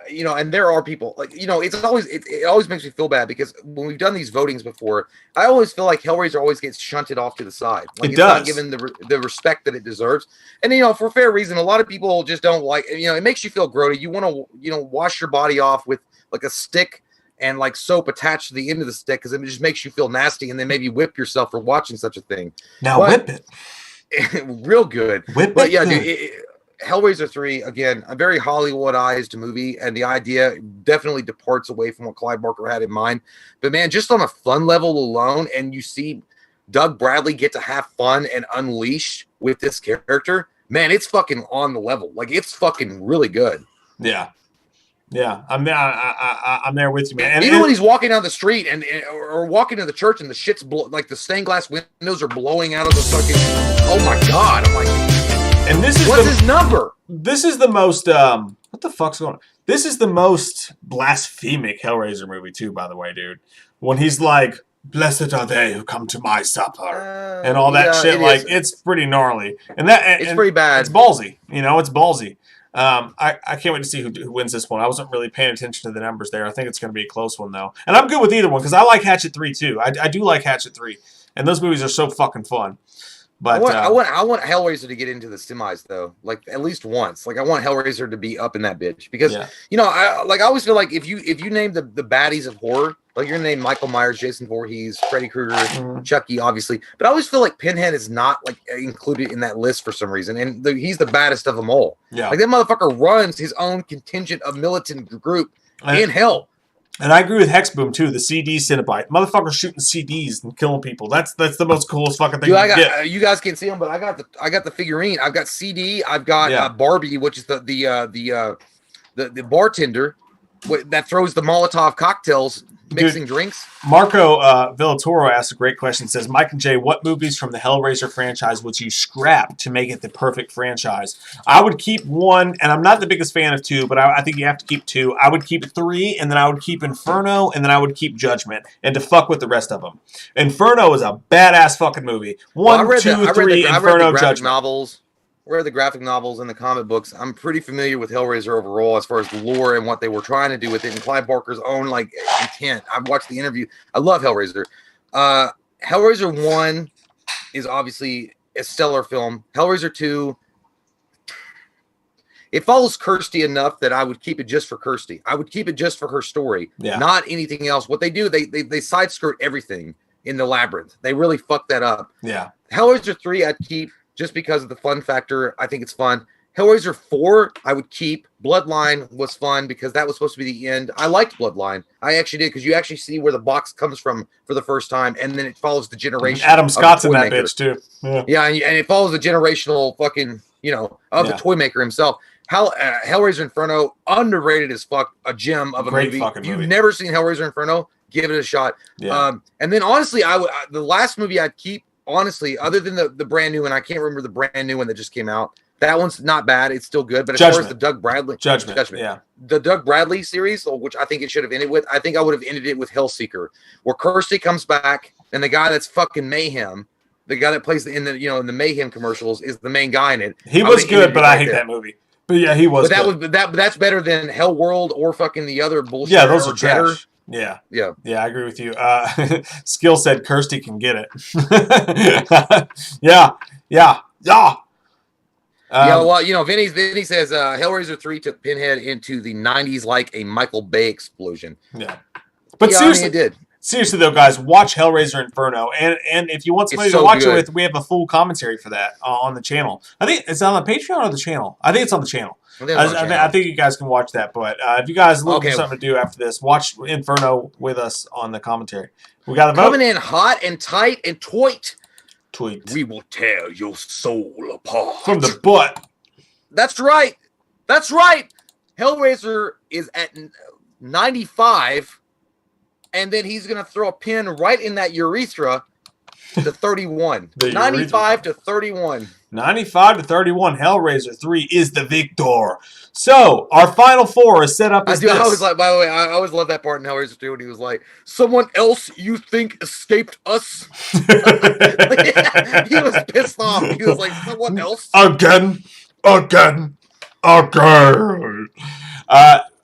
and there are people like, it always makes me feel bad because when we've done these votings before, I always feel like Hellraiser always gets shunted off to the side. Like it's not given the respect that it deserves. And for fair reason, a lot of people just don't like. It makes you feel grody. You want to wash your body off with like a stick and like soap attached to the end of the stick because it just makes you feel nasty, and then maybe whip yourself for watching such a thing. Now whip it. Real good. But yeah, dude, Hellraiser 3, again, a very Hollywoodized movie, and the idea definitely departs away from what Clive Barker had in mind. But man, just on a fun level alone, and you see Doug Bradley get to have fun and unleash with this character, man, it's fucking on the level. Like, it's fucking really good. Yeah. Yeah, I'm there with you, man. And even when he's walking down the street or walking to the church and the shit's like the stained glass windows are blowing out of the fucking. Oh my god! I'm like, and this is what's his number? This is the most. What the fuck's going on? This is the most blasphemic Hellraiser movie too, by the way, dude. When he's like, "Blessed are they who come to my supper," and all that shit. It's pretty gnarly, and it's pretty bad. It's ballsy, it's ballsy. I can't wait to see who wins this one. I wasn't really paying attention to the numbers there. I think it's going to be a close one, though. And I'm good with either one, because I like Hatchet 3, too. I do like Hatchet 3. And those movies are so fucking fun. But I want Hellraiser to get into the semis, though. Like, at least once. Like, I want Hellraiser to be up in that bitch. Because, I always feel like if you name the baddies of horror, like you're going to name Michael Myers, Jason Voorhees, Freddy Krueger, Chucky, obviously. But I always feel like Pinhead is not like included in that list for some reason. And he's the baddest of them all. Yeah. Like that motherfucker runs his own contingent of militant group in hell. And I agree with Hexboom, too, the CD Cinnabite. Motherfuckers shooting CDs and killing people. That's the most coolest fucking thing you get. You guys can't see them, but I got the figurine. I've got CD. I've got Barbie, which is the bartender that throws the Molotov cocktails, mixing drinks. Marco Villatoro asked a great question. Says, Mike and Jay, what movies from the Hellraiser franchise would you scrap to make it the perfect franchise? I would keep 1, and I'm not the biggest fan of 2, but I think you have to keep 2. I would keep 3, and then I would keep Inferno, and then I would keep Judgment, and to fuck with the rest of them. Inferno is a badass fucking movie. 1, 2, 3, Inferno, Judgment. Novels. I read the graphic novels and the comic books. I'm pretty familiar with Hellraiser overall as far as the lore and what they were trying to do with it, and Clive Barker's own intent. I've watched the interview. I love Hellraiser. Hellraiser 1 is obviously a stellar film. Hellraiser 2, it follows Kirsty enough that I would keep it just for Kirsty. I would keep it just for her story, not anything else. What they do, they side skirt everything in the labyrinth. They really fuck that up. Yeah. Hellraiser 3, I'd keep just because of the fun factor. I think it's fun. Hellraiser 4, I would keep. Bloodline was fun because that was supposed to be the end. I liked Bloodline. I actually did, because you actually see where the box comes from for the first time, and then it follows the generation. Adam Scott's in that bitch, too. Yeah, and it follows the generational fucking, of the toy maker himself. Hellraiser Inferno, underrated as fuck, a gem of a movie. If you've never seen Hellraiser Inferno, give it a shot. Yeah. And then, honestly, the last movie I'd keep, honestly, other than the brand new one, I can't remember the brand new one that just came out. That one's not bad. It's still good. But as far as the Doug Bradley... Judgment. Yeah. The Doug Bradley series, which I think it should have ended with, I think I would have ended it with Hellseeker, where Kirsty comes back, and the guy that's fucking Mayhem, the guy that plays in the Mayhem commercials, is the main guy in it. He was good, but I hate that movie. But yeah, he was good. That's better than Hell World or fucking the other bullshit. Yeah, those are better. Trash. Yeah. Yeah, I agree with you. Skill said Kirsty can get it. Yeah. Vinny says Hellraiser 3 took Pinhead into the 90s like a Michael Bay explosion. Yeah. But seriously, it did. seriously though, guys, watch Hellraiser Inferno, and if you want somebody to watch it with, we have a full commentary for that on the channel. I think it's on the Patreon or the channel. I think it's on the channel. I think you guys can watch that. But if you guys looking for something to do after this, watch Inferno with us on the commentary. We got a vote. Coming in hot and tight and tweet. We will tear your soul apart from the butt. That's right. That's right. Hellraiser is at 95, and then he's going to throw a pin right in that urethra to 31. 95 to 31. 95 to 31. Hellraiser 3 is the victor. So, our final four is set up as this. I always like, by the way, I always love that part in Hellraiser 2 when he was like, someone else you think escaped us? Yeah, he was pissed off. He was like, someone else? Again.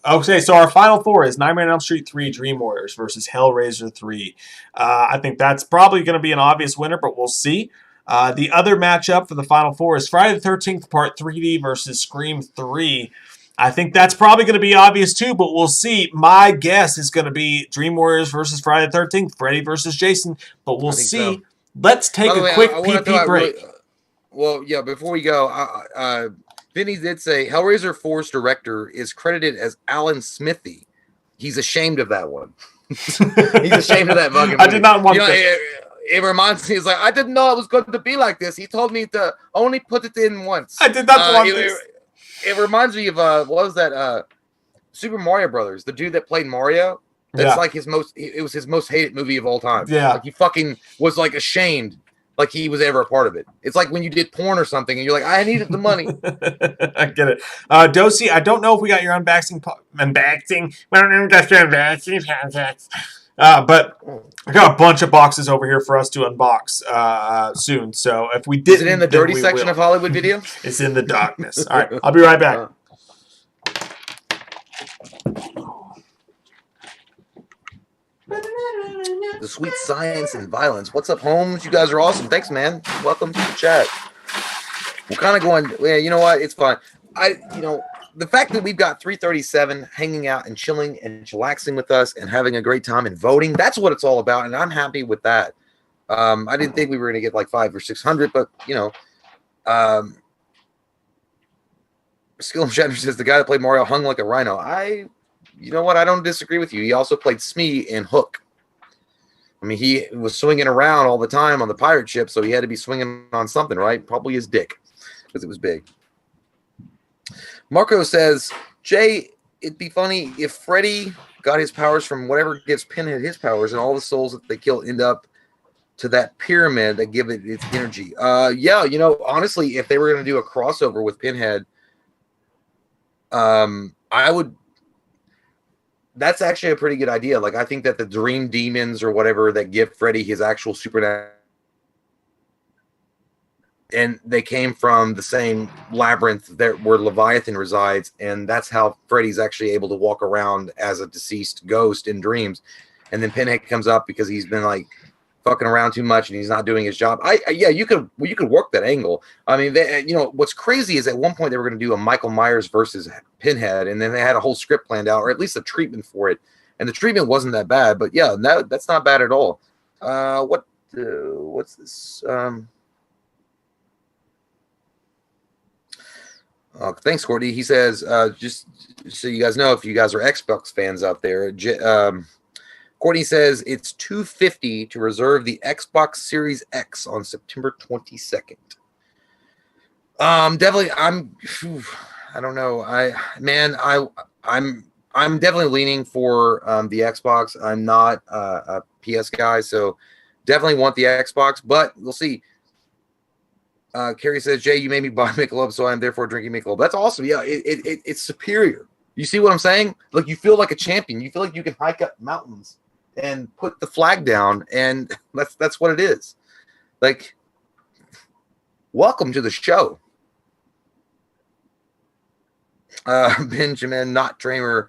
Okay, so our final four is Nightmare on Elm Street 3 Dream Warriors versus Hellraiser 3. I think that's probably going to be an obvious winner, but we'll see. The other matchup for the final four is Friday the 13th Part 3D versus Scream 3. I think that's probably going to be obvious too, but we'll see. My guess is going to be Dream Warriors versus Friday the 13th, Freddy versus Jason, but we'll see. So. Let's take a quick PP break. Well, yeah, before we go, Vinny did say Hellraiser 4's director is credited as Alan Smithy. He's ashamed of that one. He's ashamed of that fucking movie. I did not want that. It reminds me, it's like, I didn't know it was going to be like this. He told me to only put it in once. I did not want this. It reminds me of, what was that? Super Mario Brothers, the dude that played Mario. That's like it was his most hated movie of all time. Yeah. Like he fucking was like ashamed. Like he was ever a part of it. It's like when you did porn or something and you're like, I needed the money. I get it. Dosey, I don't know if we got your unboxing. But I got a bunch of boxes over here for us to unbox soon. So if we didn't, is it in the dirty section of Hollywood Video? It's in the darkness. All right, I'll be right back. The sweet science and violence. What's up, Holmes? You guys are awesome. Thanks, man. Welcome to the chat. We're kind of going, yeah, you know what? It's fine. The fact that we've got 337 hanging out and chilling and chillaxing with us and having a great time and voting, that's what it's all about. And I'm happy with that. I didn't think we were going to get like 500 or 600, but, Skill Shatter says the guy that played Mario hung like a rhino. You know what? I don't disagree with you. He also played Smee in Hook. I mean, he was swinging around all the time on the pirate ship, so he had to be swinging on something, right? Probably his dick, because it was big. Marco says, Jay, it'd be funny if Freddy got his powers from whatever gives Pinhead his powers, and all the souls that they kill end up to that pyramid that give it its energy. Yeah, honestly, if they were going to do a crossover with Pinhead, I would... That's actually a pretty good idea. Like, I think that the dream demons or whatever that give Freddy his actual supernatural, and they came from the same labyrinth where Leviathan resides, and that's how Freddy's actually able to walk around as a deceased ghost in dreams. And then Pinhead comes up because he's been like fucking around too much and he's not doing his job. Yeah, you could work that angle. I mean, what's crazy is at one point they were going to do a Michael Myers versus Pinhead, and then they had a whole script planned out, or at least a treatment for it. And the treatment wasn't that bad, but yeah, that's not bad at all. What's this? Thanks, Courtney. He says, just so you guys know, if you guys are Xbox fans out there, Courtney says it's $250 to reserve the Xbox Series X on September 22nd. Definitely, I don't know. I'm definitely leaning for the Xbox. I'm not a PS guy, so definitely want the Xbox, but we'll see. Carrie says, Jay, you made me buy Michelob, so I'm therefore drinking Michelob. That's awesome. Yeah, it's superior. You see what I'm saying? Like, you feel like a champion. You feel like you can hike up mountains and put the flag down, and that's what it is. Like, welcome to the show. Benjamin, not Tramer,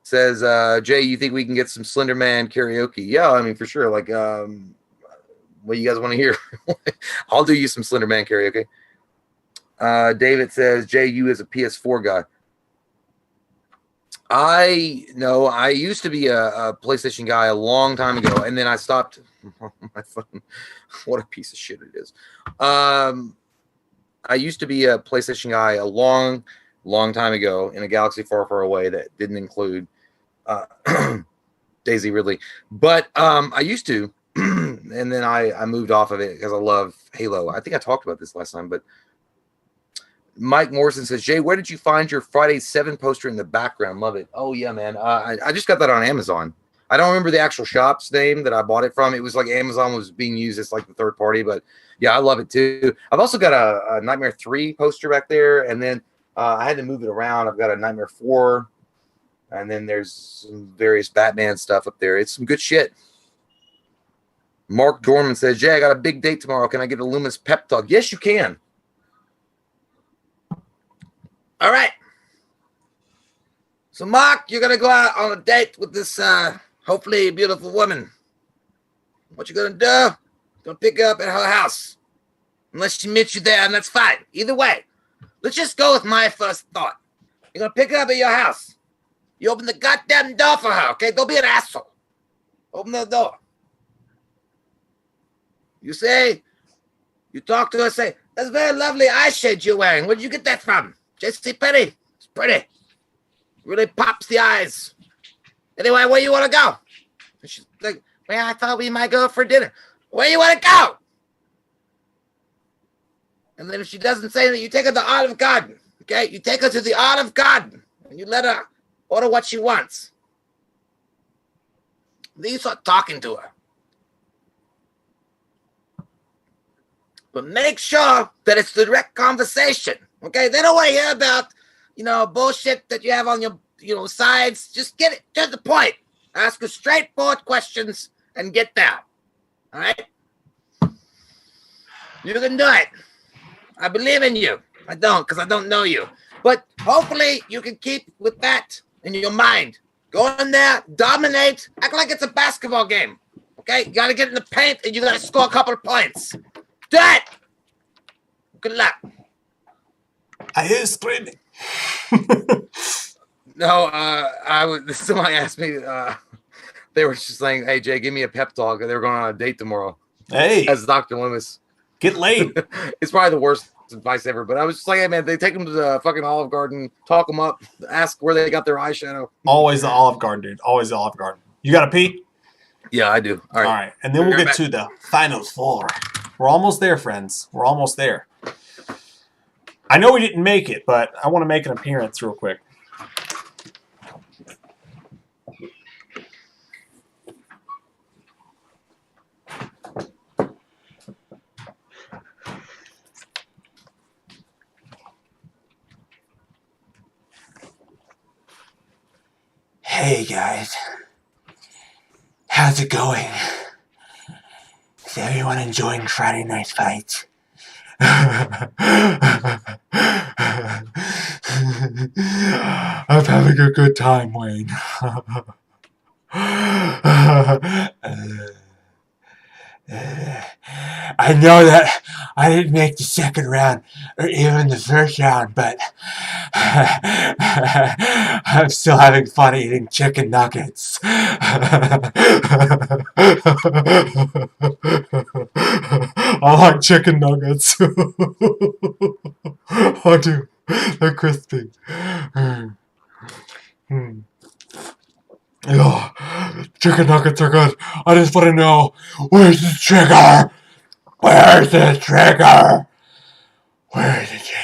says, Jay, you think we can get some Slender Man karaoke? Yeah, I mean, for sure. Like, what you guys want to hear? I'll do you some Slender Man karaoke. David says, Jay, you as a PS4 guy. I used to be a PlayStation guy a long time ago, and then I stopped. My phone, what a piece of shit it is. I used to be a PlayStation guy a long time ago in a galaxy far, far away that didn't include Daisy Ridley, but I used to, and then I moved off of it because I love Halo. I think I talked about this last time, but Mike Morrison says, Jay, where did you find your Friday 7 poster in the background? Love it. Oh, yeah, man. I just got that on Amazon. I don't remember the actual shop's name that I bought it from. It was like Amazon was being used as like the third party, but yeah, I love it too. I've also got a Nightmare 3 poster back there, and then I had to move it around. I've got a Nightmare 4, and then there's some various Batman stuff up there. It's some good shit. Mark Dorman says, Jay, I got a big date tomorrow. Can I get a Loomis pep talk? Yes, you can. All right. So, Mark, you're going to go out on a date with this hopefully beautiful woman. What you going to do? Going to pick her up at her house. Unless she meets you there, and that's fine. Either way, let's just go with my first thought. You're going to pick her up at your house. You open the goddamn door for her, okay? Don't be an asshole. Open the door. You talk to her, say, that's very lovely eye shade you're wearing. Where'd you get that from? J.C. Penney. It's pretty. Really pops the eyes. Anyway, where you want to go? And she's like, well, I thought we might go for dinner. Where you want to go? And then if she doesn't say that, you take her to the Olive Garden. Okay? You take her to the Olive Garden. And you let her order what she wants. Then you start talking to her. But make sure that it's direct conversation. Okay, they don't want to hear about, bullshit that you have on your, sides. Just get it to the point. Ask her straightforward questions and get there. All right? You can do it. I believe in you. I don't, because I don't know you. But hopefully you can keep with that in your mind. Go in there, dominate, act like it's a basketball game. Okay? You got to get in the paint and you got to score a couple of points. Do it! Good luck. I hear screaming. No, somebody asked me, they were just saying, hey, Jay, give me a pep talk. They were going on a date tomorrow. Hey. As Dr. Loomis. Get laid. It's probably the worst advice ever, but I was just like, hey, man, they take them to the fucking Olive Garden, talk them up, ask where they got their eyeshadow. Always the Olive Garden, dude. Always the Olive Garden. You got to pee? Yeah, I do. All right. And then we'll get to the final four. We're almost there, friends. We're almost there. I know we didn't make it, but I want to make an appearance real quick. Hey, guys. How's it going? Is everyone enjoying Friday Night Fights? I'm having a good time, Wayne. I know that I didn't make the second round or even the first round, but I'm still having fun eating chicken nuggets. I like chicken nuggets. I do. They're crispy. Oh, chicken nuggets are good. I just want to know, where's the trigger? Where's the trigger? Where's the trigger?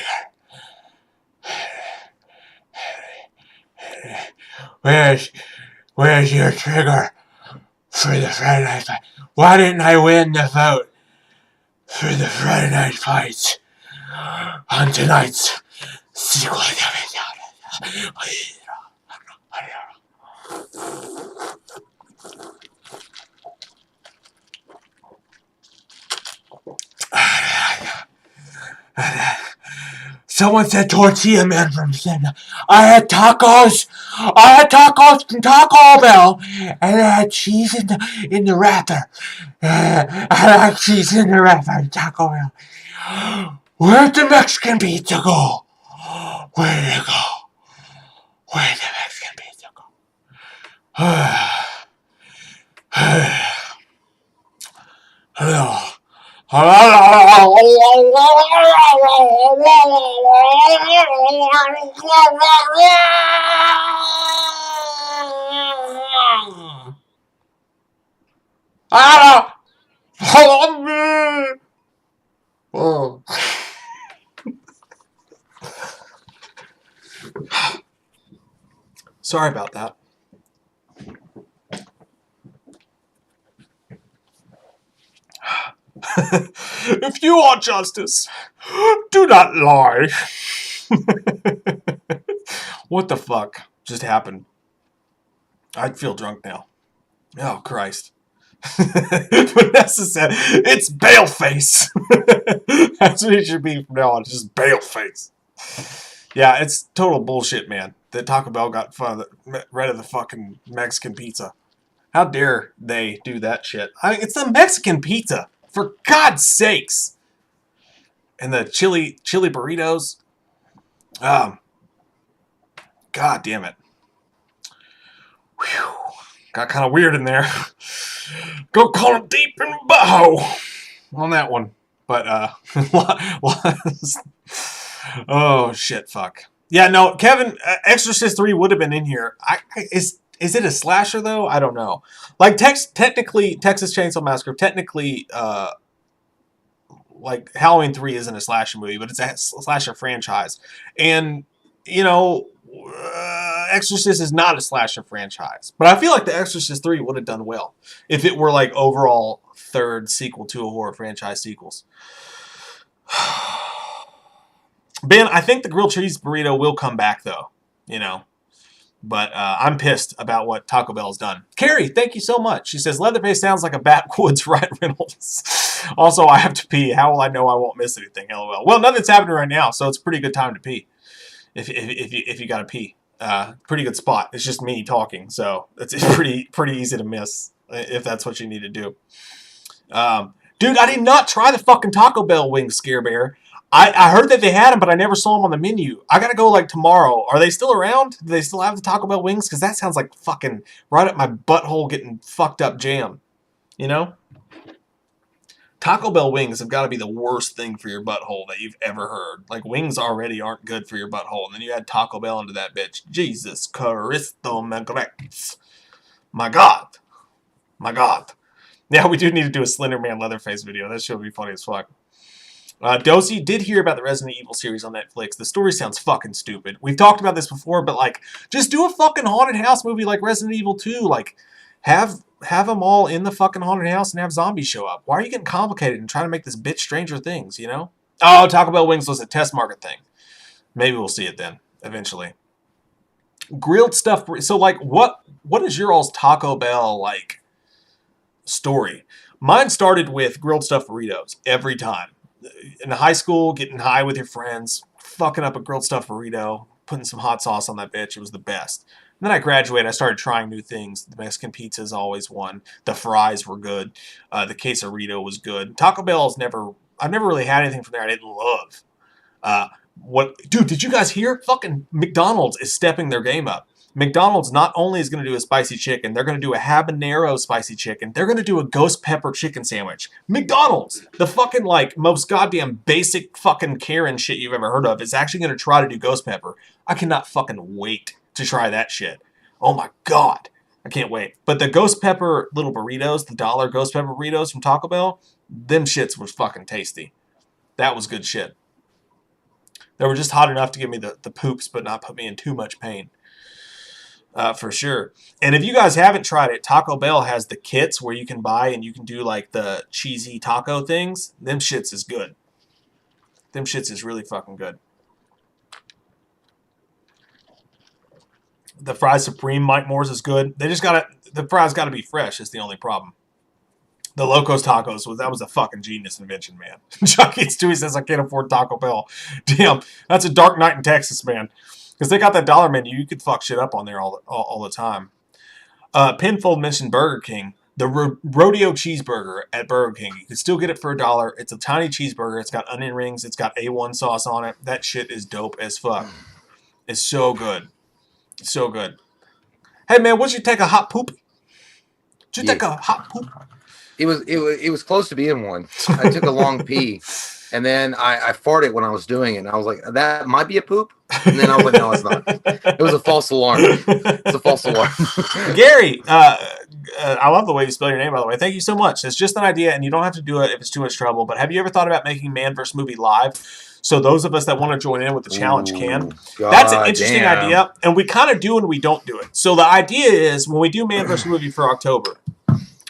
Where's your trigger for the Friday Night Fight? Why didn't I win the vote for the Friday Night Fights on tonight's sequel? Someone said Tortilla Man from Santa. I had tacos from Taco Bell, and I had cheese in the wrapper. I had cheese in the wrapper in Taco Bell. Where'd the Mexican pizza go? Where'd it go? Where'd the Mexican pizza Oh. Sorry about that. If you want justice, do not lie. What the fuck just happened? I feel drunk now. Oh, Christ. Vanessa said, it's Baleface. That's what it should be from now on. It's just Baleface. Yeah, it's total bullshit, man. That Taco Bell got rid of the fucking Mexican pizza. How dare they do that shit? It's the Mexican pizza. For God's sakes. And the chili burritos. God damn it. Whew. Got kind of weird in there. Go call it deep in bow on that one. But, oh, shit, fuck. Yeah, no, Kevin, Exorcist 3 would have been in here. Is it a slasher, though? I don't know. Like, technically, Texas Chainsaw Massacre, technically, like, Halloween 3 isn't a slasher movie, but it's a slasher franchise. And, you know, Exorcist is not a slasher franchise. But I feel like The Exorcist 3 would have done well if it were, like, overall third sequel to a horror franchise sequels. Ben, I think the grilled cheese burrito will come back, though, you know. But I'm pissed about what Taco Bell's done. Carrie, thank you so much. She says, Leatherface sounds like a Backwoods Ryan Reynolds. Also, I have to pee. How will I know I won't miss anything? LOL. Well, nothing's happening right now, so it's a pretty good time to pee. If you got to pee. Pretty good spot. It's just me talking, so it's pretty easy to miss if that's what you need to do. Dude, I did not try the fucking Taco Bell wings, Scare Bear. I heard that they had them, but I never saw them on the menu. I gotta go, like, tomorrow. Are they still around? Do they still have the Taco Bell wings? Because that sounds like fucking right up my butthole getting fucked up jam. You know? Taco Bell wings have got to be the worst thing for your butthole that you've ever heard. Like, wings already aren't good for your butthole, and then you add Taco Bell into that bitch. Jesus Christo Magrex. My God. My God. Yeah, we do need to do a Slender Man Leatherface video. That should be funny as fuck. Dosey did hear about the Resident Evil series on Netflix. The story sounds fucking stupid. We've talked about this before, but, like, just do a fucking haunted house movie like Resident Evil 2. Like, have them all in the fucking haunted house and have zombies show up. Why are you getting complicated and trying to make this bitch Stranger Things, you know? Oh, Taco Bell wings was a test market thing. Maybe we'll see it then, eventually. Grilled stuff. So, like, what is your all's Taco Bell, like, story? Mine started with grilled stuffed burritos every time. In high school, getting high with your friends, fucking up a grilled stuffed burrito, putting some hot sauce on that bitch. It was the best. And then I graduated. I started trying new things. The Mexican pizza is always one. The fries were good. The quesarito was good. Taco Bell's I've never really had anything from there I didn't love. Dude, did you guys hear? Fucking McDonald's is stepping their game up. McDonald's not only is going to do a spicy chicken, they're going to do a habanero spicy chicken. They're going to do a ghost pepper chicken sandwich. McDonald's, the fucking, like, most goddamn basic fucking Karen shit you've ever heard of, is actually going to try to do ghost pepper. I cannot fucking wait to try that shit. Oh my God. I can't wait. But the ghost pepper little burritos, the $1 ghost pepper burritos from Taco Bell, them shits was fucking tasty. That was good shit. They were just hot enough to give me the poops, but not put me in too much pain. For sure. And if you guys haven't tried it, Taco Bell has the kits where you can buy and you can do, like, the cheesy taco things. Them shits is good. Them shits is really fucking good. The fries supreme Mike Moore's is good. The fries gotta be fresh is the only problem. The Locos Tacos, that was a fucking genius invention, man. Chucky Stewie says I can't afford Taco Bell. Damn, that's a dark night in Texas, man. Because they got that dollar menu, you could fuck shit up on there all the time. Penfold mentioned Burger King. The rodeo cheeseburger at Burger King. You can still get it for $1. It's a tiny cheeseburger. It's got onion rings. It's got A1 sauce on it. That shit is dope as fuck. It's so good. It's so good. Hey man, would you take a hot poop? Did you take a hot poop? It was close to being one. I took a long pee, and then I farted when I was doing it. And I was like, that might be a poop. And then I was like, no, it's not. It was a false alarm. It's a false alarm. Gary, I love the way you spell your name, by the way. Thank you so much. It's just an idea, and you don't have to do it if it's too much trouble. But have you ever thought about making Man vs. Movie live? So those of us that want to join in with the challenge can. That's an interesting idea, and we kind of do and we don't do it. So the idea is when we do Man vs. Movie for October,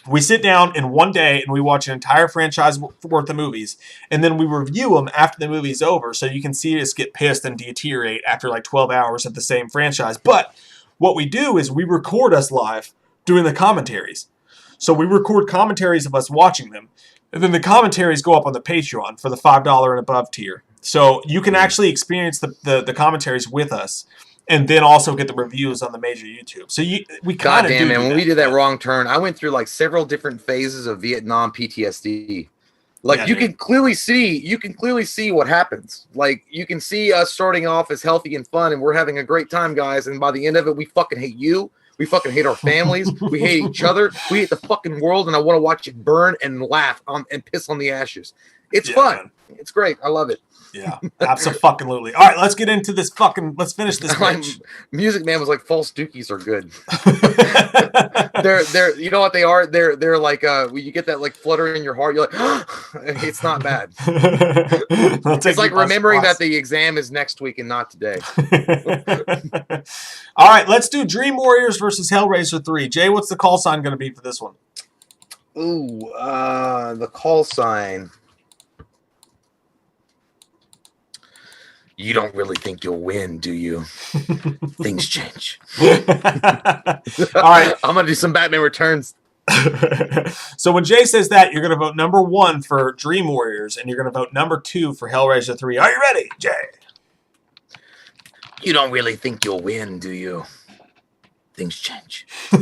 we sit down in one day and we watch an entire franchise worth of movies, and then we review them after the movie's over, so you can see us get pissed and deteriorate after like 12 hours of the same franchise. But what we do is we record us live doing the commentaries. So we record commentaries of us watching them, and then the commentaries go up on the Patreon for the $5 and above tier. So you can actually experience the commentaries with us, and then also get the reviews on the major YouTube. So we kind of do. Man, when we did that wrong turn, I went through like several different phases of Vietnam PTSD. Like you can clearly see what happens. Like you can see us starting off as healthy and fun, and we're having a great time, guys. And by the end of it, we fucking hate you. We fucking hate our families. We hate each other. We hate the fucking world, and I want to watch it burn and laugh and piss on the ashes. It's fun. Man. It's great. I love it. Yeah, absolutely. All right, let's get into this let's finish this match. Music Man was like, false dookies are good. they're you know what they are? They're like when you get that like flutter in your heart, you're like, it's not bad. It's like remembering that the exam is next week and not today. All right, let's do Dream Warriors versus Hellraiser 3. Jay, what's the call sign going to be for this one? Ooh, the call sign. You don't really think you'll win, do you? Things change. All right. I'm going to do some Batman Returns. So when Jay says that, you're going to vote number 1 for Dream Warriors, and you're going to vote number 2 for Hellraiser 3. Are you ready, Jay? You don't really think you'll win, do you? Things change. You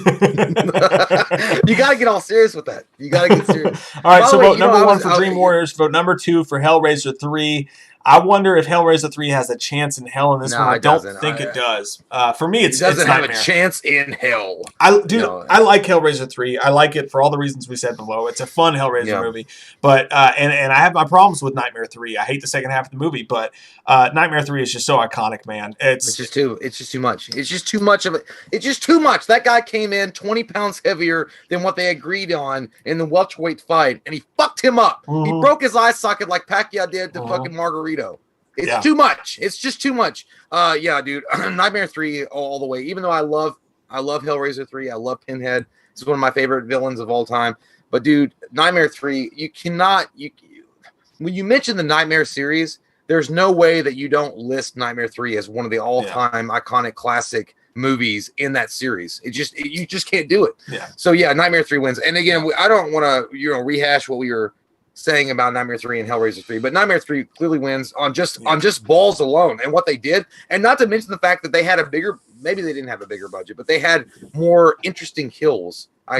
got to get all serious with that. You got to get serious. All right, so vote number 1 for Dream Warriors, vote number 2 for Hellraiser 3. I wonder if Hellraiser 3 has a chance in hell in this one. I don't think it does. For me, it doesn't have a chance in hell. I like Hellraiser 3. I like it for all the reasons we said below. It's a fun Hellraiser movie. But and I have my problems with Nightmare 3. I hate the second half of the movie, but Nightmare 3 is just so iconic, man. It's just too much. It's just too much of it. It's just too much. That guy came in 20 pounds heavier than what they agreed on in the welterweight fight, and he fucked him up. He broke his eye socket like Pacquiao did to fucking Margarito. It's too much. It's just too much. Yeah, dude. Nightmare 3 all the way. Even though I love Hellraiser 3. I love Pinhead. This is one of my favorite villains of all time. But dude, Nightmare 3, when you mention the Nightmare series, there's no way that you don't list Nightmare 3 as one of the all-time iconic classic movies in that series. You just can't do it. Yeah. So yeah, Nightmare 3 wins. And again, I don't want to rehash what we were saying about Nightmare 3 and Hellraiser 3, but Nightmare 3 clearly wins on just balls alone and what they did, and not to mention the fact that they had maybe they didn't have a bigger budget, but they had more interesting kills, I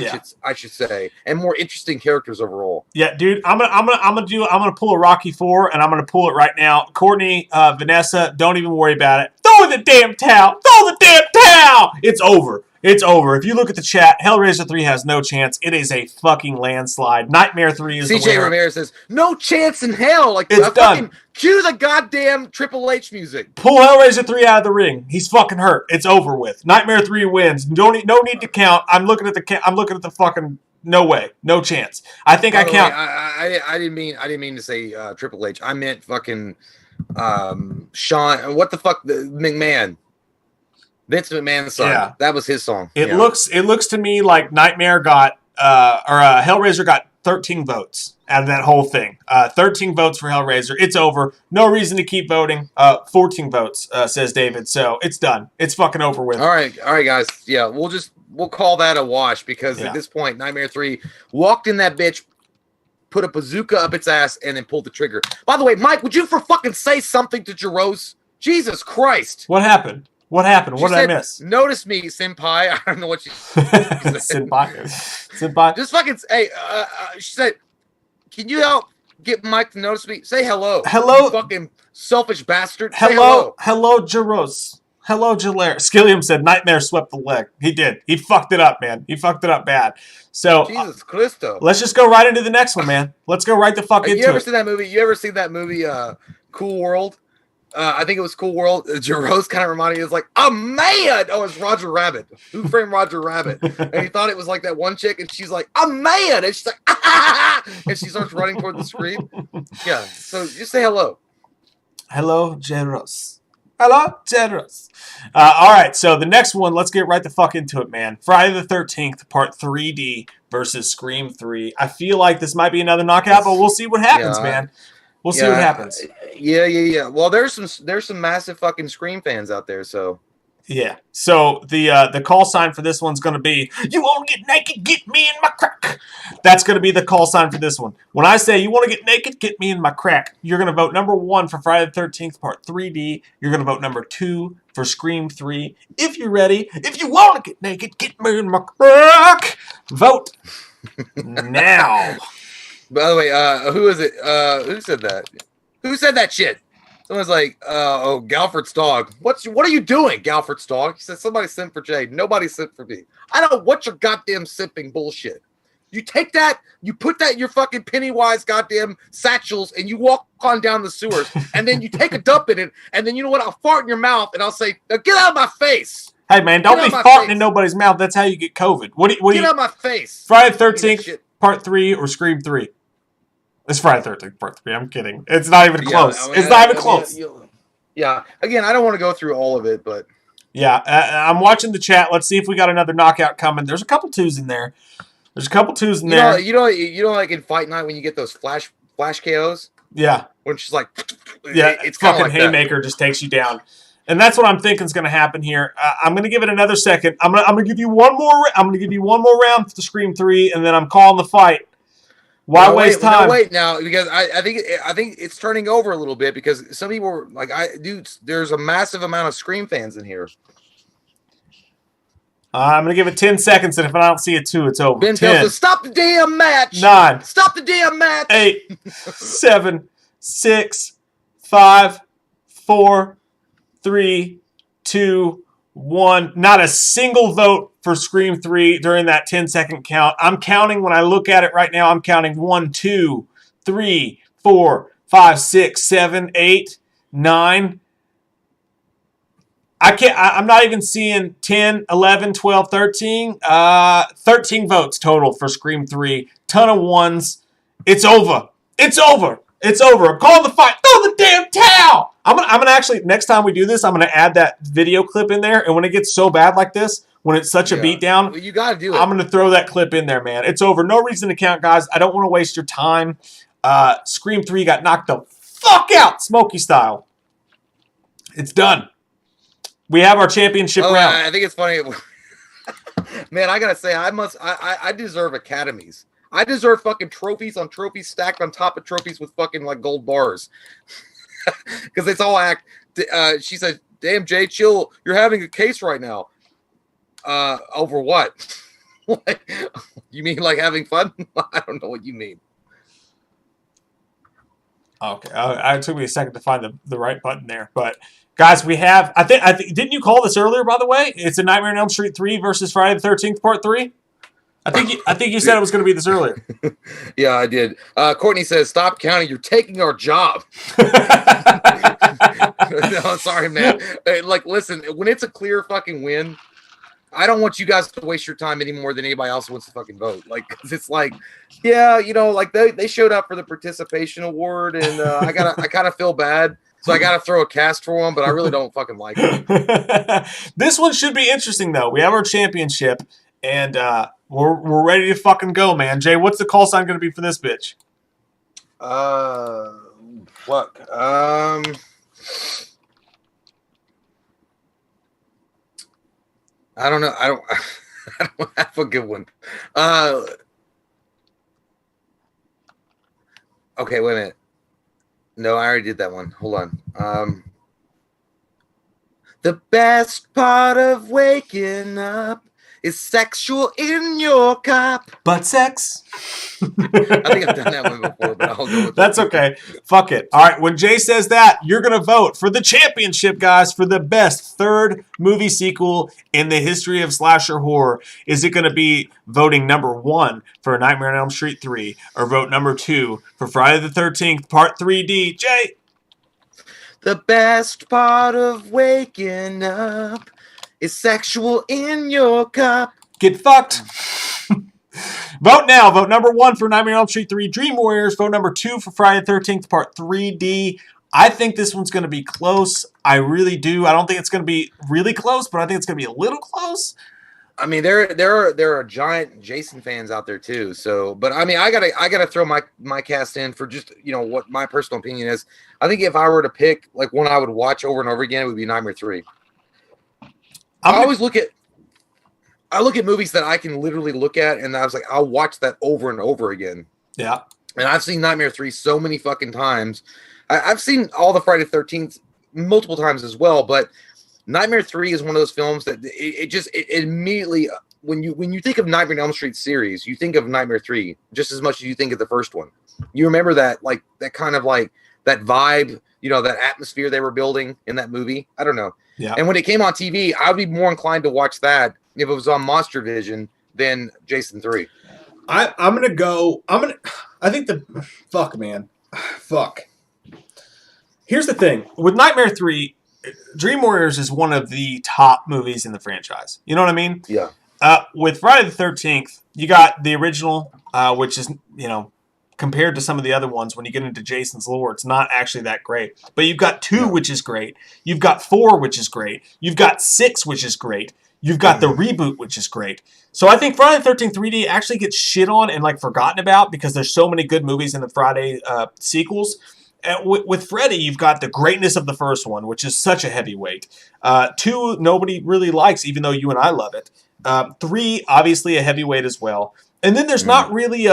should say, and more interesting characters overall. Yeah, dude, I'm gonna pull a Rocky IV, and I'm gonna pull it right now. Courtney, Vanessa, don't even worry about it. Throw the damn towel. Throw the damn towel. It's over. It's over. If you look at the chat, Hellraiser 3 has no chance. It is a fucking landslide. Nightmare 3 is the winner. CJ Ramirez says, no chance in hell. Like, it's done. Cue the goddamn Triple H music. Pull Hellraiser 3 out of the ring. He's fucking hurt. It's over with. Nightmare 3 wins. No need to count. I'm looking at the fucking... No way. No chance. I think I count. I didn't mean to say Triple H. I meant fucking Sean... What the fuck? McMahon. Vince McMahon's son. Yeah. That was his song. It looks to me like Nightmare got Hellraiser got 13 votes out of that whole thing. 13 votes for Hellraiser. It's over. No reason to keep voting. 14 votes, says David. So it's done. It's fucking over with. All right, guys. Yeah, we'll call that a wash because at this point, Nightmare 3 walked in that bitch, put a bazooka up its ass, and then pulled the trigger. By the way, Mike, would you fucking say something to Jaros? Jesus Christ. What happened? What happened? What did I miss? Notice me, senpai. I don't know what she said. Senpai. Just fucking, hey, she said, can you help get Mike to notice me? Say hello. Hello. You fucking selfish bastard. Hello. Hello, Jaros. Hello, Gilera. Skilliam said Nightmare swept the leg. He did. He fucked it up, man. He fucked it up bad. So Jesus Christo. let's just go right into the next one, man. Let's go right the fuck into it. You ever seen that movie? You ever seen that movie, Cool World? I think it was Cool World. Jerose kind of reminded me, it was like, a man! Oh, it's Roger Rabbit. Who Framed Roger Rabbit? And he thought it was like that one chick, and she's like, a man! And she's like, ah! And she starts running toward the screen. Yeah, so just say hello. Hello, Jerose. Hello, Jerose. All right, so the next one, let's get right the fuck into it, man. Friday the 13th, Part 3D versus Scream 3. I feel like this might be another knockout, but we'll see what happens, man. We'll see what happens. Yeah. Well, there's some massive fucking Scream fans out there, so. Yeah. So the call sign for this one's going to be, you want to get naked, get me in my crack. That's going to be the call sign for this one. When I say you want to get naked, get me in my crack, you're going to vote number 1 for Friday the 13th Part 3D. You're going to vote number 2 for Scream 3. If you're ready, if you want to get naked, get me in my crack. Vote now. By the way, who is it? Who said that? Who said that shit? Someone's like, oh, Galford's dog. What are you doing, Galford's dog? He said somebody sent for Jay. Nobody sent for me. I don't know what your goddamn simping bullshit. You take that, you put that in your fucking Pennywise goddamn satchels, and you walk on down the sewers, and then you take a dump in it, and then you know what? I'll fart in your mouth, and I'll say, now get out of my face. Hey, man, don't be farting in nobody's mouth. That's how you get COVID. What do you get out of my face. Friday the 13th, Part 3 or Scream 3? It's Friday the 13th, Part 3. I'm kidding. It's not even close. It's not even close. Yeah. Again, I don't want to go through all of it, but. Yeah, I'm watching the chat. Let's see if we got another knockout coming. There's a couple twos in there. You know, like in Fight Night when you get those flash KOs? Yeah. When she's like. Yeah, it's fucking like haymaker that. Just takes you down. And that's what I'm thinking is going to happen here. I'm going to give it another second. I'm going to give you one more. I'm going to give you one more round for the Scream 3, and then I'm calling the fight. Why waste time? Wait now, because I think it's turning over a little bit because some people were like, there's a massive amount of Scream fans in here. I'm going to give it 10 seconds, and if I don't see a 2, it's over. Ben 10. Says, stop the damn match. 9. Stop the damn match. 8, 7, 6, 5, 4, 3, 2, 1. Not a single vote for Scream 3 during that 10-second count. I'm counting when I look at it right now. I'm counting 1, 2, 3, 4, 5, 6, 7, 8, 9. I'm not even seeing 10, 11, 12, 13. 13 votes total for Scream 3. Ton of ones. It's over. It's over. It's over. I'm calling the fight. Throw the damn towel. I'm gonna actually, next time we do this, I'm gonna add that video clip in there. And when it gets so bad like this, when it's such a beatdown, well, you gotta do it. I'm gonna throw that clip in there, man. It's over. No reason to count, guys. I don't want to waste your time. Scream 3 got knocked the fuck out, Smokey style. It's done. We have our championship round. I think it's funny. Man, I gotta say, I deserve academies. I deserve fucking trophies on trophies stacked on top of trophies with fucking like gold bars. Because it's all act. She said, damn, Jay, chill. You're having a case right now. Over what? You mean like having fun? I don't know what you mean. Okay. It took me a second to find the right button there. But, guys, we have... I think didn't you call this earlier, by the way? It's a Nightmare on Elm Street 3 versus Friday the 13th Part 3? I think you said it was going to be this earlier. Yeah, I did. Courtney says, "Stop counting. You're taking our job." No, sorry, man. Like, listen, when it's a clear fucking win, I don't want you guys to waste your time any more than anybody else wants to fucking vote. Like, 'cause it's like, yeah, you know, like they showed up for the participation award, and I kind of feel bad. So I got to throw a cast for them, but I really don't fucking like them. This one should be interesting, though. We have our championship, and we're ready to fucking go, man. Jay, what's the call sign going to be for this bitch? Fuck. I don't know. I don't have a good one. Okay, wait a minute. No, I already did that one. Hold on. The best part of waking up is sexual in your cup. Butt sex. I think I've done that one before, but I'll go with That's okay. Fuck it. All right. When Jay says that, you're going to vote for the championship, guys, for the best third movie sequel in the history of slasher horror. Is it going to be voting number 1 for Nightmare on Elm Street 3 or vote number 2 for Friday the 13th Part 3D? Jay? The best part of waking up is sexual in your cup. Get fucked. Vote now. Vote number 1 for Nightmare on Elm Street 3 Dream Warriors. Vote number 2 for Friday the 13th Part 3D. I think this one's going to be close. I really do. I don't think it's going to be really close, but I think it's going to be a little close. I mean, there are giant Jason fans out there too. So, but I mean, I gotta throw my cast in for just what my personal opinion is. I think if I were to pick like one I would watch over and over again, it would be Nightmare 3. I look at movies that I can literally look at, and I was like, I'll watch that over and over again. Yeah. And I've seen Nightmare 3 so many fucking times. I've seen all the Friday the 13th multiple times as well, but Nightmare 3 is one of those films that it immediately, when you think of Nightmare on Elm Street series, you think of Nightmare 3 just as much as you think of the first one. You remember that kind of that vibe, that atmosphere they were building in that movie. I don't know. Yeah. And when it came on TV, I would be more inclined to watch that if it was on Monster Vision than Jason 3. Fuck. Here's the thing. With Nightmare 3, Dream Warriors is one of the top movies in the franchise. You know what I mean? Yeah. With Friday the 13th, you got the original, which is, compared to some of the other ones, when you get into Jason's lore, it's not actually that great. But you've got 2, which is great. You've got 4, which is great. You've got 6, which is great. You've got the reboot, which is great. So I think Friday the 13th 3D actually gets shit on and forgotten about because there's so many good movies in the Friday sequels. With Freddy, you've got the greatness of the first one, which is such a heavyweight. 2, nobody really likes, even though you and I love it. 3, obviously a heavyweight as well. And then there's not really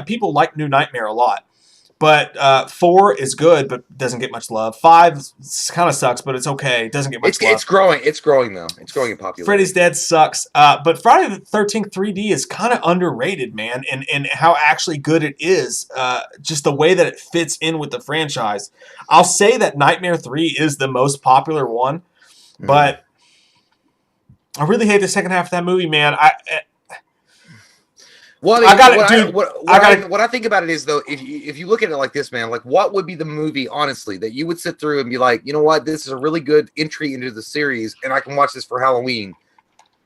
people like New Nightmare a lot. But 4 is good, but doesn't get much love. 5 kind of sucks, but it's okay. It doesn't get much love. It's growing. It's growing, though. It's growing in popularity. Freddy's Dead sucks. But Friday the 13th 3D is kind of underrated, man, and how actually good it is. Just the way that it fits in with the franchise. I'll say that Nightmare 3 is the most popular one, but I really hate the second half of that movie, man. Well, I mean, what I think about it is, though, if you look at it like this, man, what would be the movie, honestly, that you would sit through and be like, you know what, this is a really good entry into the series, and I can watch this for Halloween.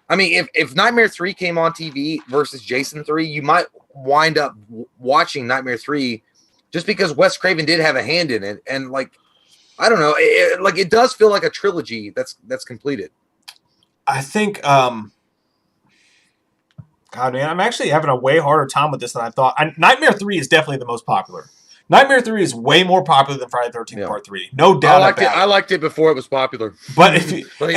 I mean, if Nightmare 3 came on TV versus Jason 3, you might wind up watching Nightmare 3 just because Wes Craven did have a hand in it, and I don't know, it does feel like a trilogy that's completed. I think. God, man, I'm actually having a way harder time with this than I thought. Nightmare 3 is definitely the most popular. Nightmare 3 is way more popular than Friday the 13th Part 3. No doubt about it. I liked it before it was popular. But if you, let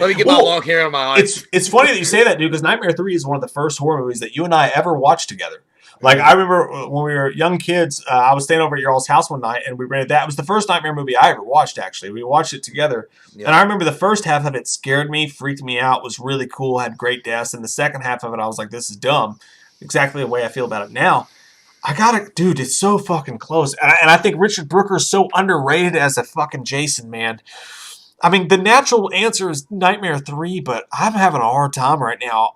me get my long hair on my eyes. It's funny that you say that, dude, because Nightmare 3 is one of the first horror movies that you and I ever watched together. I remember when we were young kids, I was staying over at your all's house one night, and we rented that. It was the first Nightmare movie I ever watched, actually. We watched it together. Yeah. And I remember the first half of it scared me, freaked me out, was really cool, had great deaths. And the second half of it, I was like, this is dumb. Exactly the way I feel about it now. Dude, it's so fucking close. And I think Richard Brooker is so underrated as a fucking Jason, man. I mean, the natural answer is Nightmare 3, but I'm having a hard time right now.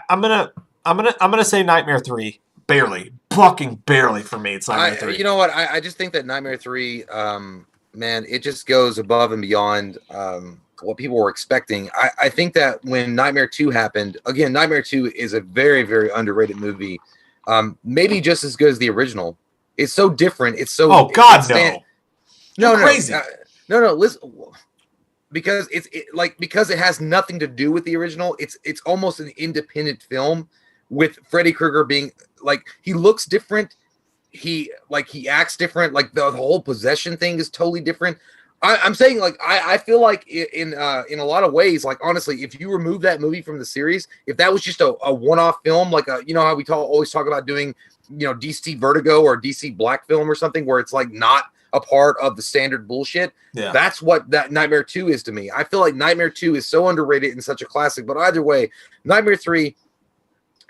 I'm gonna say Nightmare 3. Barely. Fucking barely for me. It's Nightmare 3. You know what? I just think that Nightmare 3, man, it just goes above and beyond what people were expecting. I think that when Nightmare 2 happened, again, Nightmare 2 is a very, very underrated movie. Maybe just as good as the original. It's so different. It's so... Oh, God, no. No, crazy. No, listen... Because because it has nothing to do with the original, it's almost an independent film with Freddy Krueger being... he looks different. He acts different. The whole possession thing is totally different. I'm saying I feel like in a lot of ways, honestly, if you remove that movie from the series, if that was just a one-off film, how we always talk about doing, DC Vertigo or DC Black Film or something where it's not a part of the standard bullshit. Yeah. That's what that Nightmare 2 is to me. I feel like Nightmare 2 is so underrated and such a classic. But either way, Nightmare 3,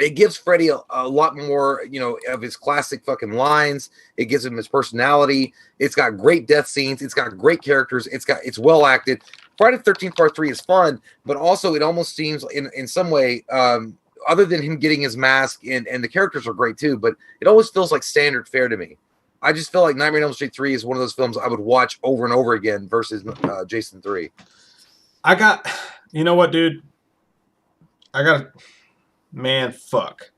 it gives Freddy a lot more, of his classic fucking lines. It gives him his personality. It's got great death scenes. It's got great characters. It's well acted. Friday the 13th Part 3 is fun, but also it almost seems in some way, other than him getting his mask and the characters are great too, but it always feels like standard fare to me. I just feel like Nightmare on Elm Street 3 is one of those films I would watch over and over again versus Jason 3. You know what, dude? Man, fuck.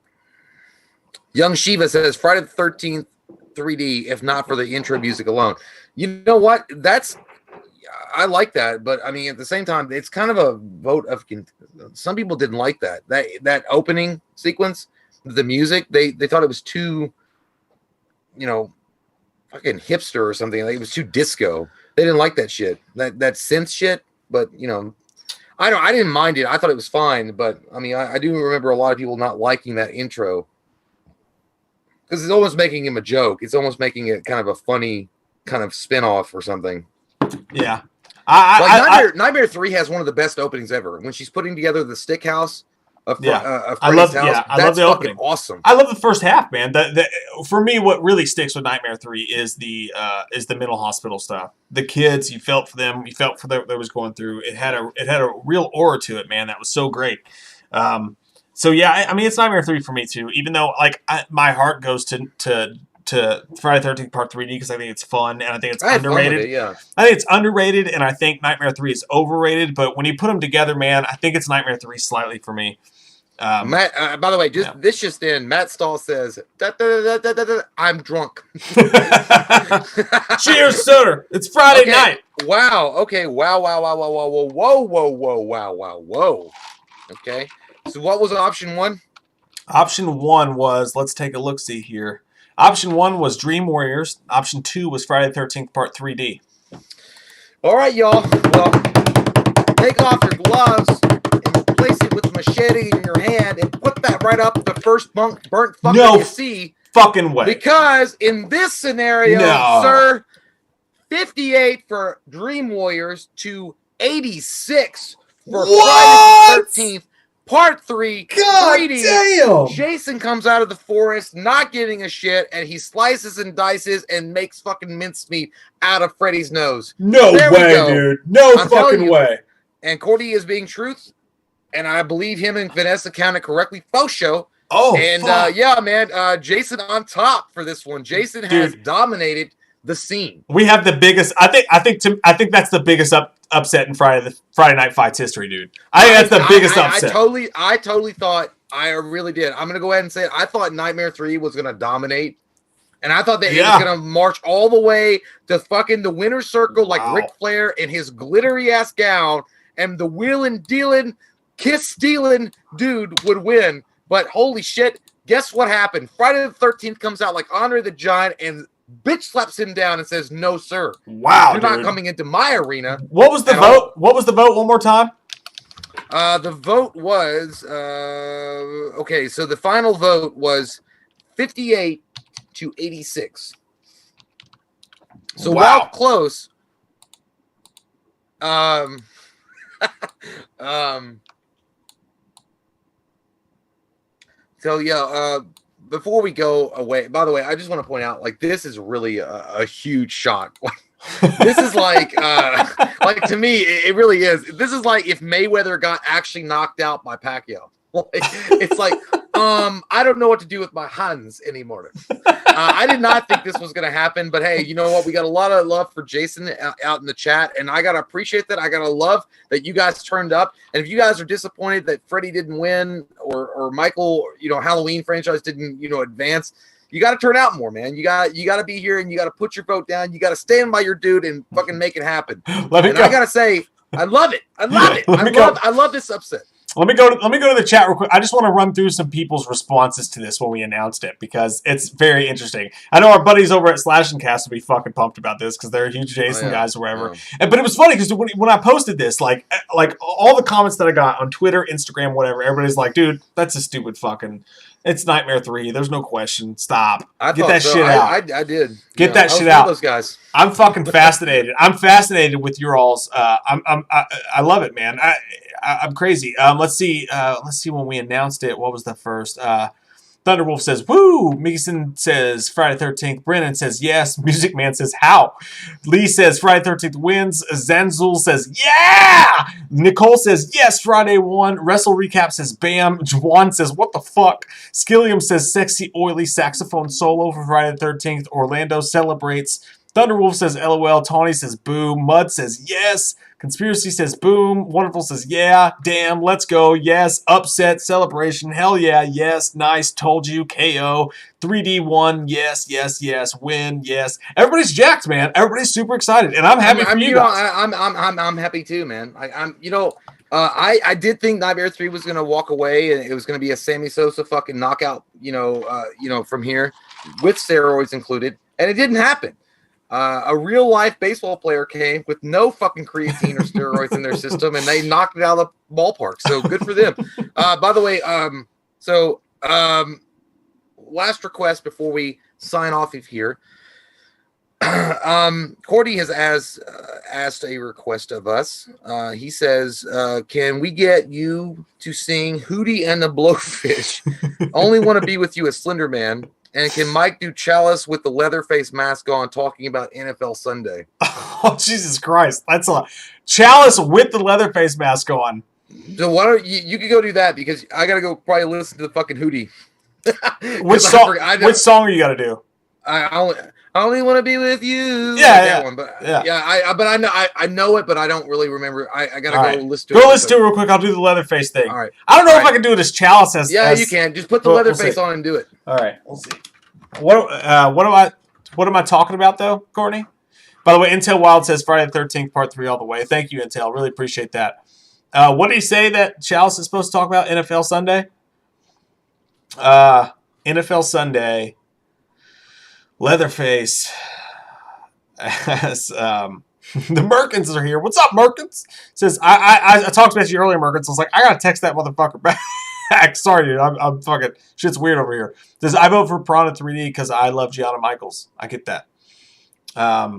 Young Shiva says Friday the 13th 3D, if not for the intro music alone. You know what? I like that, but I mean, at the same time, it's kind of a vote of. Some people didn't like that opening sequence, the music. They thought it was too, fucking hipster or something. Like, it was too disco. They didn't like that shit. That synth shit. But I didn't mind it. I thought it was fine. But I mean, I do remember a lot of people not liking that intro because it's almost making him a joke. It's almost making it kind of a funny kind of spin-off or something. Yeah. Nightmare 3 has one of the best openings ever. When she's putting together the stick house of Freddy's house, I love the opening. Awesome. I love the first half, man. For me, what really sticks with Nightmare 3 is the mental hospital stuff. The kids, you felt for them. You felt for what they was going through. It had a real aura to it, man. That was so great. So yeah, I mean, it's Nightmare 3 for me too. Even though my heart goes to Friday the 13th Part 3D because I think it's fun and I think it's underrated. I think it's underrated and I think Nightmare 3 is overrated. But when you put them together, man, I think it's Nightmare 3 slightly for me. Matt, by the way, this just in, Matt Stahl says, I'm drunk. Cheers, sir. It's Friday night. Wow. Okay. Wow. Okay. So what was option 1? Option 1 was, let's take a look-see here. Option 1 was Dream Warriors. Option 2 was Friday the 13th Part 3D. All right, y'all. Well, take off your gloves and place it with the machete in your hand and put that right up the first burnt fucker you see. Fucking way. Because in this scenario, sir, 58 for Dream Warriors to 86 for Friday the 13th. Part 3, God 3D. Damn. Jason comes out of the forest, not giving a shit, and he slices and dices and makes fucking mincemeat out of Freddy's nose. No way, dude. No fucking way. And Cordy is being truth, and I believe him and Vanessa counted correctly. Faux show. Oh, and yeah, man, Jason on top for this one. Jason has dominated the scene. We have the biggest. I think that's the biggest upset in Friday Night Fights history, dude. I think that's the biggest upset. I totally thought. I really did. I'm gonna go ahead and say it. I thought Nightmare 3 was gonna dominate, and I thought that it was gonna march all the way to fucking the winner's circle like Ric Flair in his glittery ass gown, and the wheeling dealing, kiss stealing dude would win. But holy shit, guess what happened? Friday the 13th comes out like Andre the Giant and bitch slaps him down and says, "No, sir. Wow, you're not coming into my arena." What was the vote? What was the vote? One more time. The vote was okay. So the final vote was 58 to 86. So while close, So yeah, before we go away, by the way, I just want to point out, like, this is really a huge shock. This is like to me, it really is. This is like if Mayweather got actually knocked out by Pacquiao. It's like, I don't know what to do with my hands anymore. I did not think this was going to happen, but hey, you know what? We got a lot of love for Jason out in the chat, and I got to appreciate that. I got to love that you guys turned up. And if you guys are disappointed that Freddy didn't win or Michael, Halloween franchise didn't, advance, you got to turn out more, man. You got to be here and you got to put your vote down. You got to stand by your dude and fucking make it happen. I got to say, I love it. I love it. I love this upset. Let me go to the chat real quick. I just want to run through some people's responses to this when we announced it because it's very interesting. I know our buddies over at Slash and Cast will be fucking pumped about this because they're huge Jason guys or whatever. But it was funny because when I posted this, like all the comments that I got on Twitter, Instagram, whatever, everybody's like, "Dude, that's a stupid fucking It's Nightmare 3. There's no question. Stop. I Get that so. shit out. I did. Get that shit I was one out. of those guys. I'm fucking fascinated. I'm fascinated with your all's. I love it, man. I'm crazy. Let's see when we announced it. What was the first? Thunderwolf says, woo! Meeson says, Friday 13th. Brennan says, yes. Music Man says, how? Lee says, Friday 13th wins. Zanzul says, yeah! Nicole says, yes, Friday 1. Wrestle Recap says, bam. Juwan says, what the fuck? Skillium says, sexy, oily saxophone solo for Friday the 13th. Orlando celebrates. Thunderwolf says, LOL. Tawny says, boo. Mud says, yes. Conspiracy says, boom. Wonderful says, yeah. Damn. Let's go. Yes. Upset. Celebration. Hell yeah. Yes. Nice. Told you. KO. 3D1. Yes. Yes. Yes. Win. Yes. Everybody's jacked, man. Everybody's super excited, and I'm happy for you guys. I'm happy too, man. I did think Nightmare 3 was gonna walk away, and it was gonna be a Sammy Sosa fucking knockout, from here, with steroids included, and it didn't happen. A real life baseball player came with no fucking creatine or steroids in their system, and they knocked it out of the ballpark. So good for them. By the way, last request before we sign off of here. Cordy has asked a request of us. He says, can we get you to sing Hootie and the Blowfish? Only want to be with you as Slender Man. And can Mike do Chalice with the Leatherface mask on talking about NFL Sunday? Oh, Jesus Christ. That's a Chalice with the Leatherface mask on. So why don't you can go do that, because I got to go probably listen to the fucking Hootie. Which song are you got to do? I only want to be with you. Yeah, that one. But I know it, but I don't really remember. I gotta go listen to it. Go listen to it real quick. I'll do the Leatherface thing. All right. I don't know if I can do it as Chalice as. Yeah, you can. Just put the Leatherface on and do it. All right, we'll see. What am I talking about though, Courtney? By the way, Intel Wild says Friday the 13th, part 3 all the way. Thank you, Intel. Really appreciate that. What did he say that Chalice is supposed to talk about? NFL Sunday. NFL Sunday. Leatherface, as the Merkins are here. What's up, Merkins? Says I talked about you earlier, Merkins. I was like, I gotta text that motherfucker back. Sorry, dude. I'm fucking shit's weird over here. Says I vote for Piranha 3D because I love Gianna Michaels. I get that. I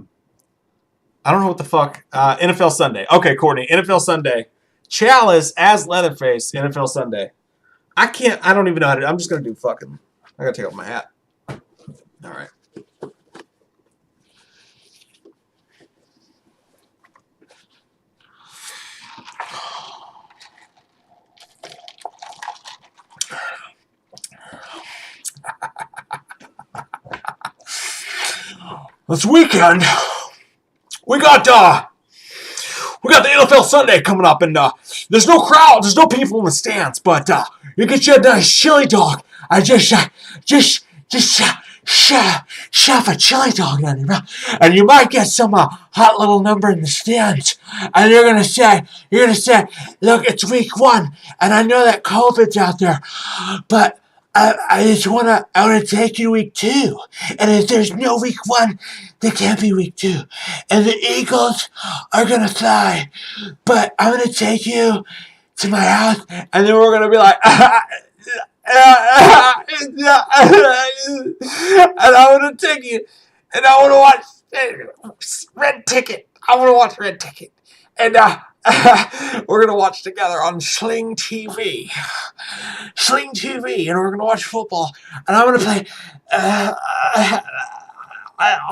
don't know what the fuck. NFL Sunday. Okay, Courtney. NFL Sunday. Chalice as Leatherface. NFL Sunday. I don't even know how to. I'm just gonna do fucking. I gotta take off my hat. All right. This weekend, we got the NFL Sunday coming up, and there's no crowd, there's no people in the stands, but you get your nice chili dog. I just shove a chili dog down your mouth, and you might get some hot little number in the stands, and you're gonna say, look, it's week 1, and I know that COVID's out there, but I want to take you to week 2. And if there's no week 1, there can't be week 2. And the Eagles are going to fly. But I'm going to take you to my house. And then we're going to be like, and I want to take you. And I want to watch Red Ticket. I want to watch Red Ticket. And we're going to watch together on Sling TV. And we're going to watch football. And I'm going to play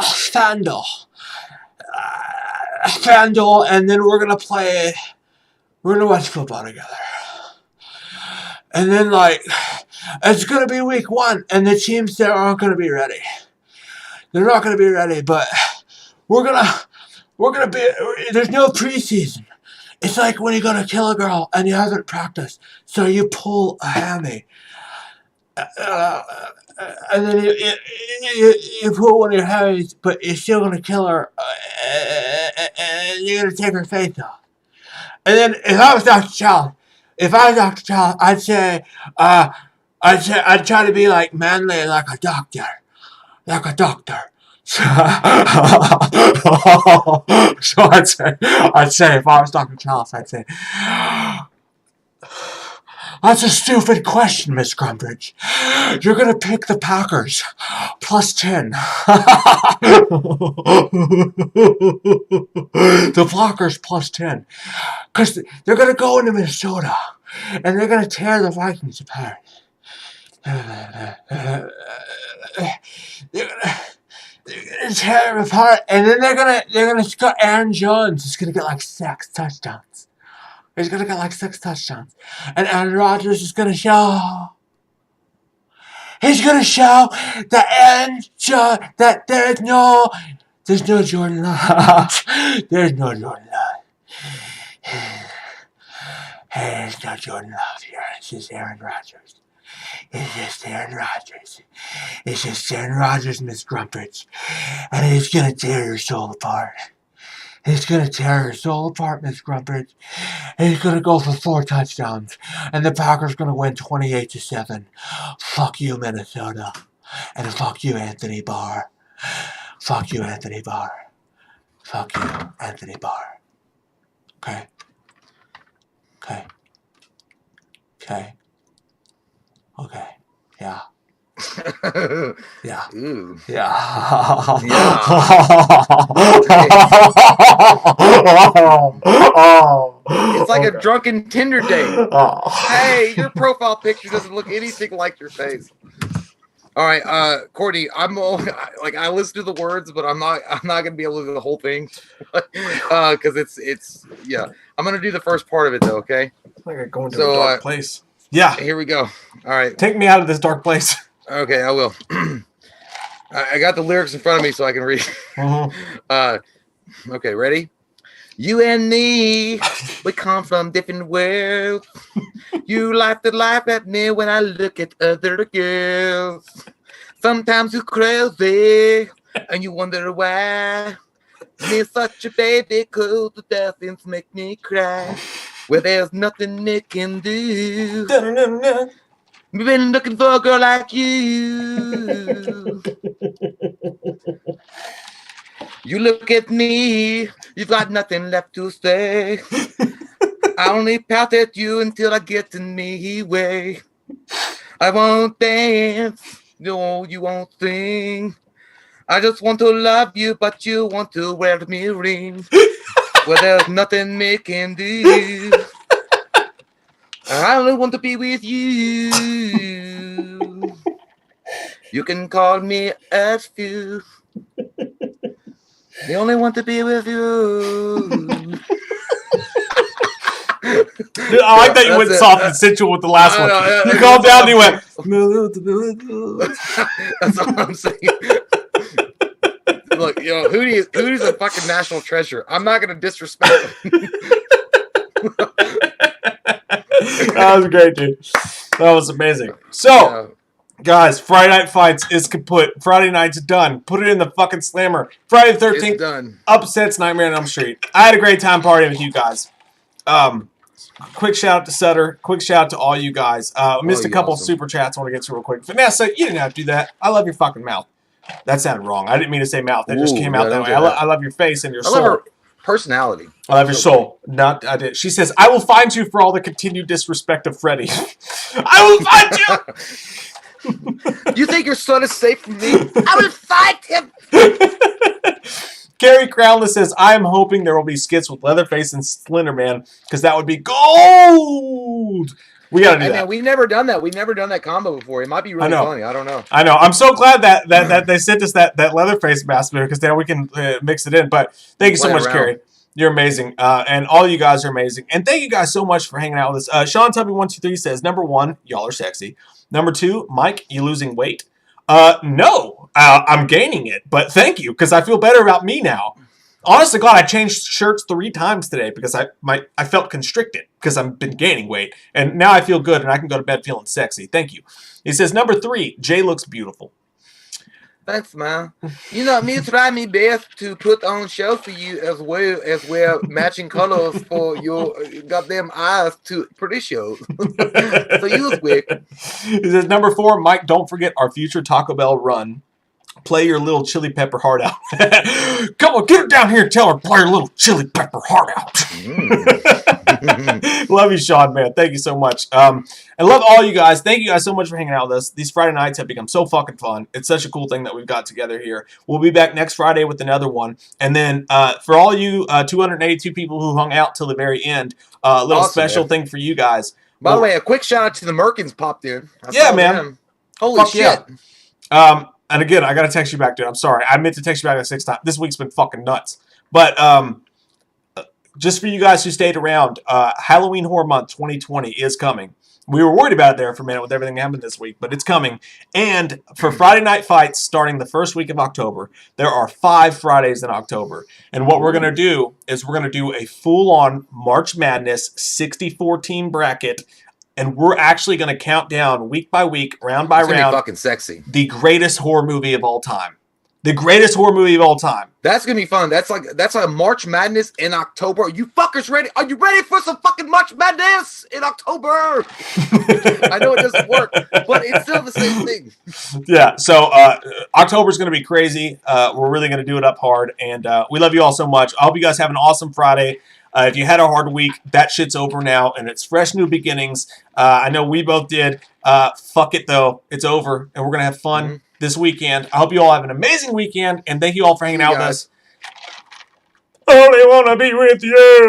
FanDuel. And then we're going to watch football together. And then, it's going to be week 1. And the teams there aren't going to be ready. They're not going to be ready, but we're going to be, there's no preseason. It's like when you go to kill a girl and you haven't practiced, so you pull a hammy, and then you pull one of your hammies, but you're still gonna kill her, and you're gonna take her face off. And then if I was Dr. Child, I'd say, I'd try to be like manly, like a doctor. So I'd say if I was Dr. Chalice, I'd say, That's a stupid question, Miss Grumbridge. You're gonna pick the Packers. +10. The Packers +10. Because they're gonna go into Minnesota. And they're gonna tear the Vikings apart. They're gonna tear them apart. And then they're gonna score. Aaron Jones is gonna get like 6 touchdowns. He's gonna get like 6 touchdowns. And Aaron Rodgers is gonna show. He's gonna show that there's no Jordan Love. There's no Jordan Love. There's no Jordan Love here. It's just Aaron Rodgers. It's just Aaron Rodgers. It's just Aaron Rodgers, Miss Grumpage. And he's gonna tear your soul apart. He's going to tear your soul apart, Miss Grumpage. He's going to go for 4 touchdowns. And the Packers going to win 28-7. Fuck you, Minnesota. And fuck you, Anthony Barr. Fuck you, Anthony Barr. Fuck you, Anthony Barr. Okay? Okay. Okay. Okay. Yeah. Yeah. Ooh. Yeah. It's like a drunken Tinder date. Hey, your profile picture doesn't look anything like your face. All right, Courtney, I listen to the words, but I'm not gonna be able to do the whole thing, because it's I'm gonna do the first part of it though. Okay. Like I'm going to a dark place. Yeah. Here we go. All right. Take me out of this dark place. Okay, I will. I got the lyrics in front of me so I can read. Okay, ready? You and me, we come from different worlds. You laugh at me when I look at other girls. Sometimes you crazy and you wonder why. Me such a baby, 'cause the dolphins make me cry. Well, there's nothing they can do. We've been looking for a girl like you. You look at me, you've got nothing left to say. I only pout at you until I get in me way. I won't dance, no, you won't sing. I just want to love you, but you want to wear me ring. Well, there's nothing me can do. I only want to be with you. You can call me a few. They only want to be with you. Dude, I like that you went soft and sensual with the last one. You calmed down and you went. That's all I'm saying. Look, Hootie's a fucking national treasure. I'm not gonna disrespect him. That was great, dude. That was amazing. So, guys, Friday Night Fights is kaput. Friday night's done. Put it in the fucking slammer. Friday the 13th done. Upsets Nightmare on Elm Street. I had a great time partying with you guys. Quick shout out to Sutter. Quick shout out to all you guys. Missed a couple super chats I want to get to real quick. Vanessa, you didn't have to do that. I love your fucking mouth. That sounded wrong. I didn't mean to say mouth. It just came out that way. I love your face and your soul. I love her personality. I love your soul. I did. She says, I will find you for all the continued disrespect of Freddie. I will find you! You think your son is safe from me? I will find him! Gary Crownless says, I am hoping there will be skits with Leatherface and Slenderman, because that would be gold! We gotta do that. Man, we've never done that. We've never done that combo before. It might be really funny. I don't know. I know. I'm so glad that they sent us that Leatherface mask because now we can mix it in. But thank you so much, Carrie. You're amazing. And all you guys are amazing. And thank you guys so much for hanging out with us. Sean Tubby123 says, number 1, y'all are sexy. Number 2, Mike, you losing weight? No, I'm gaining it. But thank you, because I feel better about me now. Honest to God, I changed shirts 3 times today because I felt constricted because I've been gaining weight. And now I feel good and I can go to bed feeling sexy. Thank you. He says, number 3, Jay looks beautiful. Thanks, man. You know, me try my best to put on show for you as well as wear matching colors for your goddamn eyes to pretty shows. So you look weird. He says, number 4, Mike, don't forget our future Taco Bell run. play your little chili pepper heart out. Come on, get her down here and tell her play her little chili pepper heart out. Love you, Sean, man. Thank you so much. I love all you guys. Thank you guys so much for hanging out with us. These Friday nights have become so fucking fun. It's such a cool thing that we've got together here. We'll be back next Friday with another one. And then for all you 282 people who hung out till the very end, a little special thing for you guys. By the way, a quick shout out to the Merkins popped in. Yeah, man. Them. Holy shit. Yeah. And again, I got to text you back, dude. I'm sorry. I meant to text you back like 6 times. This week's been fucking nuts. But just for you guys who stayed around, Halloween Horror Month 2020 is coming. We were worried about it there for a minute with everything that happened this week, but it's coming. And for Friday Night Fights, starting the first week of October, there are 5 Fridays in October. And what we're going to do is we're going to do a full-on March Madness 64-team bracket. And we're actually going to count down week by week, round by round, fucking sexy. The greatest horror movie of all time. The greatest horror movie of all time. That's gonna be fun. That's like March Madness in October. Are you fuckers ready? Are you ready for some fucking March Madness in October? I know it doesn't work, but it's still the same thing. Yeah. So October's gonna be crazy. We're really gonna do it up hard, and we love you all so much. I hope you guys have an awesome Friday. If you had a hard week, that shit's over now, and it's fresh new beginnings. I know we both did. Fuck it, though. It's over, and we're going to have fun this weekend. I hope you all have an amazing weekend, and thank you all for hanging out with us. Only want to be with you.